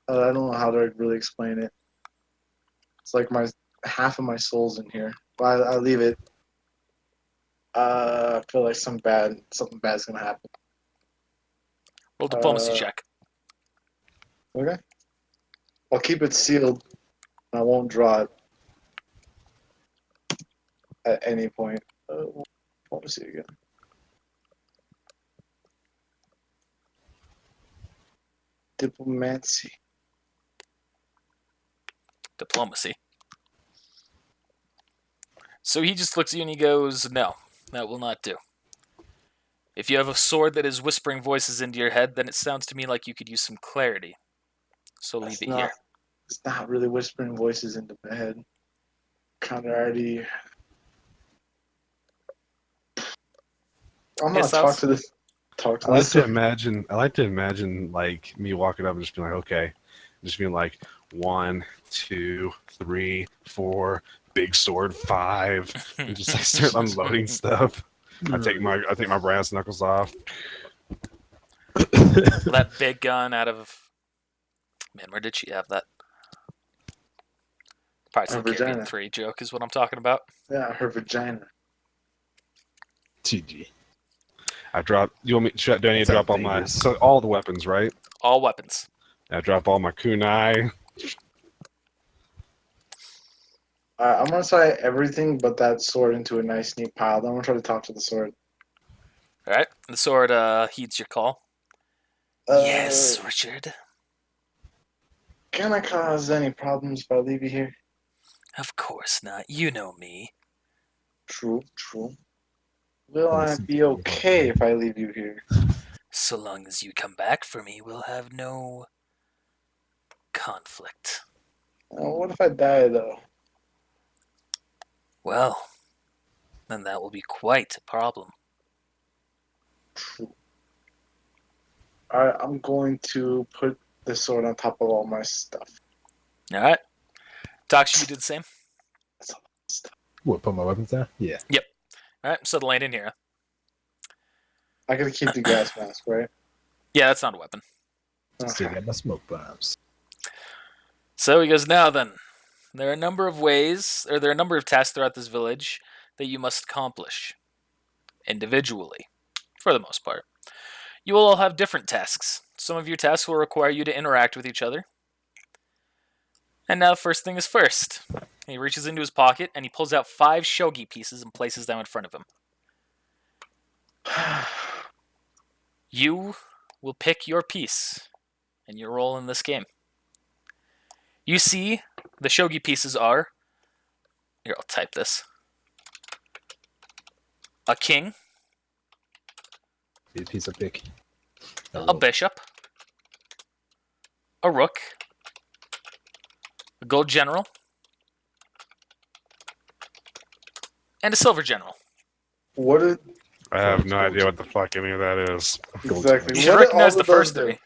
I don't know how to really explain it. It's like my half of my soul's in here. But I leave it. I feel like something bad's gonna happen. Roll diplomacy check. Okay. I'll keep it sealed. I won't draw it at any point. Let me see again. Diplomacy. Diplomacy. So he just looks at you and he goes, "No, that will not do. If you have a sword that is whispering voices into your head, then it sounds to me like you could use some clarity. So leave it here." It's not really whispering voices into my head. Kind of already. I'm gonna Yes, talk Alice? to this. Talk to I like this. to imagine. I like to imagine like me walking up and just being like, okay, just being like 1, 2, 3, 4, big sword 5, and just like start unloading stuff. I take my brass knuckles off. That big gun out of... Man, where did she have that? Pirates Her of the Caribbean vagina. 3 joke is what I'm talking about. Yeah, her vagina. TG. I drop. You want me? Do I need to That's drop all my outrageous. all the weapons, right? All weapons. I drop all my kunai. I'm gonna try everything but that sword into a nice, neat pile. Then I'm gonna try to talk to the sword. All right. The sword heeds your call. Yes, Richard. Can I cause any problems if I leave you here? Of course not. You know me. True. Will I be okay if I leave you here? So long as you come back for me, we'll have no conflict. What if I die though? Well, then that will be quite a problem. True. Alright, I'm going to put the sword on top of all my stuff. All right. Taksha, you do the same? That's all my stuff. What, put my weapons down? Yeah. All right. So the land in here. I gotta keep the gas mask, right? Yeah, that's not a weapon. Still Okay. got my smoke bombs. So he goes, now then, there are a number of tasks throughout this village that you must accomplish individually, for the most part. You will all have different tasks. Some of your tasks will require you to interact with each other. And now, first thing is first. He reaches into his pocket and he pulls out 5 shogi pieces and places them in front of him. You will pick your piece and your role in this game. You see, the shogi pieces are... Here, I'll type this. A king, Be a piece of pick. a bishop, a rook, a gold general, and a silver general. What did I have no idea what the fuck any of that is. exactly? You should What did recognize all the of those first do? 3.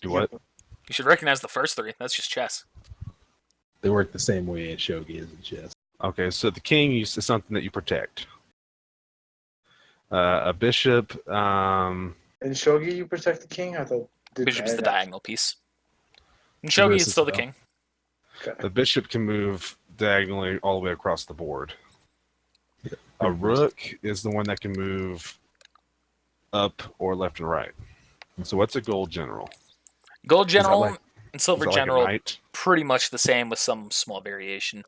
Do what? You should recognize the first 3. That's just chess. They work the same way in shogi as in chess. Okay, so the king is something that you protect. A bishop. In Shogi, you protect the king. I thought Bishop's the diagonal. diagonal piece. In Shogi, it's still the Versatile. king. Okay. The bishop can move diagonally all the way across the board. A Pretty rook is the one that can move up or left and right. So what's a gold general? Gold Is that general like- and Is silver that like a general, knight? pretty much the same with some small variation.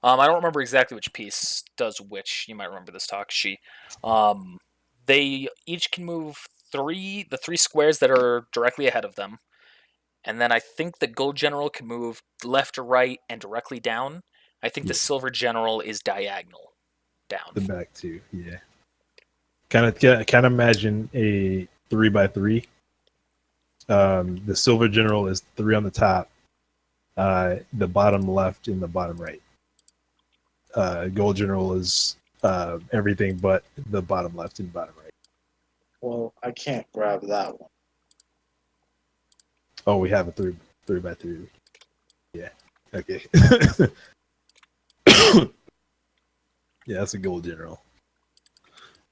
I don't remember exactly which piece does which. You might remember this, Takashi. They each can move the three squares that are directly ahead of them. And then I think the gold general can move left to right and directly down. I think the Yeah. silver general is diagonal down. The back too. Yeah. Kind of imagine a 3x3. The silver general is 3 on the top, the bottom left and the bottom right. Gold general is everything but the bottom left and bottom right. Well, I can't grab that one. Oh, we have a 3x3. Yeah. Okay. Yeah, that's a gold general.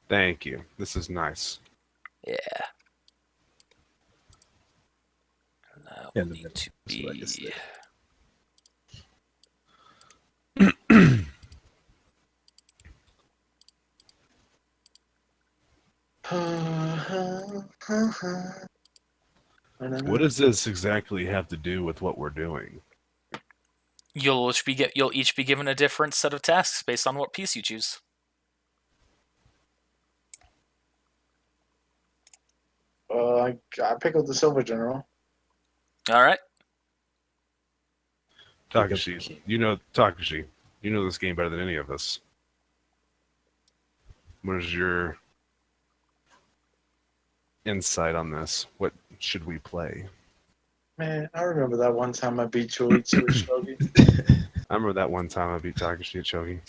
Thank you. This is nice. Yeah. That In will the need middle. to That's what I just be. said. What does this exactly have to do with what we're doing? You'll each be given a different set of tasks based on what piece you choose. I pick up the silver general. All right. Pick up the Takashi, king. Takashi, you know this game better than any of us. What is your insight on this? What should we play? Man, I remember that one time I beat Choichi with Shogi. I remember that one time I beat Takashi at Chogi.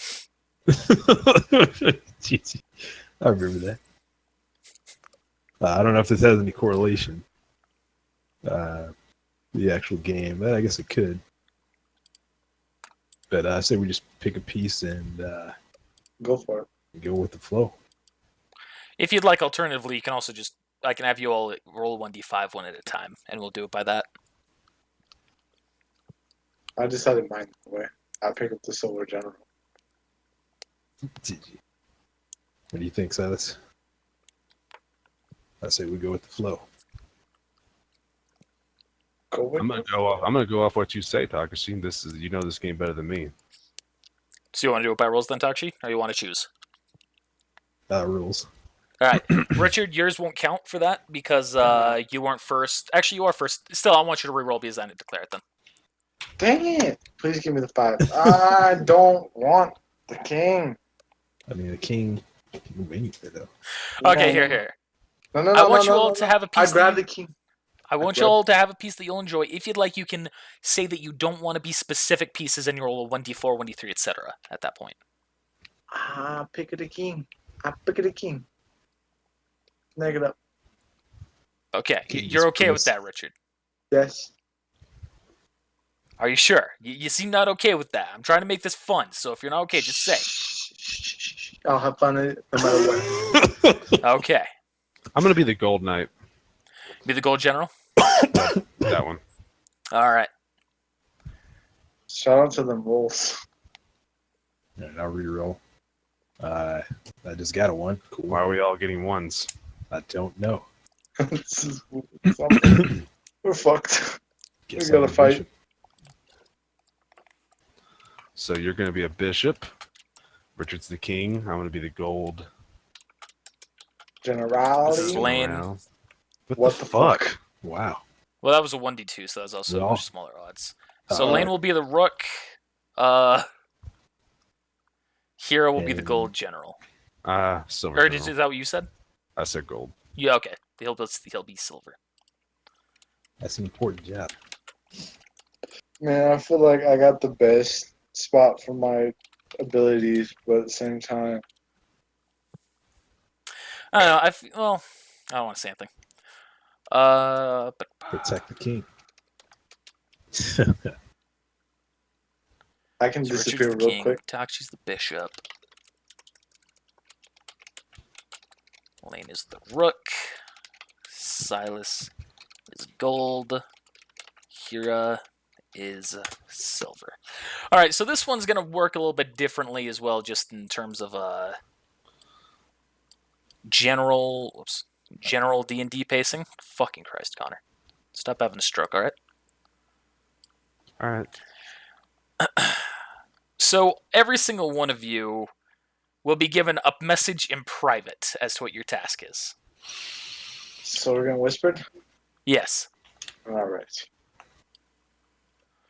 Jeez. I remember that. I don't know if this has any correlation. The actual game, but I guess it could. But I say we just pick a piece and Go for it. go with the flow. If you'd like, alternatively, you can also I can have you all roll 1d5 one at a time, and we'll do it by that. I decided mine the way. I pick up the silver general. What do you think, Silas? I say we go with the flow. Go with I'm gonna go off what you say, Takashi. You know this game better than me. So you want to do it by rolls then, Takshi? Or you want to choose? Rules. All right. Richard, yours won't count for that because you weren't first. Actually, you are first. Still, I want you to reroll because I didn't declare it then. Dang it! Please give me the 5. I don't want the king. I mean, the king can win it, though. Okay, No, here. No, no, I no, want no, you all no, to no. have a I piece. grab the king. I want you all to have a piece that you'll enjoy. If you'd like, you can say that you don't want to be specific pieces and you roll a 1d4, 1d3, etc. at that point. I pick the king. I pick the king. Negative. Okay, King you're is okay with pissed. that, Richard. Yes. Are you sure? You seem not okay with that. I'm trying to make this fun, so if you're not okay, just say. Shh. I'll have fun no matter what. Okay. I'm gonna be the gold knight. Be the gold general? That one. All right. Shout out to them wolves. All right, I'll reroll. I just got a 1. Cool. Why are we all getting ones? I don't know. This is something. We're fucked. Guess We gotta I'm a fight. bishop. So you're gonna be a bishop. Richard's the king. I'm gonna be the gold. Generality. This is lame. General. What the fuck? Wow. Well, that was a 1d2, so that's also Well, much smaller odds. So uh, Lane will be the rook. Hero will be the And- gold general. Silver. Or general. is that what you said? I said gold. Yeah, okay. He'll be silver. That's an important job. Man, I feel like I got the best spot for my abilities, but at the same time, I don't know. Well, I don't want to say anything. But Protect the king. I can so Richard's disappear the real king. quick. Takshi's the bishop. Lane is the rook. Silas is gold. Hira is silver. All right, so this one's going to work a little bit differently as well, just in terms of general D&D pacing. Fucking Christ, Connor. Stop having a stroke, all right? All right. So every single one of you will be given a message in private as to what your task is. So we're gonna whisper it? Yes. All right.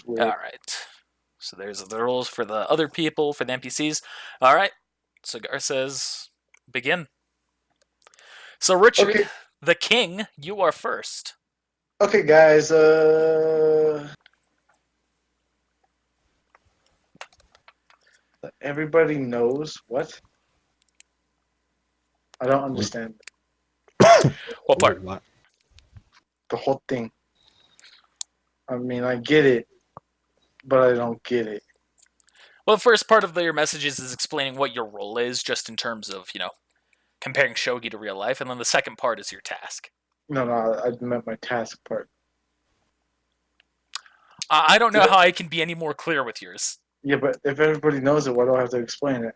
All right. So there's the rules for the other people, for the NPCs. All right. So Gar says, begin. So Richard, Okay. the king, you are first. Okay, guys. Everybody knows what? I don't understand What part? What? the whole thing. I mean, I get it, but I don't get it. Well, the first part of your messages is explaining what your role is, just in terms of, comparing Shogi to real life, and then the second part is your task. No, I meant my task part. I don't know Did it- how I can be any more clear with yours, Yeah, but if everybody knows it, why do I have to explain it?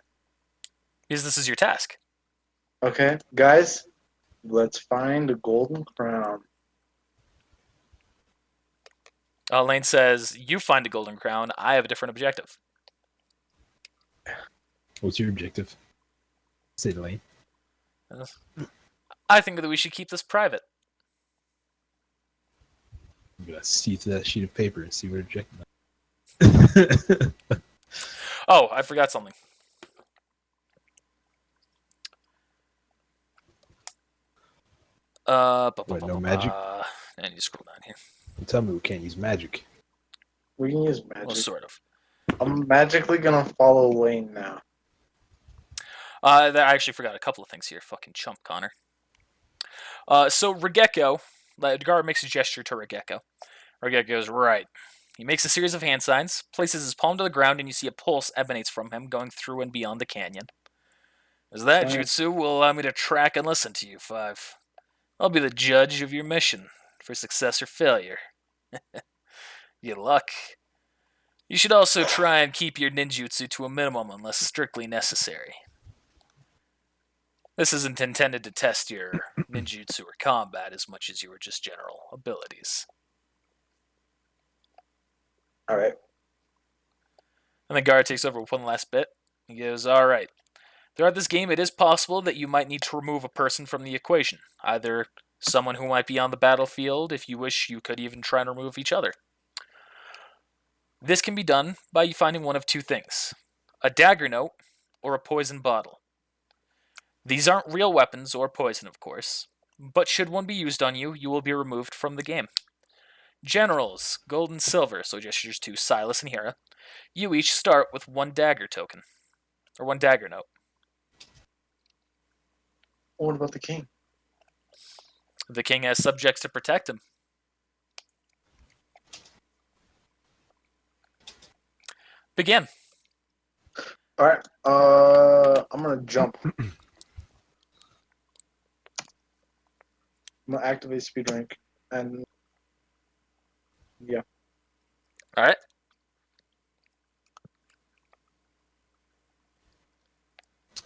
because this is your task. Okay, guys, let's find the golden crown. Lane says, you find a golden crown. I have a different objective. What's your objective? Say the lane. I think that we should keep this private. I'm gonna see through that sheet of paper and see what objective. is. Oh, I forgot something. What, no magic? I need to scroll down here. Tell me we can't use magic. We can use Well, magic. sort of. I'm magically gonna follow Lane now. I actually forgot a couple of things here. Fucking chump, Connor. So Regekko, Gar makes a gesture to Regekko. Regekko goes, right. He makes a series of hand signs, places his palm to the ground, and you see a pulse emanates from him, going through and beyond the canyon. As that Fine. jutsu will allow me to track and listen to you, Five. I'll be the judge of your mission, for success or failure. Good luck. You should also try and keep your ninjutsu to a minimum unless strictly necessary. This isn't intended to test your ninjutsu or combat as much as your just general abilities. All right. And then Gar takes over with one last bit. He goes, all right. Throughout this game, it is possible that you might need to remove a person from the equation. Either someone who might be on the battlefield. If you wish, you could even try and remove each other. This can be done by you finding one of two things. A dagger note or a poison bottle. These aren't real weapons or poison, of course. But should one be used on you, you will be removed from the game. Generals, gold and silver, so gestures to Silas and Hera. You each start with one dagger token. Or one dagger note. What about the king? The king has subjects to protect him. Begin. All right. I'm gonna jump. I'm gonna activate speed rank, and yeah. All right.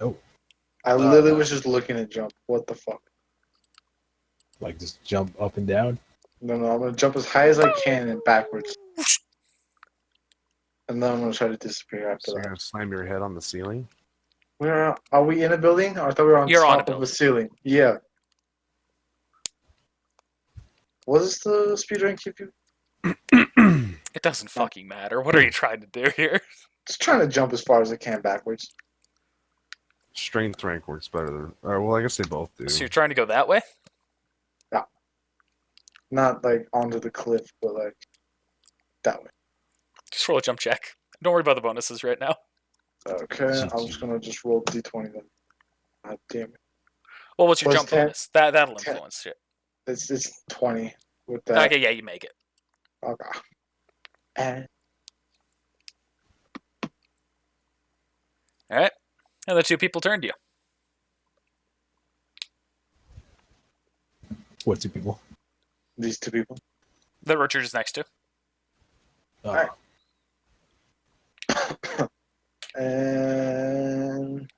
Oh, I literally was just looking to jump. What the fuck? like just jump up and down? No, I'm gonna jump as high as I can and backwards, and then I'm gonna try to disappear after So you're that. gonna slam your head on the ceiling? Where are we in a building? I thought we were on You're on top a of a building. ceiling. Yeah. What does the speed rank keep you? It doesn't fucking matter. What are you trying to do here? Just trying to jump as far as I can backwards. Strength rank works better than. Well, I guess they both do. So you're trying to go that way? Not like onto the cliff, but like that way. Just roll a jump check. Don't worry about the bonuses right now. Okay, I'm just gonna just roll d20 then. God damn it. Well, what's your Plus jump 10. bonus? That'll 10. influence shit. It's 20 with that. Okay, yeah, you make it. Okay. And All right. And the two people turn to you. What, 2 people? These 2 people. that Richard is next to. Oh, Alright. And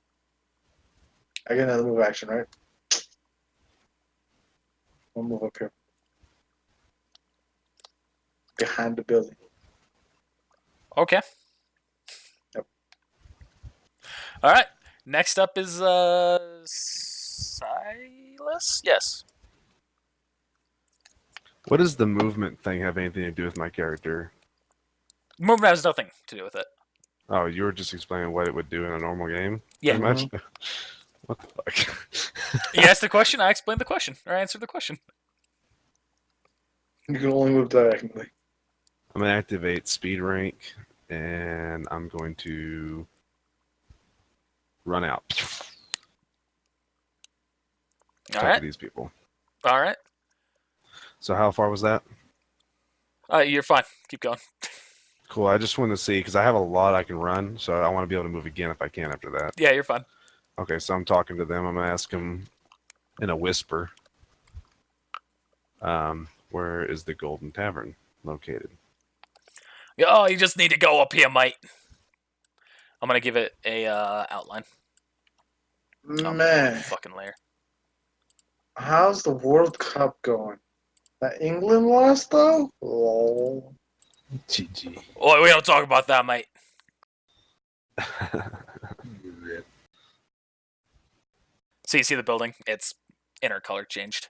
I get another move action, right? One move up here. Behind the building. Okay. Yep. All right. Next up is Silas. Yes. What does the movement thing have anything to do with my character? Movement has nothing to do with it. Oh, you were just explaining what it would do in a normal game? Yeah. Pretty much? What the fuck? You asked the question. I explained the question, or I answered the question. You can only move diagonally. I'm going to activate speed rank, and I'm going to run out. All Talk right. to these people. All right. So how far was that? You're fine. Keep going. Cool. I just wanted to see, because I have a lot I can run, so I want to be able to move again if I can after that. Yeah, you're fine. Okay, so I'm talking to them. I'm going to ask them in a whisper, where is the Golden Tavern located? Oh, you just need to go up here, mate. I'm gonna give it a outline. Man, Fucking layer. how's the World Cup going? That England lost though? Lol. GG. Oh, we don't talk about that, mate. Rip. So you see the building? Its inner color changed.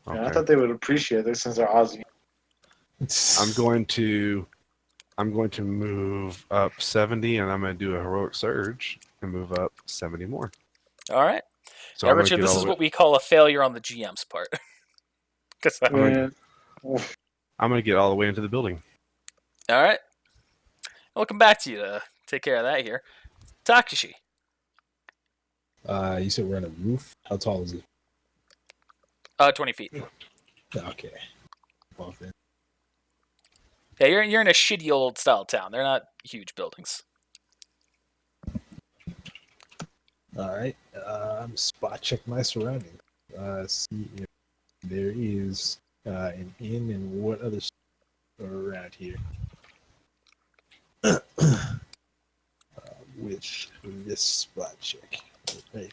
Yeah, I Okay. thought they would appreciate it since they're Aussie. I'm going to move up 70, and I'm going to do a heroic surge and move up 70 more. All right. So Yeah, I'm gonna Richard, get this all is the way- what we call a failure on the GM's part. 'Cause gonna- Man. I'm going to get all the way into the building. all right. I'll come back to you to take care of that here. Takashi. You said we're on a roof. How tall is it? 20 feet. Okay. Off then. Yeah, you're in a shitty old style town. They're not huge buildings. All right. Spot check my surroundings. See if there is an inn and what other stuff are around here. With this spot check. Right.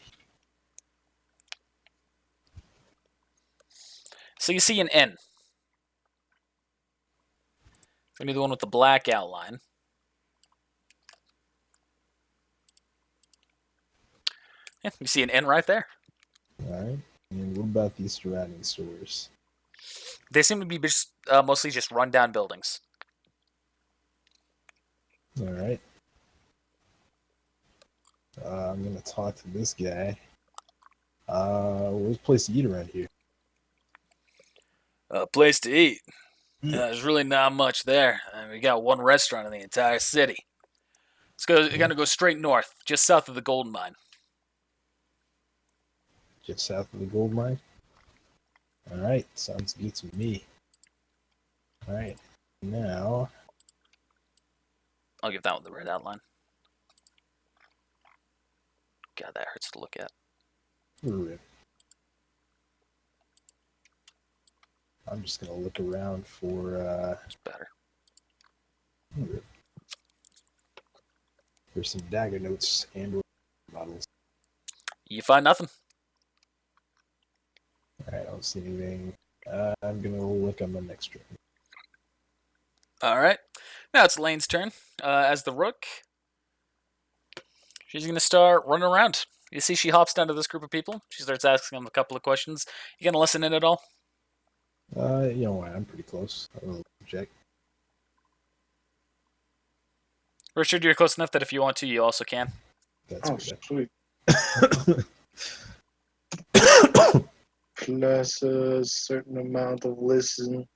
So you see an N. It's gonna be the one with the black outline. Yeah, you see an N right there. All right. And what about these surrounding stores? They seem to be just, mostly just rundown buildings. All right. I'm gonna talk to this guy. Where's a place to eat around here? A place to eat. Yeah. There's really not much there. We got one restaurant in the entire city. We're gonna go straight north, just south of the gold mine. Just south of the gold mine. All right, sounds good to me. All right, now I'll give that one the red outline. God, that hurts to look at. rip. I'm just gonna look around for It's better. rip. There's some dagger notes and bottles. You find nothing. All right, I don't see anything. I'm gonna look on the next room. All right. Now it's Lane's turn. As the rook, she's going to start running around. You see she hops down to this group of people. She starts asking them a couple of questions. You going to listen in at all? You know what? I'm pretty close. I'll check. Richard, you're close enough that if you want to, you also can. That's Oh, good. sweet. Plus a certain amount of listen.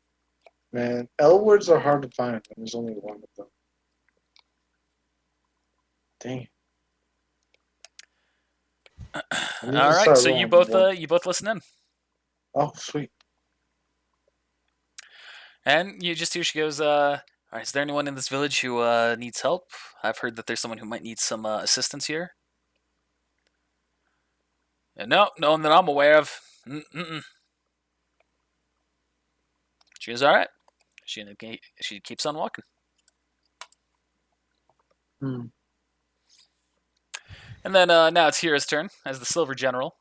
Man, L words are hard to find, and there's only one of them. Dang. All right. So you both listen in, Oh, sweet. and you just hear she goes, "All right. Is there anyone in this village who needs help? I've heard that there's someone who might need some assistance here." No one that I'm aware of. Mm-mm. She is all right. She keeps on walking. Hmm. And then now it's Hira's turn as the Silver General.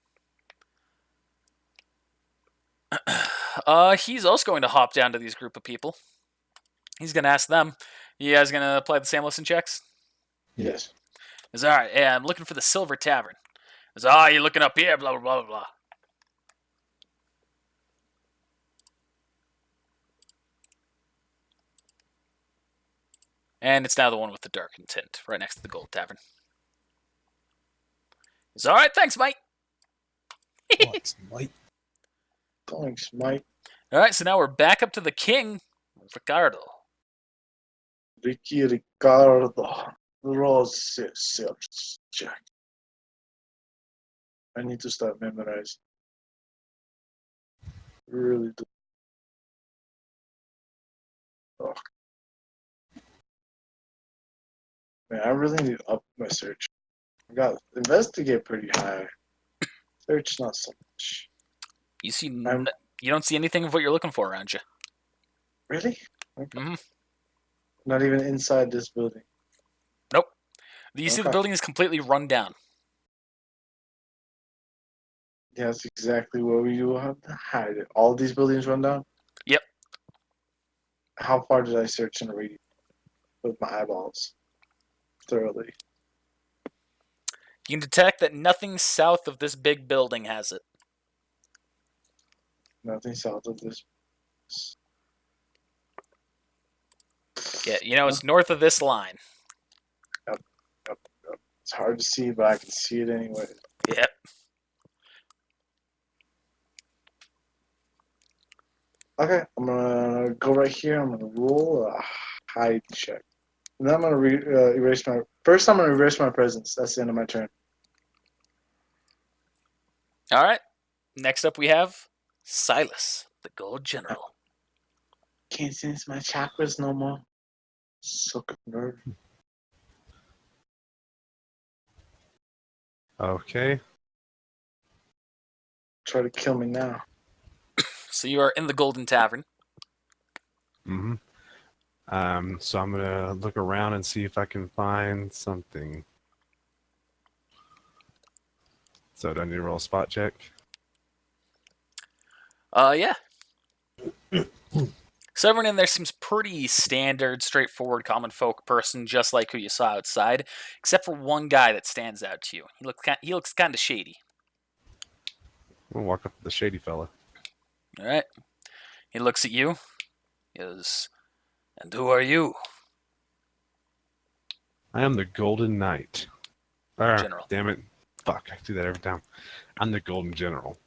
He's also going to hop down to these group of people. He's going to ask them, you guys going to apply the same listen checks? Yes. He's all right, yeah, I'm looking for the Silver Tavern. He's, you're looking up here, blah, blah, blah, blah, blah. And it's now the one with the darkened tint, right next to the Gold Tavern. He's all right, thanks, mate. Thanks, Mike. Thanks, Mike. All right, so now we're back up to the king, Ricardo. Ricky Ricardo. Rose Search Jack. I need to start memorizing. Really do. Oh. Man, I really need to up my search. I got investigate pretty high. Search not so much. You see, you don't see anything of what you're looking for around you. Really? Okay. Mm-hmm. Not even inside this building. Nope. You see the Okay. building is completely run down. Yeah, that's exactly where we have to hide it. All these buildings run down? Yep. How far did I search in a radius with my eyeballs? Thoroughly. You can detect that nothing south of this big building has it. Nothing south of this. Yeah, you know, it's north of this line. Yep. It's hard to see, but I can see it anyway. Yep. Okay, I'm gonna go right here. I'm gonna roll a hide check. And then I'm gonna erase my. First, I'm gonna erase my presence. That's the end of my turn. All right. Next up, we have Silas, the Gold General. Can't sense my chakras no more. Suck a nerve. Okay. Try to kill me now. So you are in the Golden Tavern. Mm-hmm. So I'm gonna look around and see if I can find something. So do I need to roll a spot check? Yeah. So everyone in there seems pretty standard, straightforward, common folk person, just like who you saw outside, except for one guy that stands out to you. He looks kind of shady. We'll walk up to the shady fella. All right. He looks at you. He goes, "And who are you?" I am the Golden Knight. General. Damn it. Fuck, I do that every time. I'm the Golden General.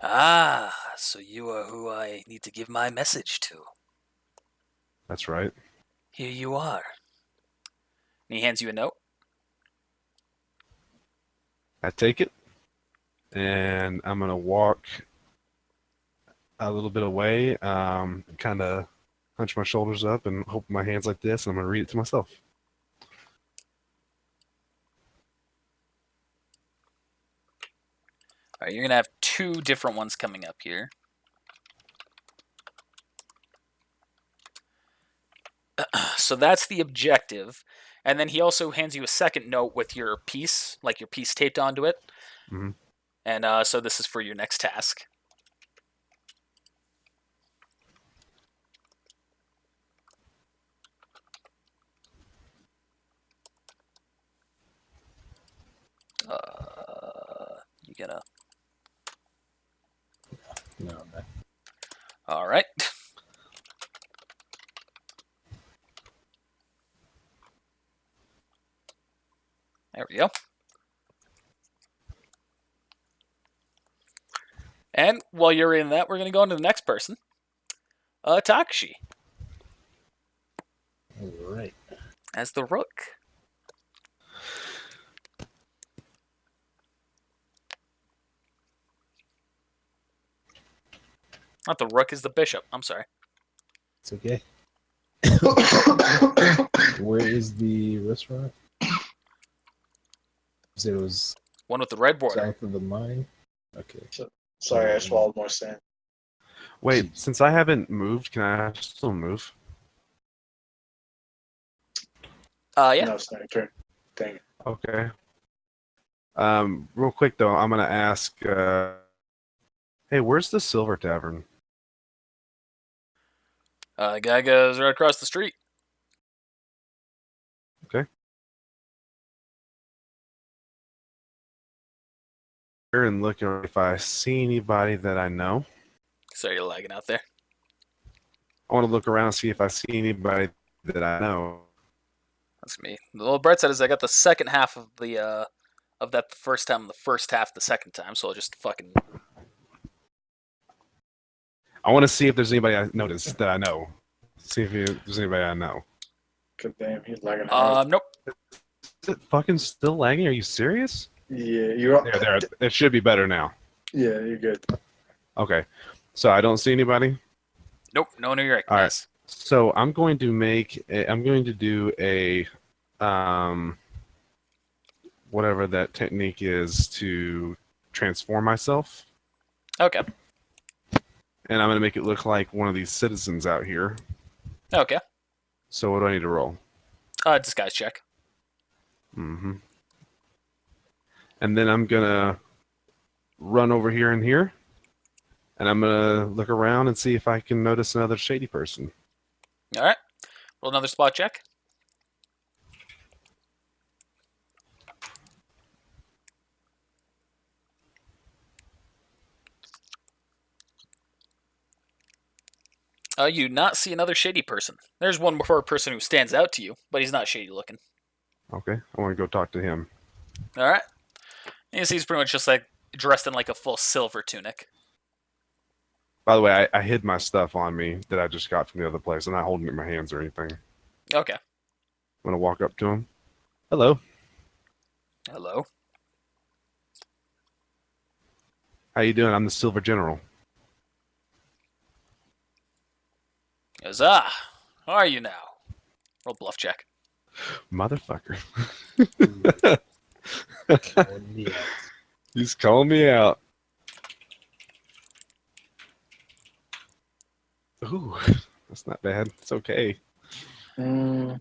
Ah, so you are who I need to give my message to. That's right. Here you are. And he hands you a note. I take it, and I'm gonna walk a little bit away, kind of hunch my shoulders up and open my hands like this, and I'm gonna read it to myself. All right, you're going to have two different ones coming up here. So that's the objective. And then he also hands you a second note with your piece, like your piece taped onto it. Mm-hmm. And so this is for your next task. You gonna... No, man. All right. There we go. And while you're in that, we're going to go on to the next person. Takashi, All right. as the Rook. Not the Rook, is the Bishop. I'm sorry. It's okay. Where is the restaurant? You said it was One with the red border. south of the mine. Okay. Sorry, I swallowed more sand. Wait, since I haven't moved, can I still move? Yeah. No, it's not your turn. Dang it. Okay. Real quick though, I'm gonna ask. Hey, where's the Silver Tavern? The guy goes right across the street. Okay. Here and look if I see anybody that I know. So you're lagging out there. I want to look around and see if I see anybody that I know. That's me. The little bright side is I got the second half of the of that the first time, the first half the second time. So I'll just fucking. I want to see if there's anybody I notice that I know. See if there's anybody I know. God damn, he's lagging hard. Nope. Is it fucking still lagging? Are you serious? Yeah, you're. There. It should be better now. Yeah, you're good. Okay. So I don't see anybody. Nope. No one who you recognize. All right. So I'm going to do a whatever that technique is to transform myself, Okay. and I'm going to make it look like one of these citizens out here. Okay. So what do I need to roll? Disguise check. Mm-hmm. And then I'm gonna run over here and here, and I'm gonna look around and see if I can notice another shady person. All right. Roll another spot check. You do not see another shady person. There's one more person who stands out to you, but he's not shady looking. Okay, I want to go talk to him. All right. You see, he's pretty much just like dressed in like a full silver tunic. By the way, I hid my stuff on me that I just got from the other place. I'm not holding it in my hands or anything. Okay. I'm gonna walk up to him. Hello. Hello. How you doing? I'm the Silver General. He goes, how are you now? Roll bluff check. Motherfucker. Calling me out. He's calling me out. Ooh, that's not bad. It's okay. Mm,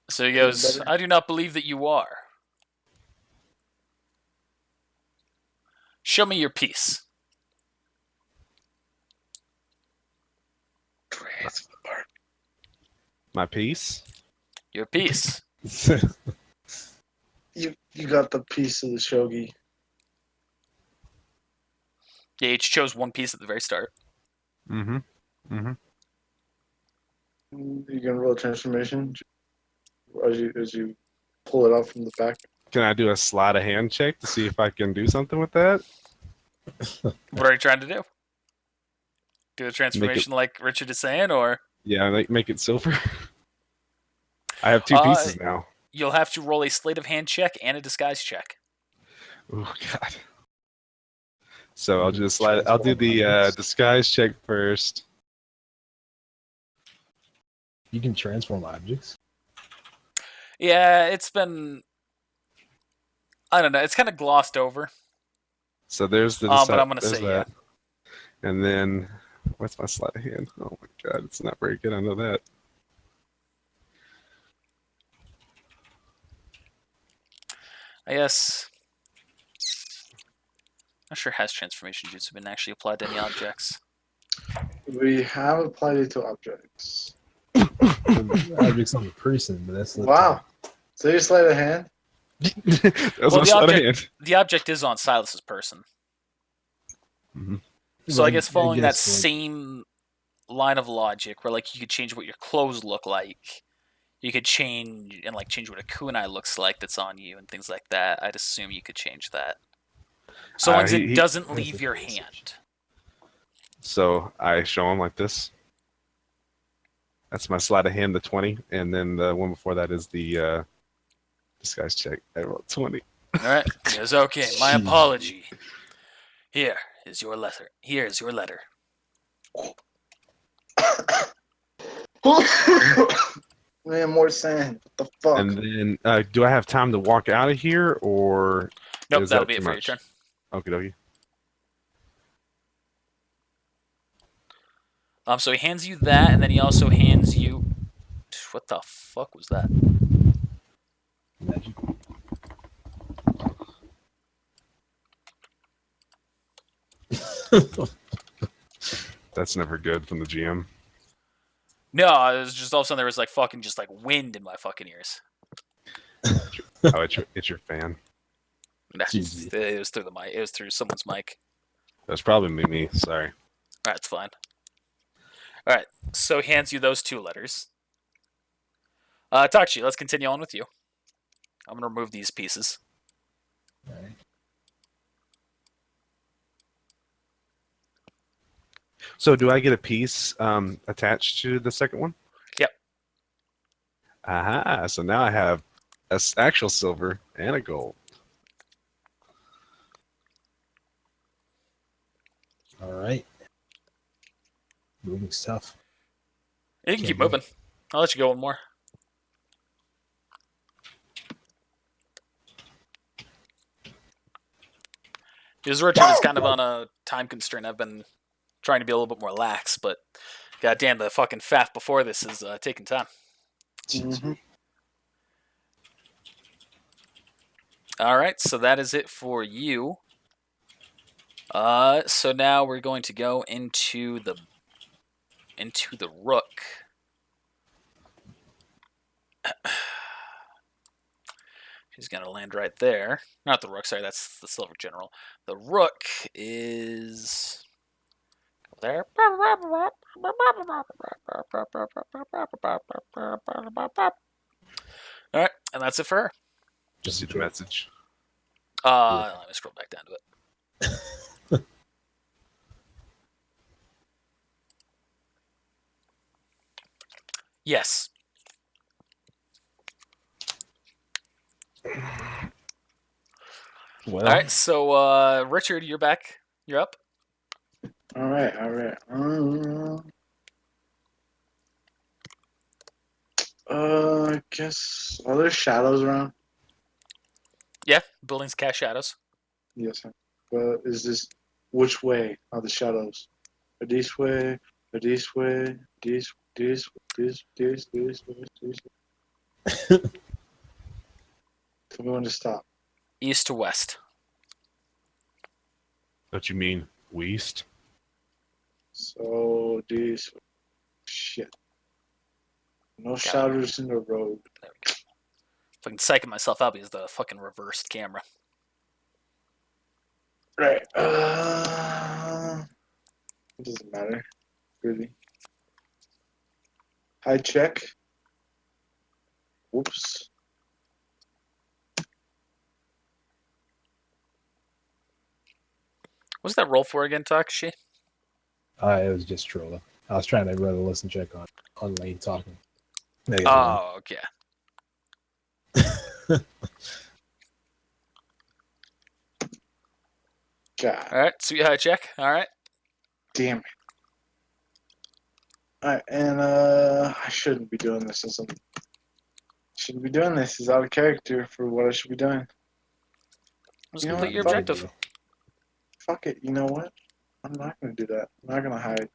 So he goes, better. I do not believe that you are. Show me your piece. transfer. My piece? Your piece. You got the piece of the shogi. Yeah, you each chose one piece at the very start. Mm-hmm. Mm-hmm. You can roll a transformation as you pull it out from the back. Can I do a sleight of hand check to see if I can do something with that? What are you trying to do? Do a transformation like Richard is saying, or Yeah, make it silver. I have two pieces now. you'll have to roll a sleight of hand check and a disguise check. Oh God. So I'll just slide. I'll do the disguise check first. You can transform objects. Yeah, it's been. I don't know. It's kind of glossed over. So there's the. But I'm gonna there's say that. And then, what's my sleight of hand? Oh my God, it's not very good. I know that. I guess. Not sure has transformation jutsu been actually applied to any objects. We have applied it to objects. Objects on the person, but that's Wow. So you sleight of hand? That was Well, my the sleight of object- hand. The object is on Silas's person. Mm-hmm. So I guess following that like, same line of logic, where like you could change what your clothes look like, you could change what a kunai looks like that's on you and things like that. I'd assume you could change that, so long as it doesn't leave your hand. So I show him like this. That's my sleight of hand, the 20, and then the one before that is the disguise check. I rolled 20. All right. He goes, okay. My apology. Here is your letter. Here is your letter. Man, more sand. What the fuck? And then, do I have time to walk out of here, or Nope, is that'll that be it too for your much? turn. Okie dokie. So he hands you that, and then he also hands you. What the fuck was that? Magic. That's never good from the GM. No, it was just all of a sudden there was like fucking just like wind in my fucking ears. Oh, it's your fan. Nah, GG. it was through the mic. It was through someone's mic. That's probably me. Sorry. All right, it's fine. All right, so he hands you those 2 letters. Takshi, let's continue on with you. I'm gonna remove these pieces. All right. So, do I get a piece attached to the second one? Yep. Aha! So now I have actual silver and a gold. All right. Moving stuff. You can keep Can't moving. I'll let you go one more. Because Richard is kind of on a time constraint. I've been trying to be a little bit more lax, but goddamn, the fucking faff before this is taking time. Mhm. All right, so that is it for you. So now we're going to go into the rook. She's gonna land right there. Not the rook, sorry, that's the silver general. The rook is there. All right, and that's it for her. Just see the message. Let me scroll back down to it. Yes. Well, All right, so Richard, you're back. You're up. All right. I guess are there shadows around? Yeah, buildings cast shadows. Yes. But is this which way are the shadows? Are this way? Are this way? This. Tell me when to stop. East to west. Don't you mean west? So this shit. No shadows in the road. Fucking psyching myself out because the fucking reversed camera. Right. It doesn't matter, really. High check. Whoops. What's that roll for again, Takashi? it was just trolling. I was trying to run a listen check on Lane talking. Oh, okay. God All right, sweet high check. All right. damn it. Alright, and I shouldn't be doing this since shouldn't be doing this. It's out of character for what I should be doing. Let's You know complete what? your Fuck objective. Fuck it. You know what? I'm not gonna do that. I'm not gonna hide.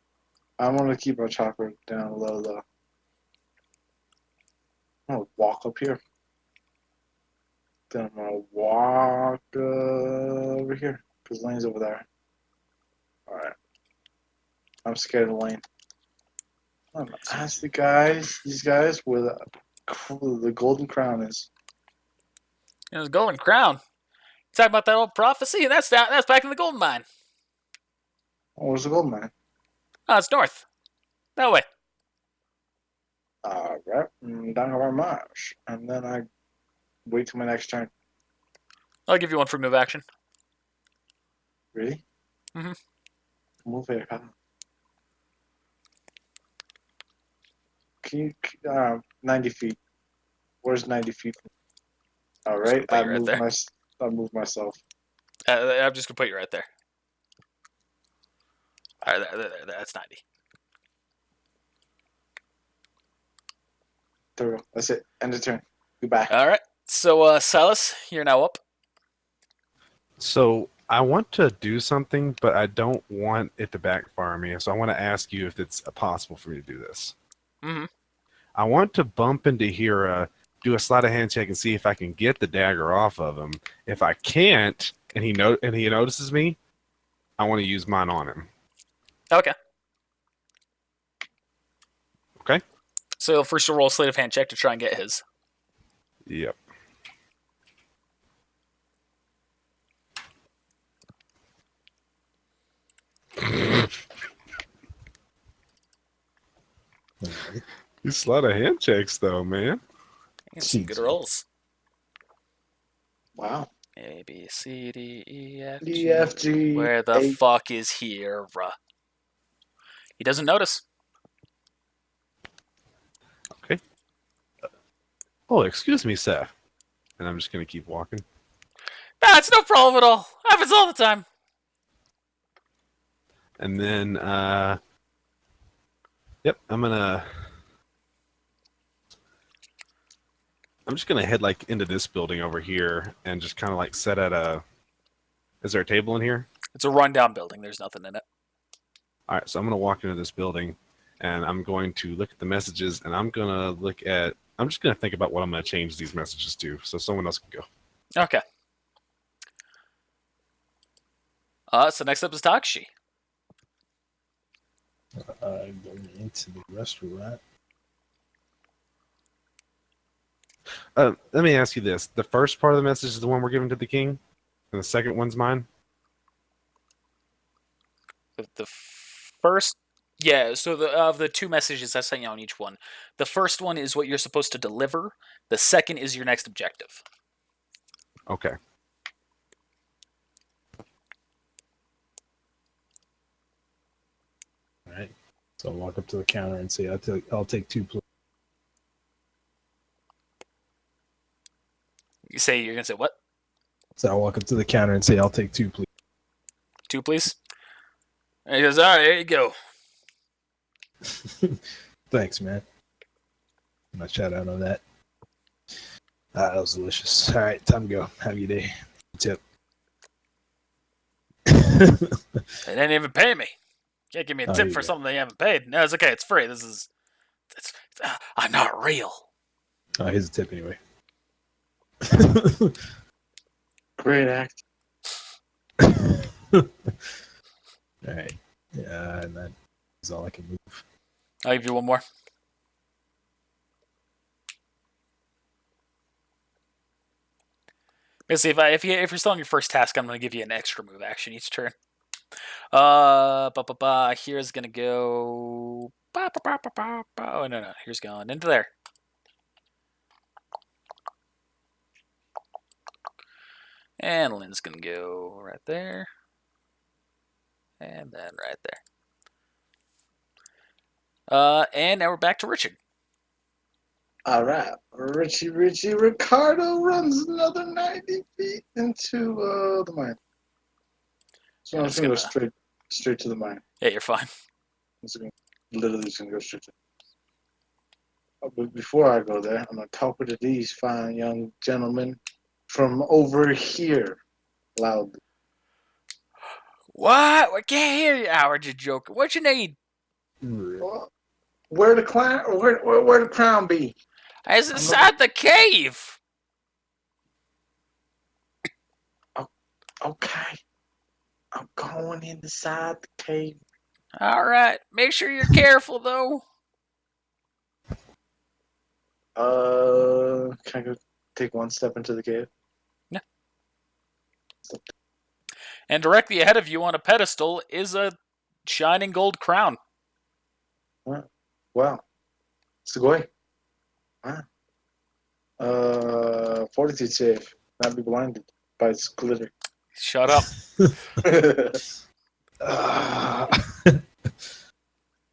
I'm gonna keep our chopper down low though. I'm gonna walk up here. Then I'm gonna walk over here because Lane's over there. All right. I'm scared of Lane. I'm gonna ask these guys, where the golden crown is. It was golden crown. Talking about that old prophecy, and that's back in the golden mine. Oh, where's the golden mine? Oh, it's north. That way. All right. Down our march, and then I wait till my next turn. I'll give you one for move action. Really? Mhm. Move here, huh? Can you 90 feet? Where's 90 feet? All Just right. gonna put you right there. I move myself. I'm just gonna put you right there. All right, there, that's 90. There we go. That's it. End of turn. Goodbye. All right. So Silas, you're now up. So I want to do something, but I don't want it to backfire on me. So I want to ask you if it's possible for me to do this. Mm-hmm. I want to bump into Hira, do a sleight of hand check, and see if I can get the dagger off of him. If I can't, and he notices me, I want to use mine on him. Okay. Okay. So first you'll roll a sleight of hand check to try and get his. Yep. These sleight of hand checks, though, man. Some good rolls. Wow. A, B, C, D, E, F, D, G. F, G. Where the H. fuck is Hira? He doesn't notice. Okay. Oh, excuse me, Seth. And I'm just going to keep walking. Nah, it's no problem at all. Happens all the time. And then, yep, I'm just gonna head like into this building over here and just kind of like set at a. Is there a table in here? It's a rundown building. There's nothing in it. All right, so I'm gonna walk into this building, and I'm going to look at the messages, and I'm just gonna think about what I'm gonna change these messages to, so someone else can go. Okay. So next up is Takashi. Going into the restaurant. Let me ask you this: the first part of the message is the one we're giving to the king, and the second one's mine. The first, yeah. So of the two messages I sent you on each one, the first one is what you're supposed to deliver. The second is your next objective. Okay. All right. So I'll walk up to the counter and say, I'll take 2, please. You say you're gonna say what? So I'll walk up to the counter and say, I'll take 2, please. 2, please. And he goes, all right, there you go. Thanks, man. My shout out on that. That was delicious. All right, time to go. Have a good day. Tip. They didn't even pay me. Can't give me a tip for something they haven't paid. No, it's okay. It's free. I'm not real. Oh, here's a tip anyway. Great act. All right. Yeah, and that is all I can move. I'll give you one more. Basically, if you're still on your first task, I'm going to give you an extra move action each turn. Here's going to go. Oh no, here's going into there. And Lynn's going to go right there. And then right there. And now we're back to Richard. All right. Richie Ricardo runs another 90 feet into the mine. So I'm just going to go straight to the mine. Yeah, you're fine. Literally just going to go straight to But before I go there, I'm going to talk to these fine young gentlemen from over here loudly. What? I can't hear you, Howard. You're joking. What you need? Well, where the crown be? It's inside the cave. Okay. I'm going inside the cave. All right. Make sure you're careful, though. Can I go take one step into the cave? Yeah. And directly ahead of you on a pedestal is a shining gold crown. Wow. Sugoi. Wow. Fortitude save. Not be blinded by its glitter. Shut up.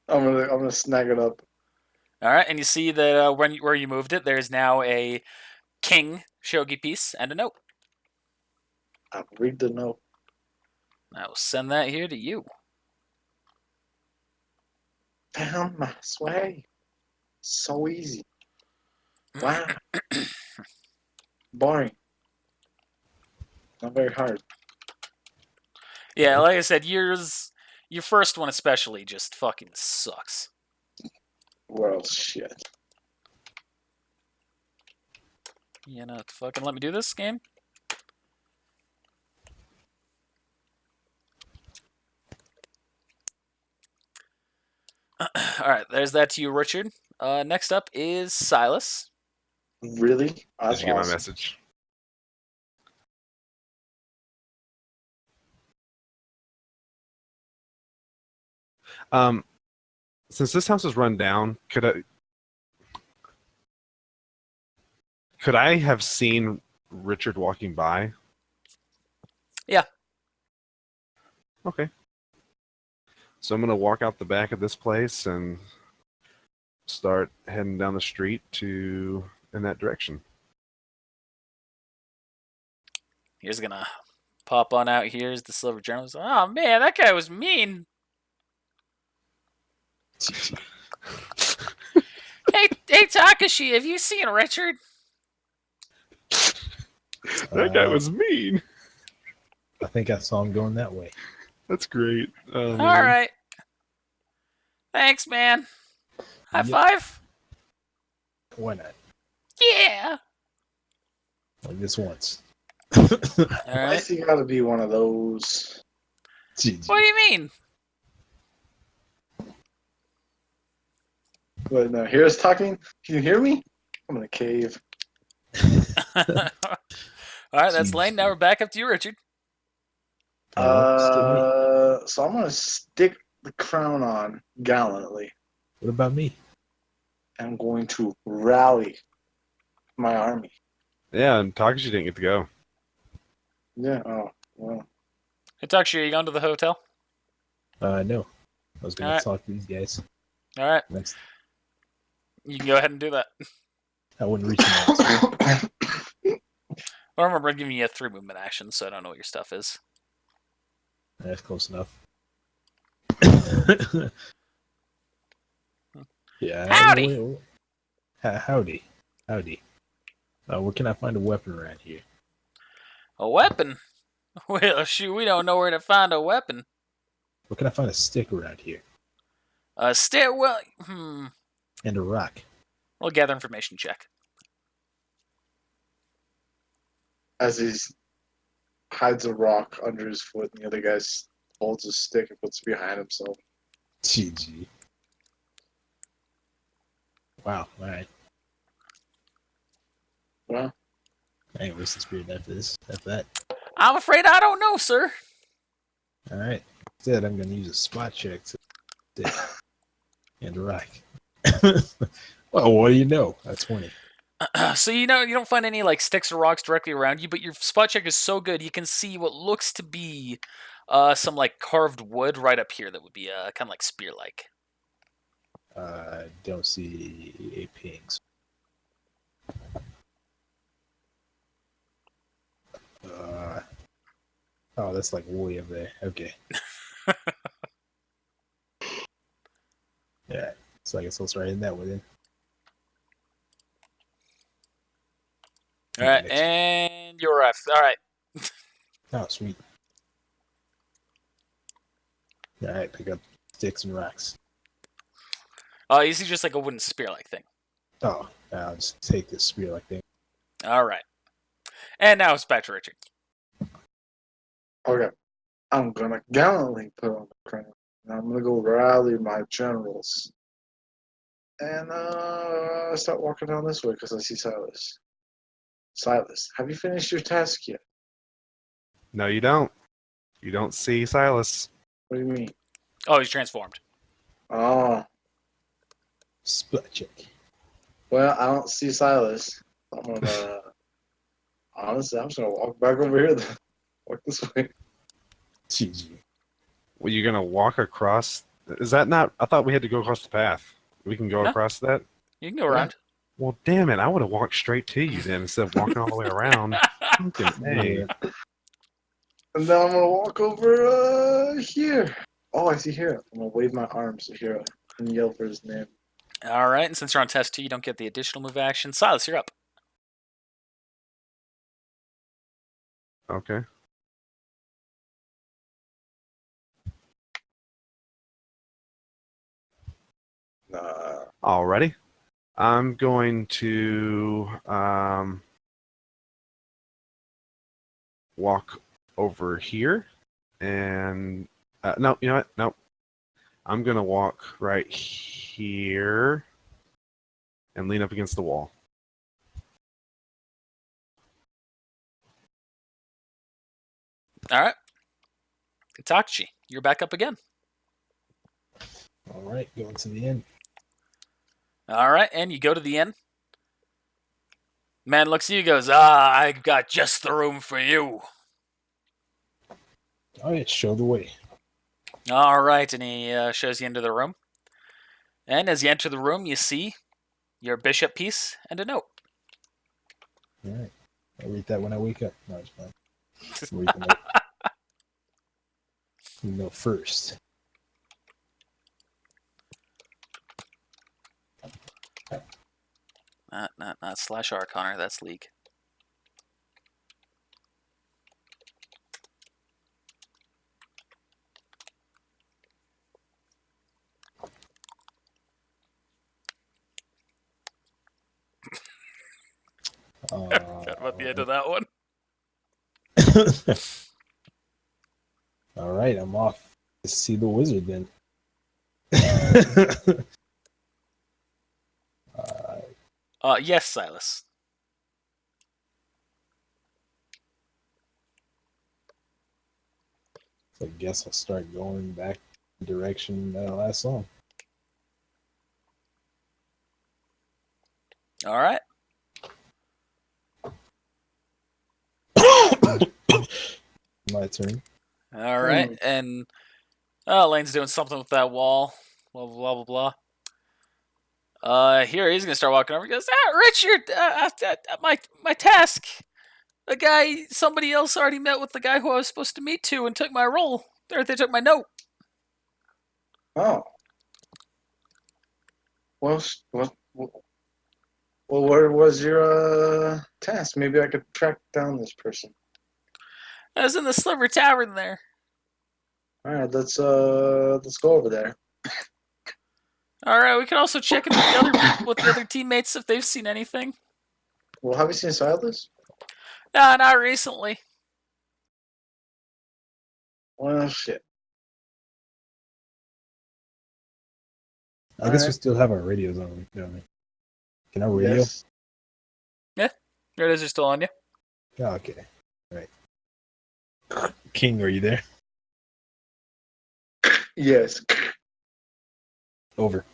I'm gonna snag it up. All right, and you see that where you moved it, there's now a king shogi piece and a note. I'll read the note. I will send that here to you. Found my swag. So easy. Wow. Boring. Not very hard. Yeah, like I said, your first one especially just fucking sucks. Well, shit. You know, fucking let me do this game. All right, there's that to you, Richard. Next up is Silas. Really? Did That's you get my awesome. message? Since this house is run down, could I have seen Richard walking by? Yeah. Okay. So I'm gonna walk out the back of this place and start heading down the street in that direction. Here's gonna pop on out. Here's the silver journalist. Oh man, that guy was mean. Hey, Takashi, have you seen Richard? That guy was mean. I think I saw him going that way. That's great. Oh, All man. right. Thanks, man. High Yep. five. Why not? Yeah. Like this once. All Why right. is he gotta be one of those? GG. What do you mean? But no, here's talking. Can you hear me? I'm in a cave. All right, that's Jeez. Lane. Now we're back up to you, Richard. Still me. So I'm gonna stick the crown on gallantly. What about me? I'm going to rally my army. Yeah, and Takashi didn't get to go. Yeah. Oh well. Hey, Takashi, are you going to the hotel? No. I was gonna Alright. talk to these guys. All right. Next, You can go ahead and do that. I wouldn't reach them out. I remember giving you a 3 movement action, so I don't know what your stuff is. That's close enough. Yeah. Howdy. Howdy. Where can I find a weapon around here? A weapon? Well, shoot, we don't know where to find a weapon. Where can I find a stick around here? Well, And a rock? we'll gather information check. As he hides a rock under his foot, and the other guy holds a stick and puts it behind himself. GG. Wow. All right. Well, I ain't wasting spirit after this. After that. I'm afraid I don't know, sir. All right. Instead, I'm going to use a spot check to stick and a rock. Well, what do you know? That's 20. So you don't find any like sticks or rocks directly around you, but your spot check is so good you can see what looks to be some like carved wood right up here that would be kind of like spear-like. Don't see a pings. Oh, that's like way up there. Okay. Yeah. So I guess I'll start in that way then. All right, Next. and you're off. All right. Oh, sweet. All right, pick up sticks and rocks. You see just like a wooden spear-like thing. Oh, I'll just take this spear like thing. All right. And now it's back to Richard. okay. I'm gonna gallantly put on the crown. And I'm gonna go rally my generals. And start walking down this way because I see Silas. Silas, have you finished your task yet? No, you don't. You don't see Silas. What do you mean? Oh, he's transformed. Oh, Spot check. well, I don't see Silas. I'm gonna honestly, I'm just gonna walk back over here. Then. Walk this way. GG. Well, you're gonna walk across. Is that not? I thought we had to go across the path. We can go No. across that. You can go around. Well, damn it! I would have walked straight to you then instead of walking all the way around. Fucking A. Yeah. And then I'm gonna walk over here. Oh, I see Hero. I'm gonna wave my arms to Hero and yell for his name. All right, and since you're on test 2, you don't get the additional move action. Silas, you're up. Okay. Alrighty. I'm going to walk over here and no, you know what? No. I'm going to walk right here and lean up against the wall. All right. Itachi, you're back up again. All right, going to the end. All right, and you go to the inn. Man looks at you and goes, I've got just the room for you. All right, show the way. All right, and he shows you into the room. And as you enter the room, you see your bishop piece and a note. All right, I'll read that when I wake up. No, it's fine. Read the note. The note first. Not slash R, Connor. That's League. Forgot about the end of that one. All right, I'm off to see the wizard then. Yes, Silas. I guess I'll start going back the direction that I last saw him. All right. My turn. All right, and Lane's doing something with that wall. Blah blah blah blah blah. Here he's gonna start walking over. He goes, Richard, my task. The guy, somebody else already met with the guy who I was supposed to meet to and took my role. Or they took my note. Oh. Well, where was your task? Maybe I could track down this person. I was in the Sliver Tavern there. All right, let's go over there. All right, we can also check in with the other people, with the other teammates if they've seen anything. Well, have you seen Silas? Nah, not recently. Well, shit. I guess we still have our radios on, don't we? Can I radio? Yes. Yeah, your radios are still on you. Oh, okay. All right. King, are you there? Yes. Over.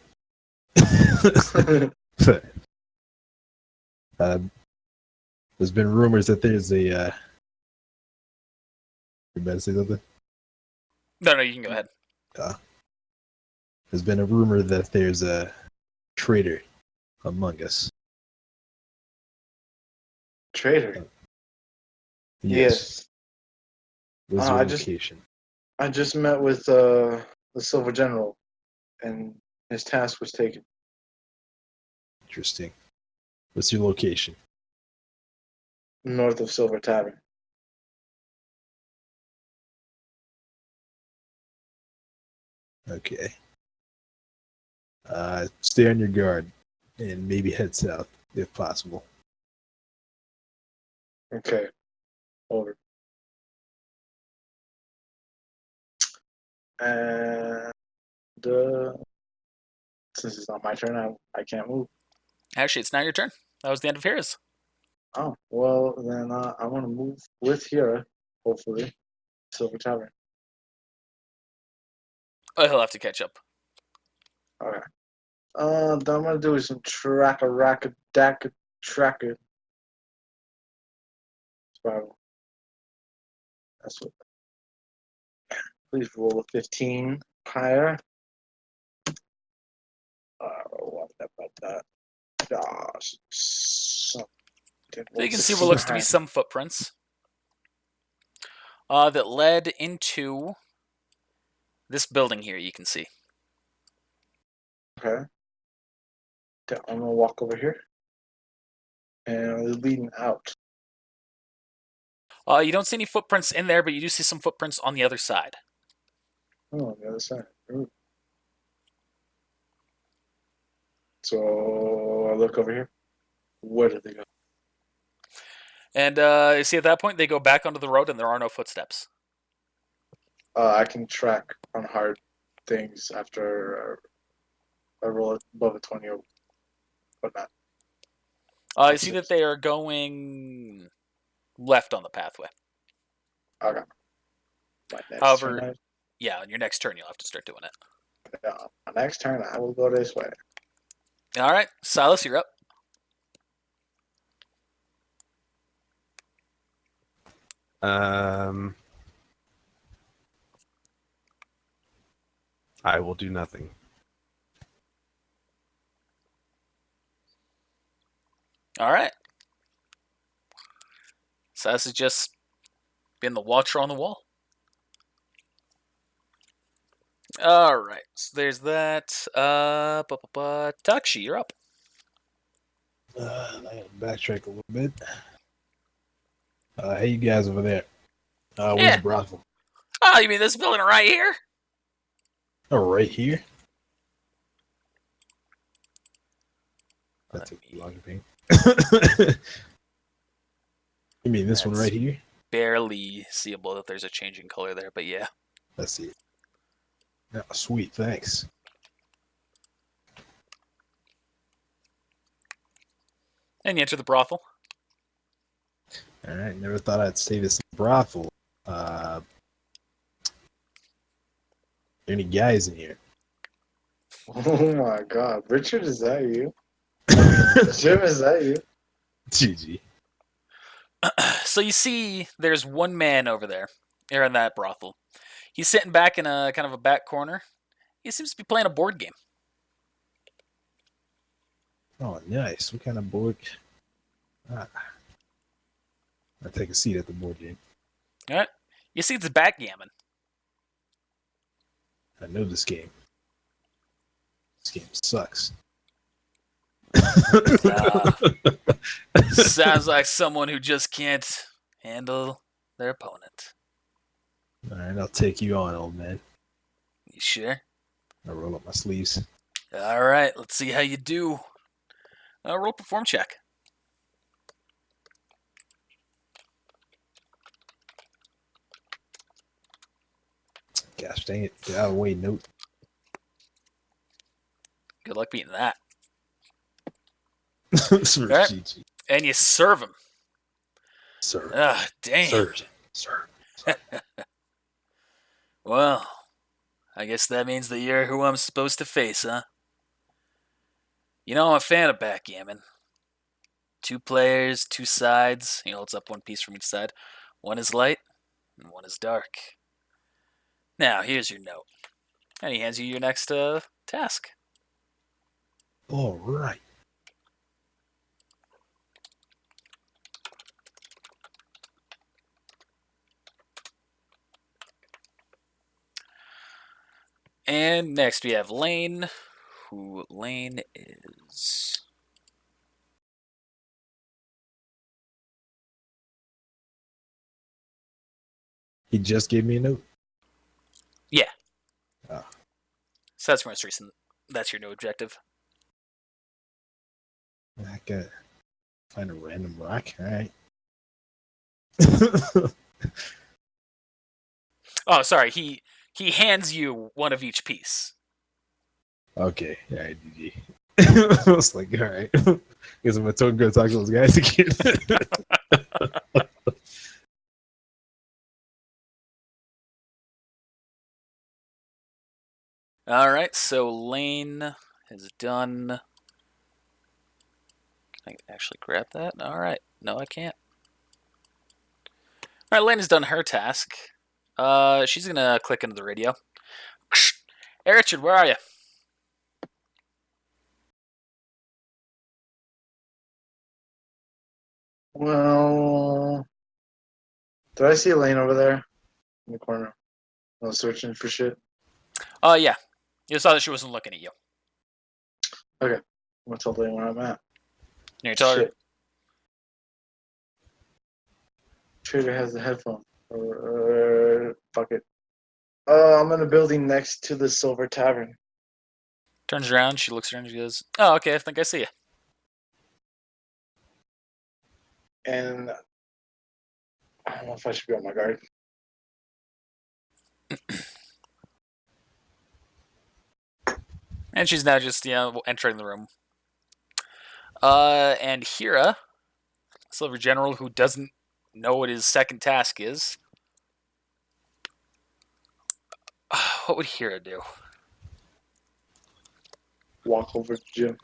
There's been rumors that there's a. You better say something? No, you can go ahead. There's been a rumor that there's a traitor among us. Traitor. Yes. What's your I location? just met with the Silver General, and his task was taken. Interesting. What's your location? North of Silver Tavern. Okay. Stay on your guard and maybe head south if possible. Okay. Over. And since it's not my turn, I can't move. Actually, it's now your turn. That was the end of his. Oh, well, then I want to move with Hira, hopefully. Silver Tavern. Oh, he'll have to catch up. Okay. Then I'm going to do is some tracker. Spiral. That's what. Please roll a 15 higher. What about that? So you can see what looks to be some footprints that led into this building here. You can see. Okay. I'm gonna walk over here, and it's leading out. You don't see any footprints in there, but you do see some footprints on the other side. Oh, on the other side. Ooh. So I look over here. Where did they go? And you see, at that point, they go back onto the road, and there are no footsteps. I can track on hard things after I roll it above a 20 or whatnot. You see that they are going left on the pathway. Okay. My next However, turn, yeah, on your next turn, you'll have to start doing it. my next turn, I will go this way. All right, Silas, you're up. I will do nothing. All right. Silas is just being the watcher on the wall. All right, so there's that. Takshi, you're up. I gotta backtrack a little bit. Hey, you guys over there. Where's Yeah. the brothel? Oh, you mean this building right here? Oh, right here. That took too long to paint. You mean this one That's- right here? Barely seeable that there's a change in color there, but yeah. Let's see. Oh, sweet, thanks. And you enter the brothel. All right, never thought I'd say this brothel. Are there any guys in here? Oh my God, Richard, is that you? Jim, is that you? GG. So you see there's one man over there, here in that brothel. He's sitting back in a kind of a back corner. He seems to be playing a board game. Oh, nice. What kind of board? I'll take a seat at the board game. All right. You see it's backgammon. I know this game. This game sucks. Sounds like someone who just can't handle their opponent. All right, I'll take you on, old man. You sure? I roll up my sleeves. All right. Let's see how you do. Roll perform check. Gosh dang it. Get out of the way, note. Good luck beating that. Sir, All right. GG. And you serve him. Sir. Ah, damn. Sir. Well, I guess that means that you're who I'm supposed to face, huh? You know, I'm a fan of backgammon. 2 players, 2 sides. He holds up one piece from each side. One is light, and one is dark. Now, here's your note. And he hands you your next task. All right. And next we have Lane, who Lane is... He just gave me a note. Yeah. Oh. So that's your most recent. That's your new objective. I gotta find a random rock. All right. Oh, sorry. He hands you one of each piece. Okay. All right, GG. I was like, all right. Guess I'm gonna go talk to those guys again. All right, so Lane is done. Can I actually grab that? All right. No, I can't. All right, Lane has done her task. She's gonna click into the radio. Hey, Richard, where are you? Well, did I see Elaine over there in the corner? I was searching for shit. Yeah. You saw that she wasn't looking at you. Okay, I'm gonna tell Elaine where I'm at. You tell her. Shit. Trader has the headphone. Fuck it. I'm in a building next to the Silver Tavern. Turns around, she looks around, she goes, "Oh, okay, I think I see you." And I don't know if I should be on my guard. And she's now just, entering the room. And Hira, Silver General, who doesn't know what his second task is. What would Hira do? Walk over to Jim.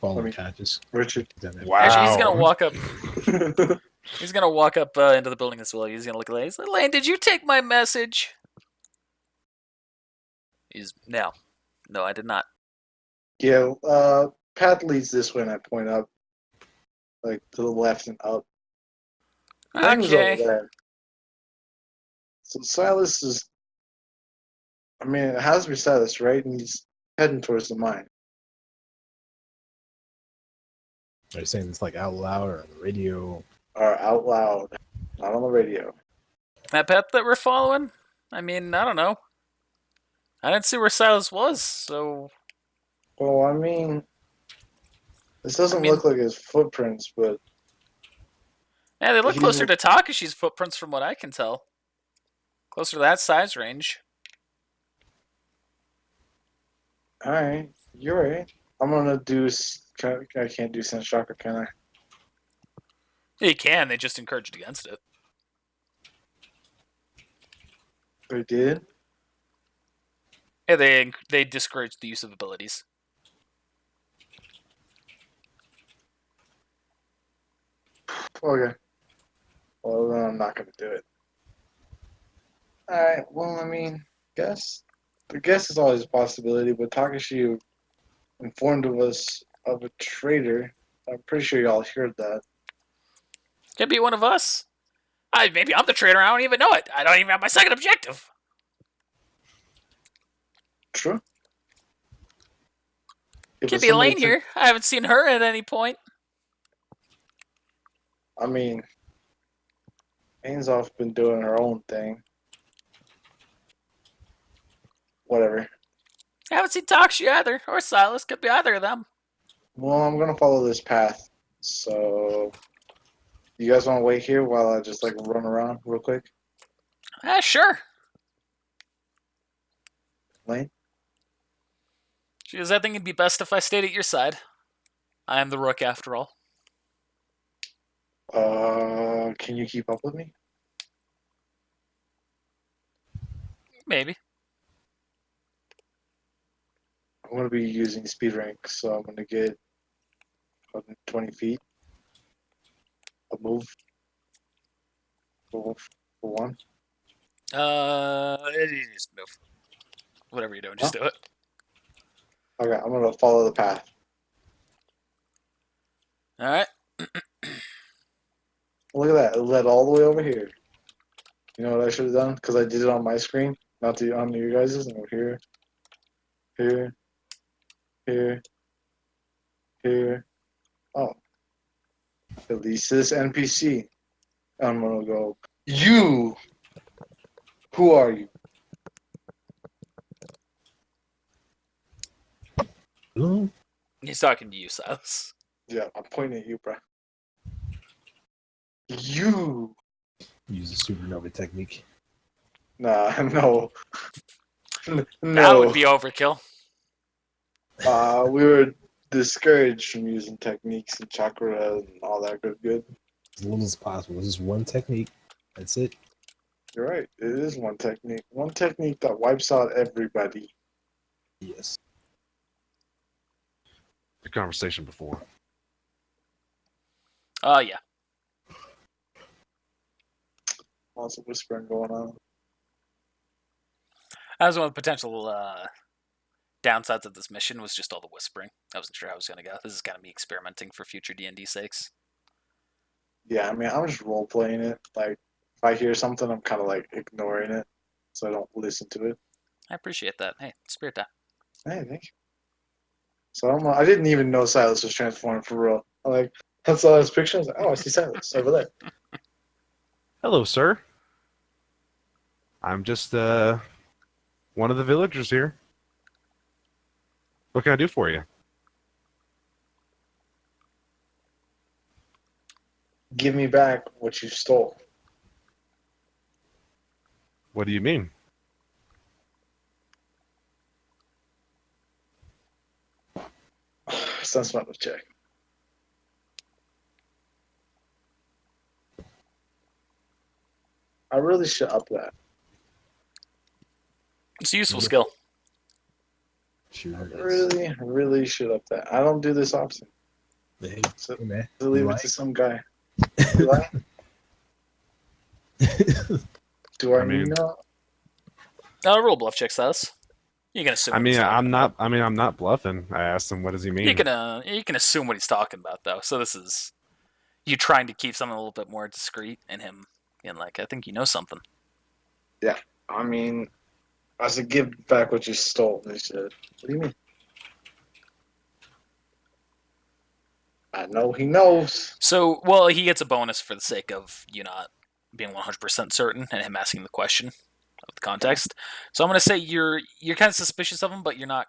Fall I mean- unconscious. Richard. Wow. Actually, he's gonna walk up. Right. He's gonna walk up into the building as well. He's gonna look at Lane. He's like, "Lane, did you take my message?" No, I did not. Yeah, path leads this way, and I point up, like to the left and up. Things over Okay. there. So Silas is. I mean, it has to be Silas, right? And he's heading towards the mine. Are you saying this like out loud or on the radio? Or out loud, not on the radio. That path that we're following. I mean, I don't know. I didn't see where Silas was, so Well, I mean, this doesn't I mean- look like his footprints, but yeah, they look He's closer a- to Takashi's footprints from what I can tell. Closer to that size range. all right, you're right. I'm gonna do. I can't do sense chakra, can I? You can. They just encouraged against it. I did. Yeah, they discouraged the use of abilities. Okay. Well, then I'm not gonna do it. All right. Well, I mean, the guess is always a possibility, but Takashi informed of us of a traitor. I'm pretty sure y'all heard that. Could be one of us. Maybe I'm the traitor. I don't even know it. I don't even have my second objective. True. If Could it's be somebody Elaine here. I haven't seen her at any point. I mean, Ainzoff been doing her own thing. Whatever. I haven't seen Takashi either, or Silas. Could be either of them. Well, I'm gonna follow this path. So, you guys want to wait here while I just like run around real quick, Sure. Lane? She goes, I think it'd be best if I stayed at your side. I am the rook after all. Can you keep up with me? Maybe. I'm gonna be using speed rank, so I'm gonna get 120 feet. A move for one. Just move. Whatever you're doing, just do it. Okay, I'm gonna follow the path. All right. Look at that! It led all the way over here. You know what I should have done? Because I did it on my screen, not on your guys's. And we're here, here, here. Oh, at least this NPC. I'm gonna go. You. Who are you? Hello? He's talking to you, Silas. Yeah, I'm pointing at you, bro. You. Use the supernova technique. Nah, no. That No. would be overkill. We were discouraged from using techniques and chakra and all that good. As little as possible. This is one technique. That's it. You're right. It is one technique. One technique that wipes out everybody. Yes. The conversation before. Yeah. Lots of whispering going on. That was one of the potential downsides of this mission was just all the whispering. I wasn't sure how I was going to go. This is kind of me experimenting for future D&D sakes. Yeah, I mean, I'm just role playing it. Like, if I hear something, I'm kind of like ignoring it, so I don't listen to it. I appreciate that. Hey, spirit time. Hey, thank you. So I didn't even know Silas was transforming for real. I saw his picture. I was like, oh, I see Silas over there. Hello, sir. I'm just one of the villagers here. What can I do for you? Give me back what you stole. What do you mean? Sense metal check. I really should up that. It's a useful skill. Sure I it is. really should up that. I don't do this often. Hey, So hey, man. to leave You it like? to some guy. Do I? Do I I mean, know? Roll bluff check, Silas. You can assume. I what he's mean, talking I'm about. not. I mean, I'm not bluffing. I asked him, "What does he mean?" You can assume what he's talking about though. So this is you trying to keep something a little bit more discreet, and him being like, I think you know something. I mean, I said, give back what you stole. They said, what do you mean? I know he knows. So, well, he gets a bonus for the sake of you not being 100% certain, and him asking the question of the context. So I'm gonna say you're kind of suspicious of him, but you're not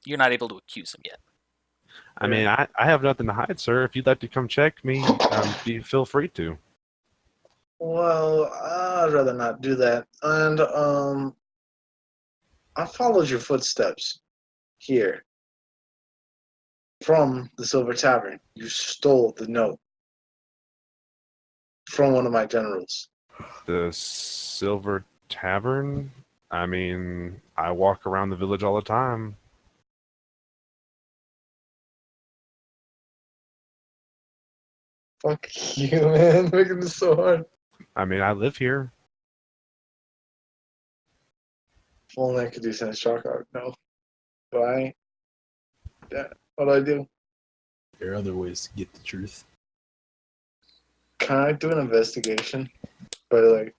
able to accuse him yet. I mean, I have nothing to hide, sir. If you'd like to come check me, feel free to. Well, I'd rather not do that. And I followed your footsteps here from the Silver Tavern. You stole the note from one of my generals. The Silver Tavern. I mean, I walk around the village all the time. Fuck you, man. Making this so hard. I mean, I live here. If only I could do sense shock art. No. But I ain't. Yeah. What do I do? There are other ways to get the truth. Can I do an investigation? But like,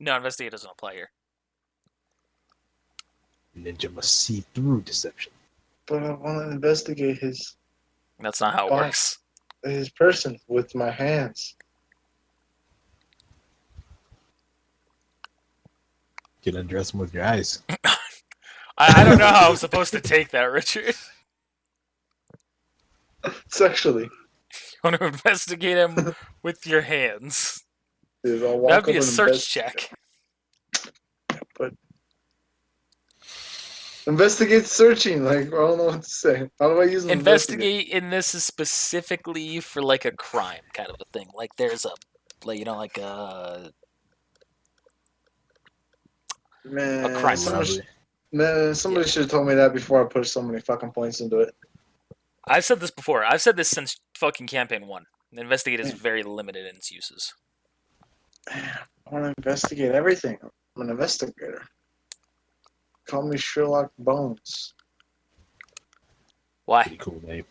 No, investigate doesn't apply here. Ninja must see through deception. but I want to investigate That's not how it Fine. works. his person with my hands. You can undress him with your eyes. I don't know how I'm supposed to take that, Richard. Sexually. You want to investigate him with your hands. Dude, I'll walk That'd be up a and search check. But investigate searching. Like, I don't know what to say. How do I use Investigate in this is specifically for like a crime kind of a thing. Like there's a, like like a Man, crime somebody Robbery. should have told me that before I put so many fucking points into it. I've said this before. I've said this since fucking campaign 1. Investigate is very limited in its uses. Man, I want to investigate everything. I'm an investigator. Call me Sherlock Bones. Why? Pretty cool name.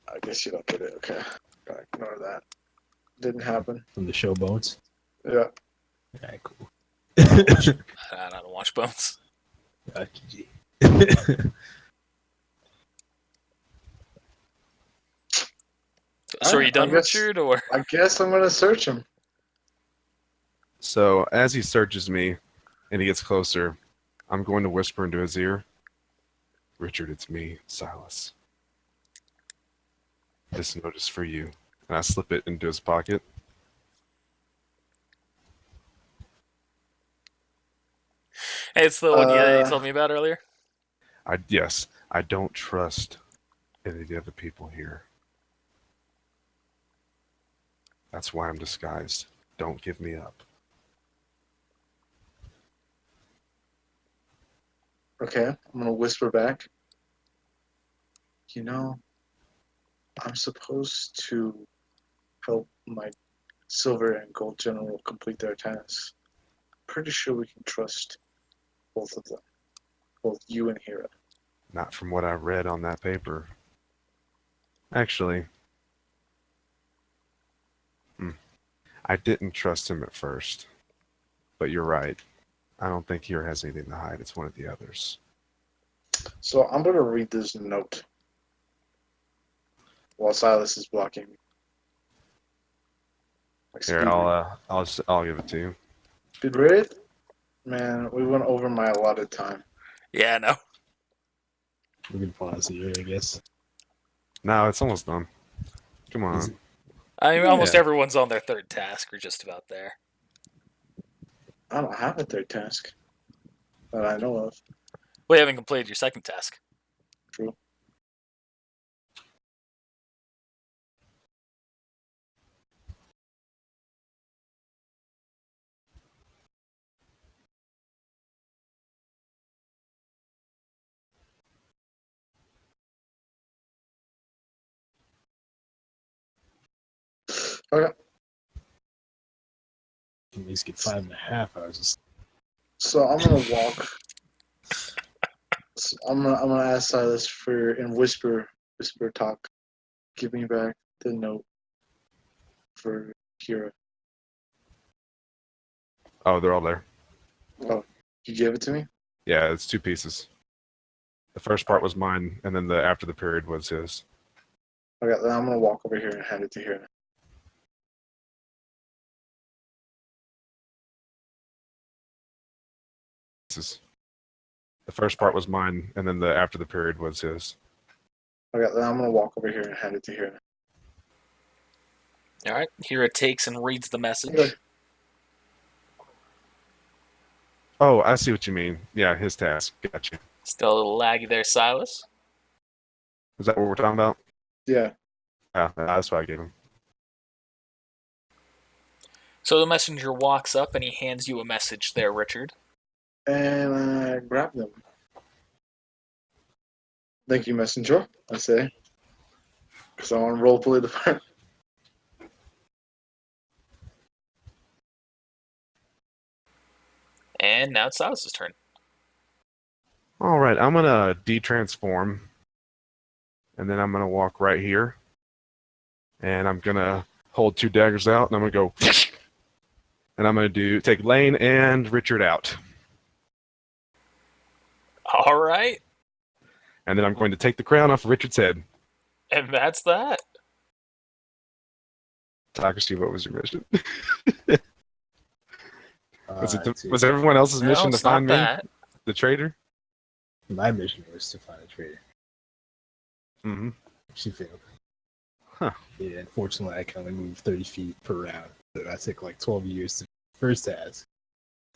I guess you don't get it. Okay. Gotta ignore that. Didn't happen. From the show Bones. Yeah. Alright, cool. I don't watch Bones. GG. So are you done, I guess- Richard, or I guess I'm gonna search him. So as he searches me, and he gets closer, I'm going to whisper into his ear, "Richard, it's me, Silas. This note is for you." And I slip it into his pocket. hey, it's the one you told me about earlier? Yes, I don't trust any of the other people here. That's why I'm disguised. Don't give me up. Okay, I'm gonna whisper back. You know, I'm supposed to help my silver and gold general complete their tasks. Pretty sure we can trust both of them, both you and Hira. Not from what I read on that paper. Actually, I didn't trust him at first. But you're right. I don't think Hira has anything to hide. It's one of the others. So I'm gonna read this note while Silas is blocking me. Like, Here, I'll give it to you. speed read? Man, we went over my allotted time. Yeah, no. We can pause here, I guess. No, it's almost done. Come Is on. it? I mean, almost Yeah. everyone's on their third task or just about there. I don't have a third task that I know of. Well, you haven't completed your second task. True. Okay. At least get 5.5 hours. So I'm gonna walk. So I'm gonna ask Silas for in whisper talk. Give me back the note for Kira. Oh, they're all there. Oh, you gave it to me? Yeah, it's 2 pieces. The first part was mine, and then the after the period was his. Okay, then I'm gonna walk over here and hand it to Kira. Pieces. The first part was mine, and then the after the period was his. Okay, then I'm gonna walk over here and hand it to Kira. All right. Hira takes and reads the message. Okay. Oh, I see what you mean. Yeah, his task. Gotcha. Still a little laggy there, Silas. Is that what we're talking about? Yeah. Yeah, that's what I gave him. So the messenger walks up and he hands you a message there, Richard. And I grab them. Thank you, messenger. I say, because I want to roleplay the part. And now it's Silas's turn. All right, I'm gonna detransform, and then I'm gonna walk right here, and I'm gonna hold 2 daggers out, and I'm gonna go, and I'm gonna take Lane and Richard out, All right. and then I'm going to take the crown off of Richard's head. And that's that. Takashi, what was your mission? Let's see. Was everyone else's No, mission to it's not find me, that. the traitor? My mission was to find a trader. Mm-hmm. She failed. Huh. Yeah, unfortunately, I can only move 30 feet per round. So that took like 12 years to first task.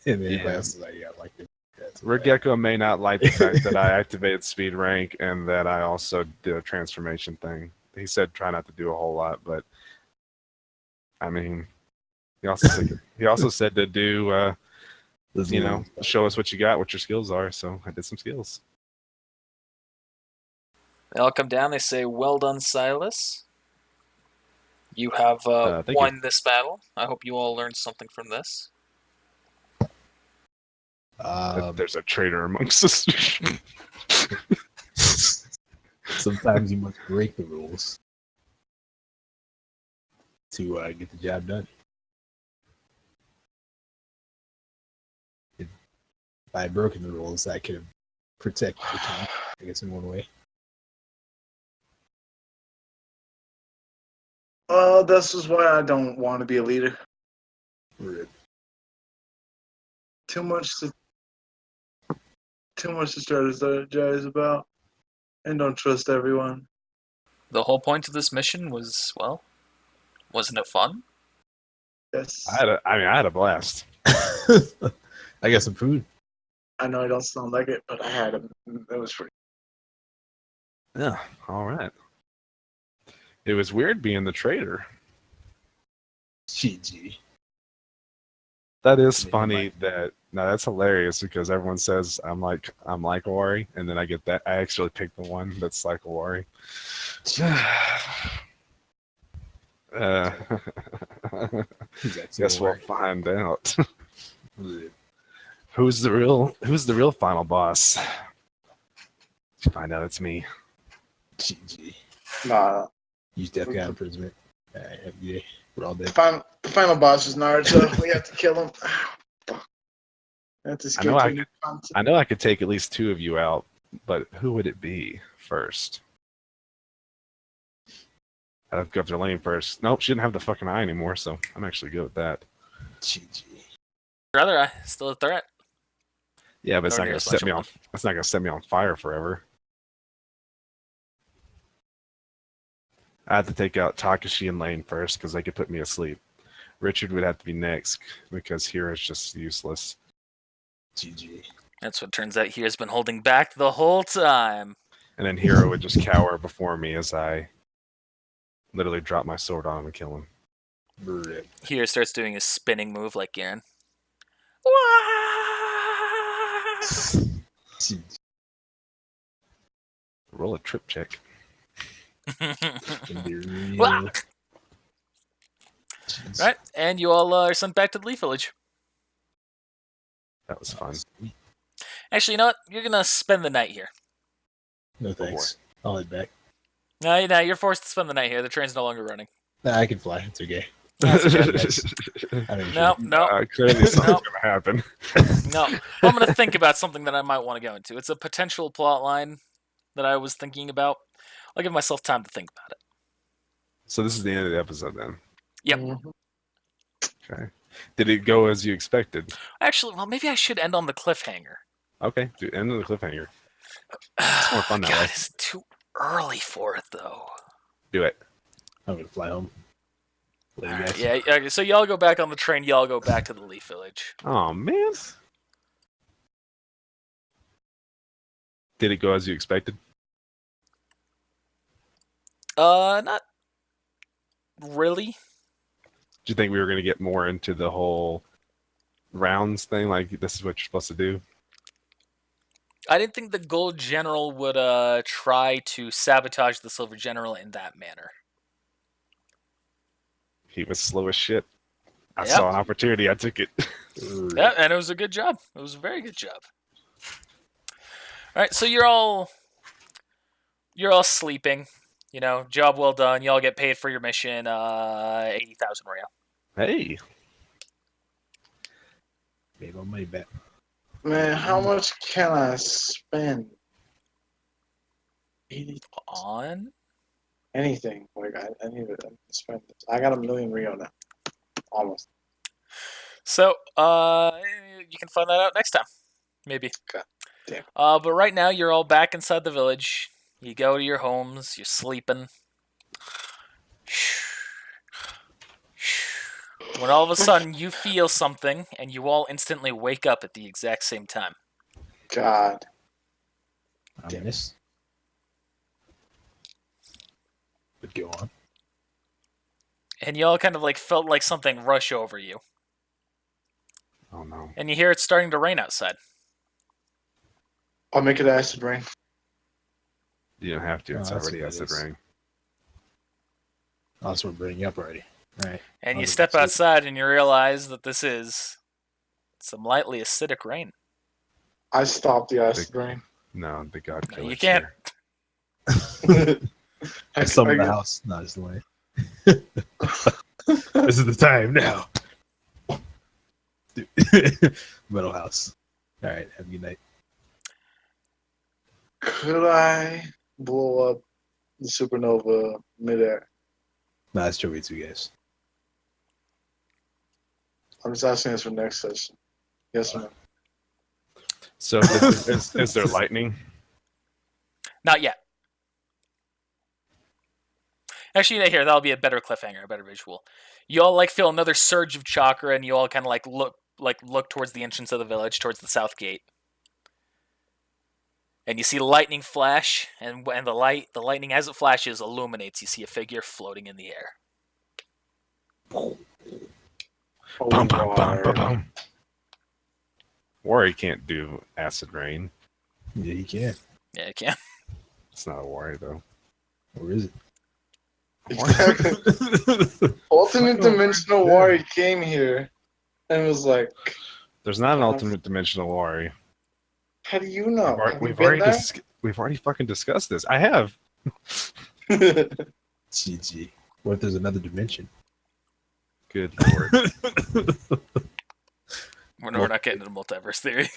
And then everybody Yeah. else is like, yeah, like it. Regekko may not like the fact that I activated speed rank and that I also did a transformation thing. He said try not to do a whole lot, but I mean, he also said to do, show us what you got, what your skills are. So I did some skills. They all come down. They say, "Well done, Silas. You have Thank won this battle. I hope you all learned something from this." That there's a traitor amongst us. Sometimes you must break the rules to get the job done. If I had broken the rules, I could have protected the town, I guess, in one way. This is why I don't want to be a leader. Rip. Too much to strategize about, and don't trust everyone. The whole point of this mission was, well, wasn't it fun? Yes. I had a blast. I got some food. I know I don't sound like it, but I had them. It was free. Yeah, all right. It was weird being the traitor. GG. That is Yeah, funny. That's hilarious because everyone says I'm like Ori, and then I get that I actually pick the one that's like Ori. Guess we'll find out. Who's the real final boss? You find out it's me. GG. Nah. You definitely got imprisonment. Yeah, we're all dead. The final boss is Naruto. We have to kill him. Fuck. I have to escape to a new continent. I know I could take at least 2 of you out, but who would it be first? I'd go after Lane first. Nope, she didn't have the fucking eye anymore, so I'm actually good with that. GG. Your other eye, still a threat. Yeah, but it's Nowhere not near gonna as much set me of on. It's not gonna set me on fire forever. I have to take out Takashi and Lane first because they could put me asleep. Richard would have to be next because Hira's just useless. GG. That's what turns out he has been holding back the whole time. And then Hiro would just cower before me as I literally drop my sword on him and kill him. Rip. Here starts doing his spinning move like Garen. GG. Roll a trip check. Can be real. Wah! Jeez. Right, and you all are sent back to the Leaf Village. That was fun. Actually, you know what? You're gonna spend the night here. No thanks. I'll head back. No, you're forced to spend the night here. The train's no longer running. Nah, I can fly. It's okay. That's okay. I don't No, no, Clearly something's No. gonna happen. no. I'm gonna think about something that I might want to go into. It's a potential plot line that I was thinking about. I'll give myself time to think about it. So this is the end of the episode then. Yep. Mhm. Okay. Did it go as you expected? Actually, well, maybe I should end on the cliffhanger. Okay. Dude, end of the cliffhanger. It's more fun that God, way. it's too early for it though. Do it. I'm gonna fly home. Later, guys. Yeah, okay, so y'all go back on the train. Y'all go back to the Leaf Village. Oh man. Did it go as you expected? Not really. Do you think we were going to get more into the whole rounds thing? Like, this is what you're supposed to do? I didn't think the Gold General would try to sabotage the Silver General in that manner. He was slow as shit. I Yep. saw an opportunity. I took it. Yeah, and it was a good job. It was a very good job. All right, so you're all sleeping. You know, job well done. Y'all get paid for your mission. 80,000 real. Hey. Made my money back. Man, how much can I spend? 80, On anything. Like I need to spend this. I got 1,000,000 Rio now. Almost. so you can find that out next time, maybe. Okay. Damn. But right now you're all back inside the village. You go to your homes. You're sleeping. When all of a sudden you feel something, and you all instantly wake up at the exact same time. God. Ominous. But go on. And you all kind of like felt like something rush over you. Oh, no. And you hear it's starting to rain outside. I'll make it acid rain. You don't have to. Oh, It's that's already what it acid is. rain. Oh, that's what we're bringing up already. Right. And Oh, you that's step it. outside and you realize that this is some lightly acidic rain. I stopped the acid rain. No, the God No, killer. you can't. I summoned the guess- house. No, just the way. This is the time now. Dude. Metal house. All right. Have a good night. Could I blow up the supernova midair? No, that's Joey too, guys. I'm just asking this for next session. Yes or no? So, is there lightning? Not yet. Actually, here, that'll be a better cliffhanger, a better visual. You all like feel another surge of chakra, and you all kind of look towards the entrance of the village, towards the south gate. And you see lightning flash, and the lightning as it flashes illuminates. You see a figure floating in the air. Oh, Bum, bum, bum, Lord. bum, bum. Worry can't do acid rain. Yeah, you can. Yeah, you can. It's not a worry, though. Or is it? Exactly. Alternate dimensional warrior came here and was like, There's not an alternate dimensional worry. "How do you know? Have you We've been already there?" we've already fucking discussed this. I have. GG. What if there's another dimension? Good lord. We're not getting into multiverse theory.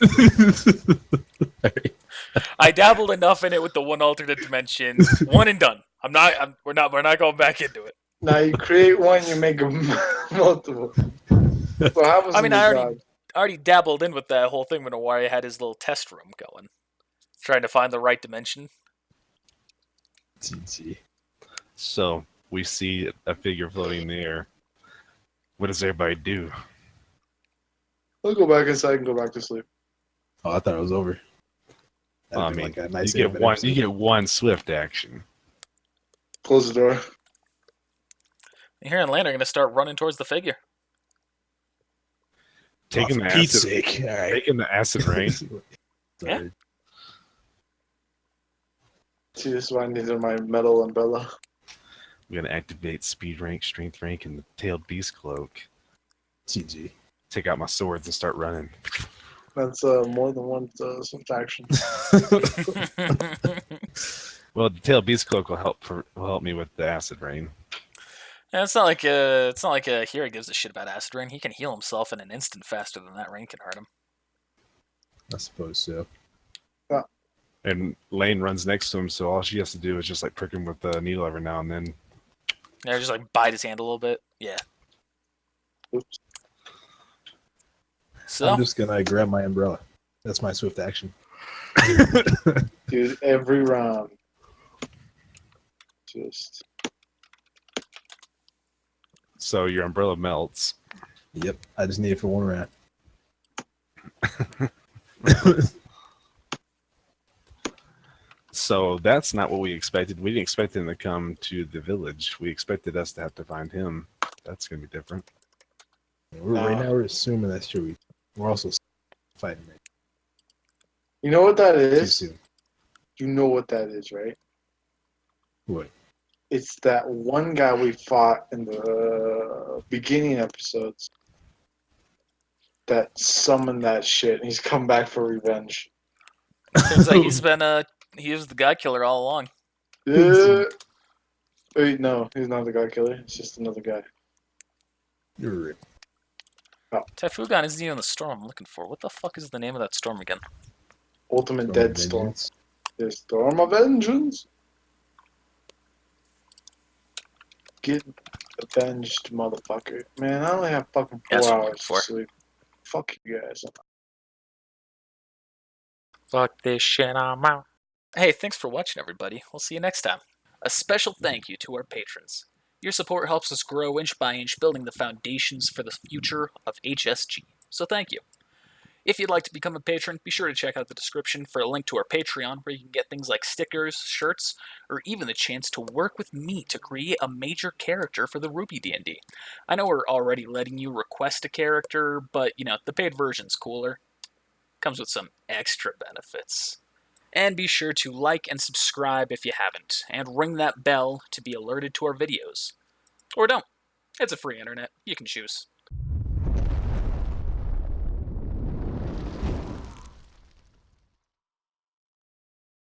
I dabbled enough in it with the one alternate dimension. One and done. We're not going back into it. Now you create one, you make a multiple. So what happens I mean, when I you already- die? already dabbled in with that whole thing when Awaria had his little test room going, trying to find the right dimension. TNT. So we see a figure floating in the air. What does everybody do? I'll go back inside and go back to sleep. Oh, I thought it was over. That'd I be mean, like a nice you get ending one. episode. You get one swift action. Close the door. Here and Lane are going to start running towards the figure. Taking for the Pete's acid. sake. All right. Taking the acid rain. Sorry. See, this is why I needed my metal umbrella. We're gonna activate speed rank, strength rank, and the tailed beast cloak. TG. Take out my swords and start running. That's more than one subtraction. Well, the tailed beast cloak will help me with the acid rain. And it's not like a hero gives a shit about acid rain. He can heal himself in an instant faster than that rain can hurt him. I suppose so. And Lane runs next to him, so all she has to do is just like prick him with the needle every now and then. Yeah, just like bite his hand a little bit. Yeah. Oops. So I'm just gonna grab my umbrella. That's my swift action. Dude, every round. Just. So your umbrella melts. Yep. I just need it for one round. So that's not what we expected. We didn't expect him to come to the village. We expected us to have to find him. That's gonna be different. Right now we're assuming that's true. We're also fighting right You know what that too is? soon. You know what that is, right? What? It's that one guy we fought in the beginning episodes that summoned that shit. He's come back for revenge. turns out he was the god killer all along. Yeah. Wait, no, he's not the guy killer. It's just another guy. You're right. Typhugon isn't even the storm I'm looking for. What the fuck is the name of that storm again? Ultimate Dead Storm. Vengeance. The Storm of Vengeance. Get avenged, motherfucker. Man, I only have fucking That's 4 what I'm hours looking to for. sleep. Fuck you guys. Fuck this shit, I'm out. Hey, thanks for watching, everybody. We'll see you next time. A special thank you to our patrons. Your support helps us grow inch by inch, building the foundations for the future of HSG. So thank you. If you'd like to become a patron, be sure to check out the description for a link to our Patreon, where you can get things like stickers, shirts, or even the chance to work with me to create a major character for the Ruby D&D. I know we're already letting you request a character, but, the paid version's cooler. Comes with some extra benefits. And be sure to like and subscribe if you haven't, and ring that bell to be alerted to our videos. Or don't. It's a free internet. You can choose.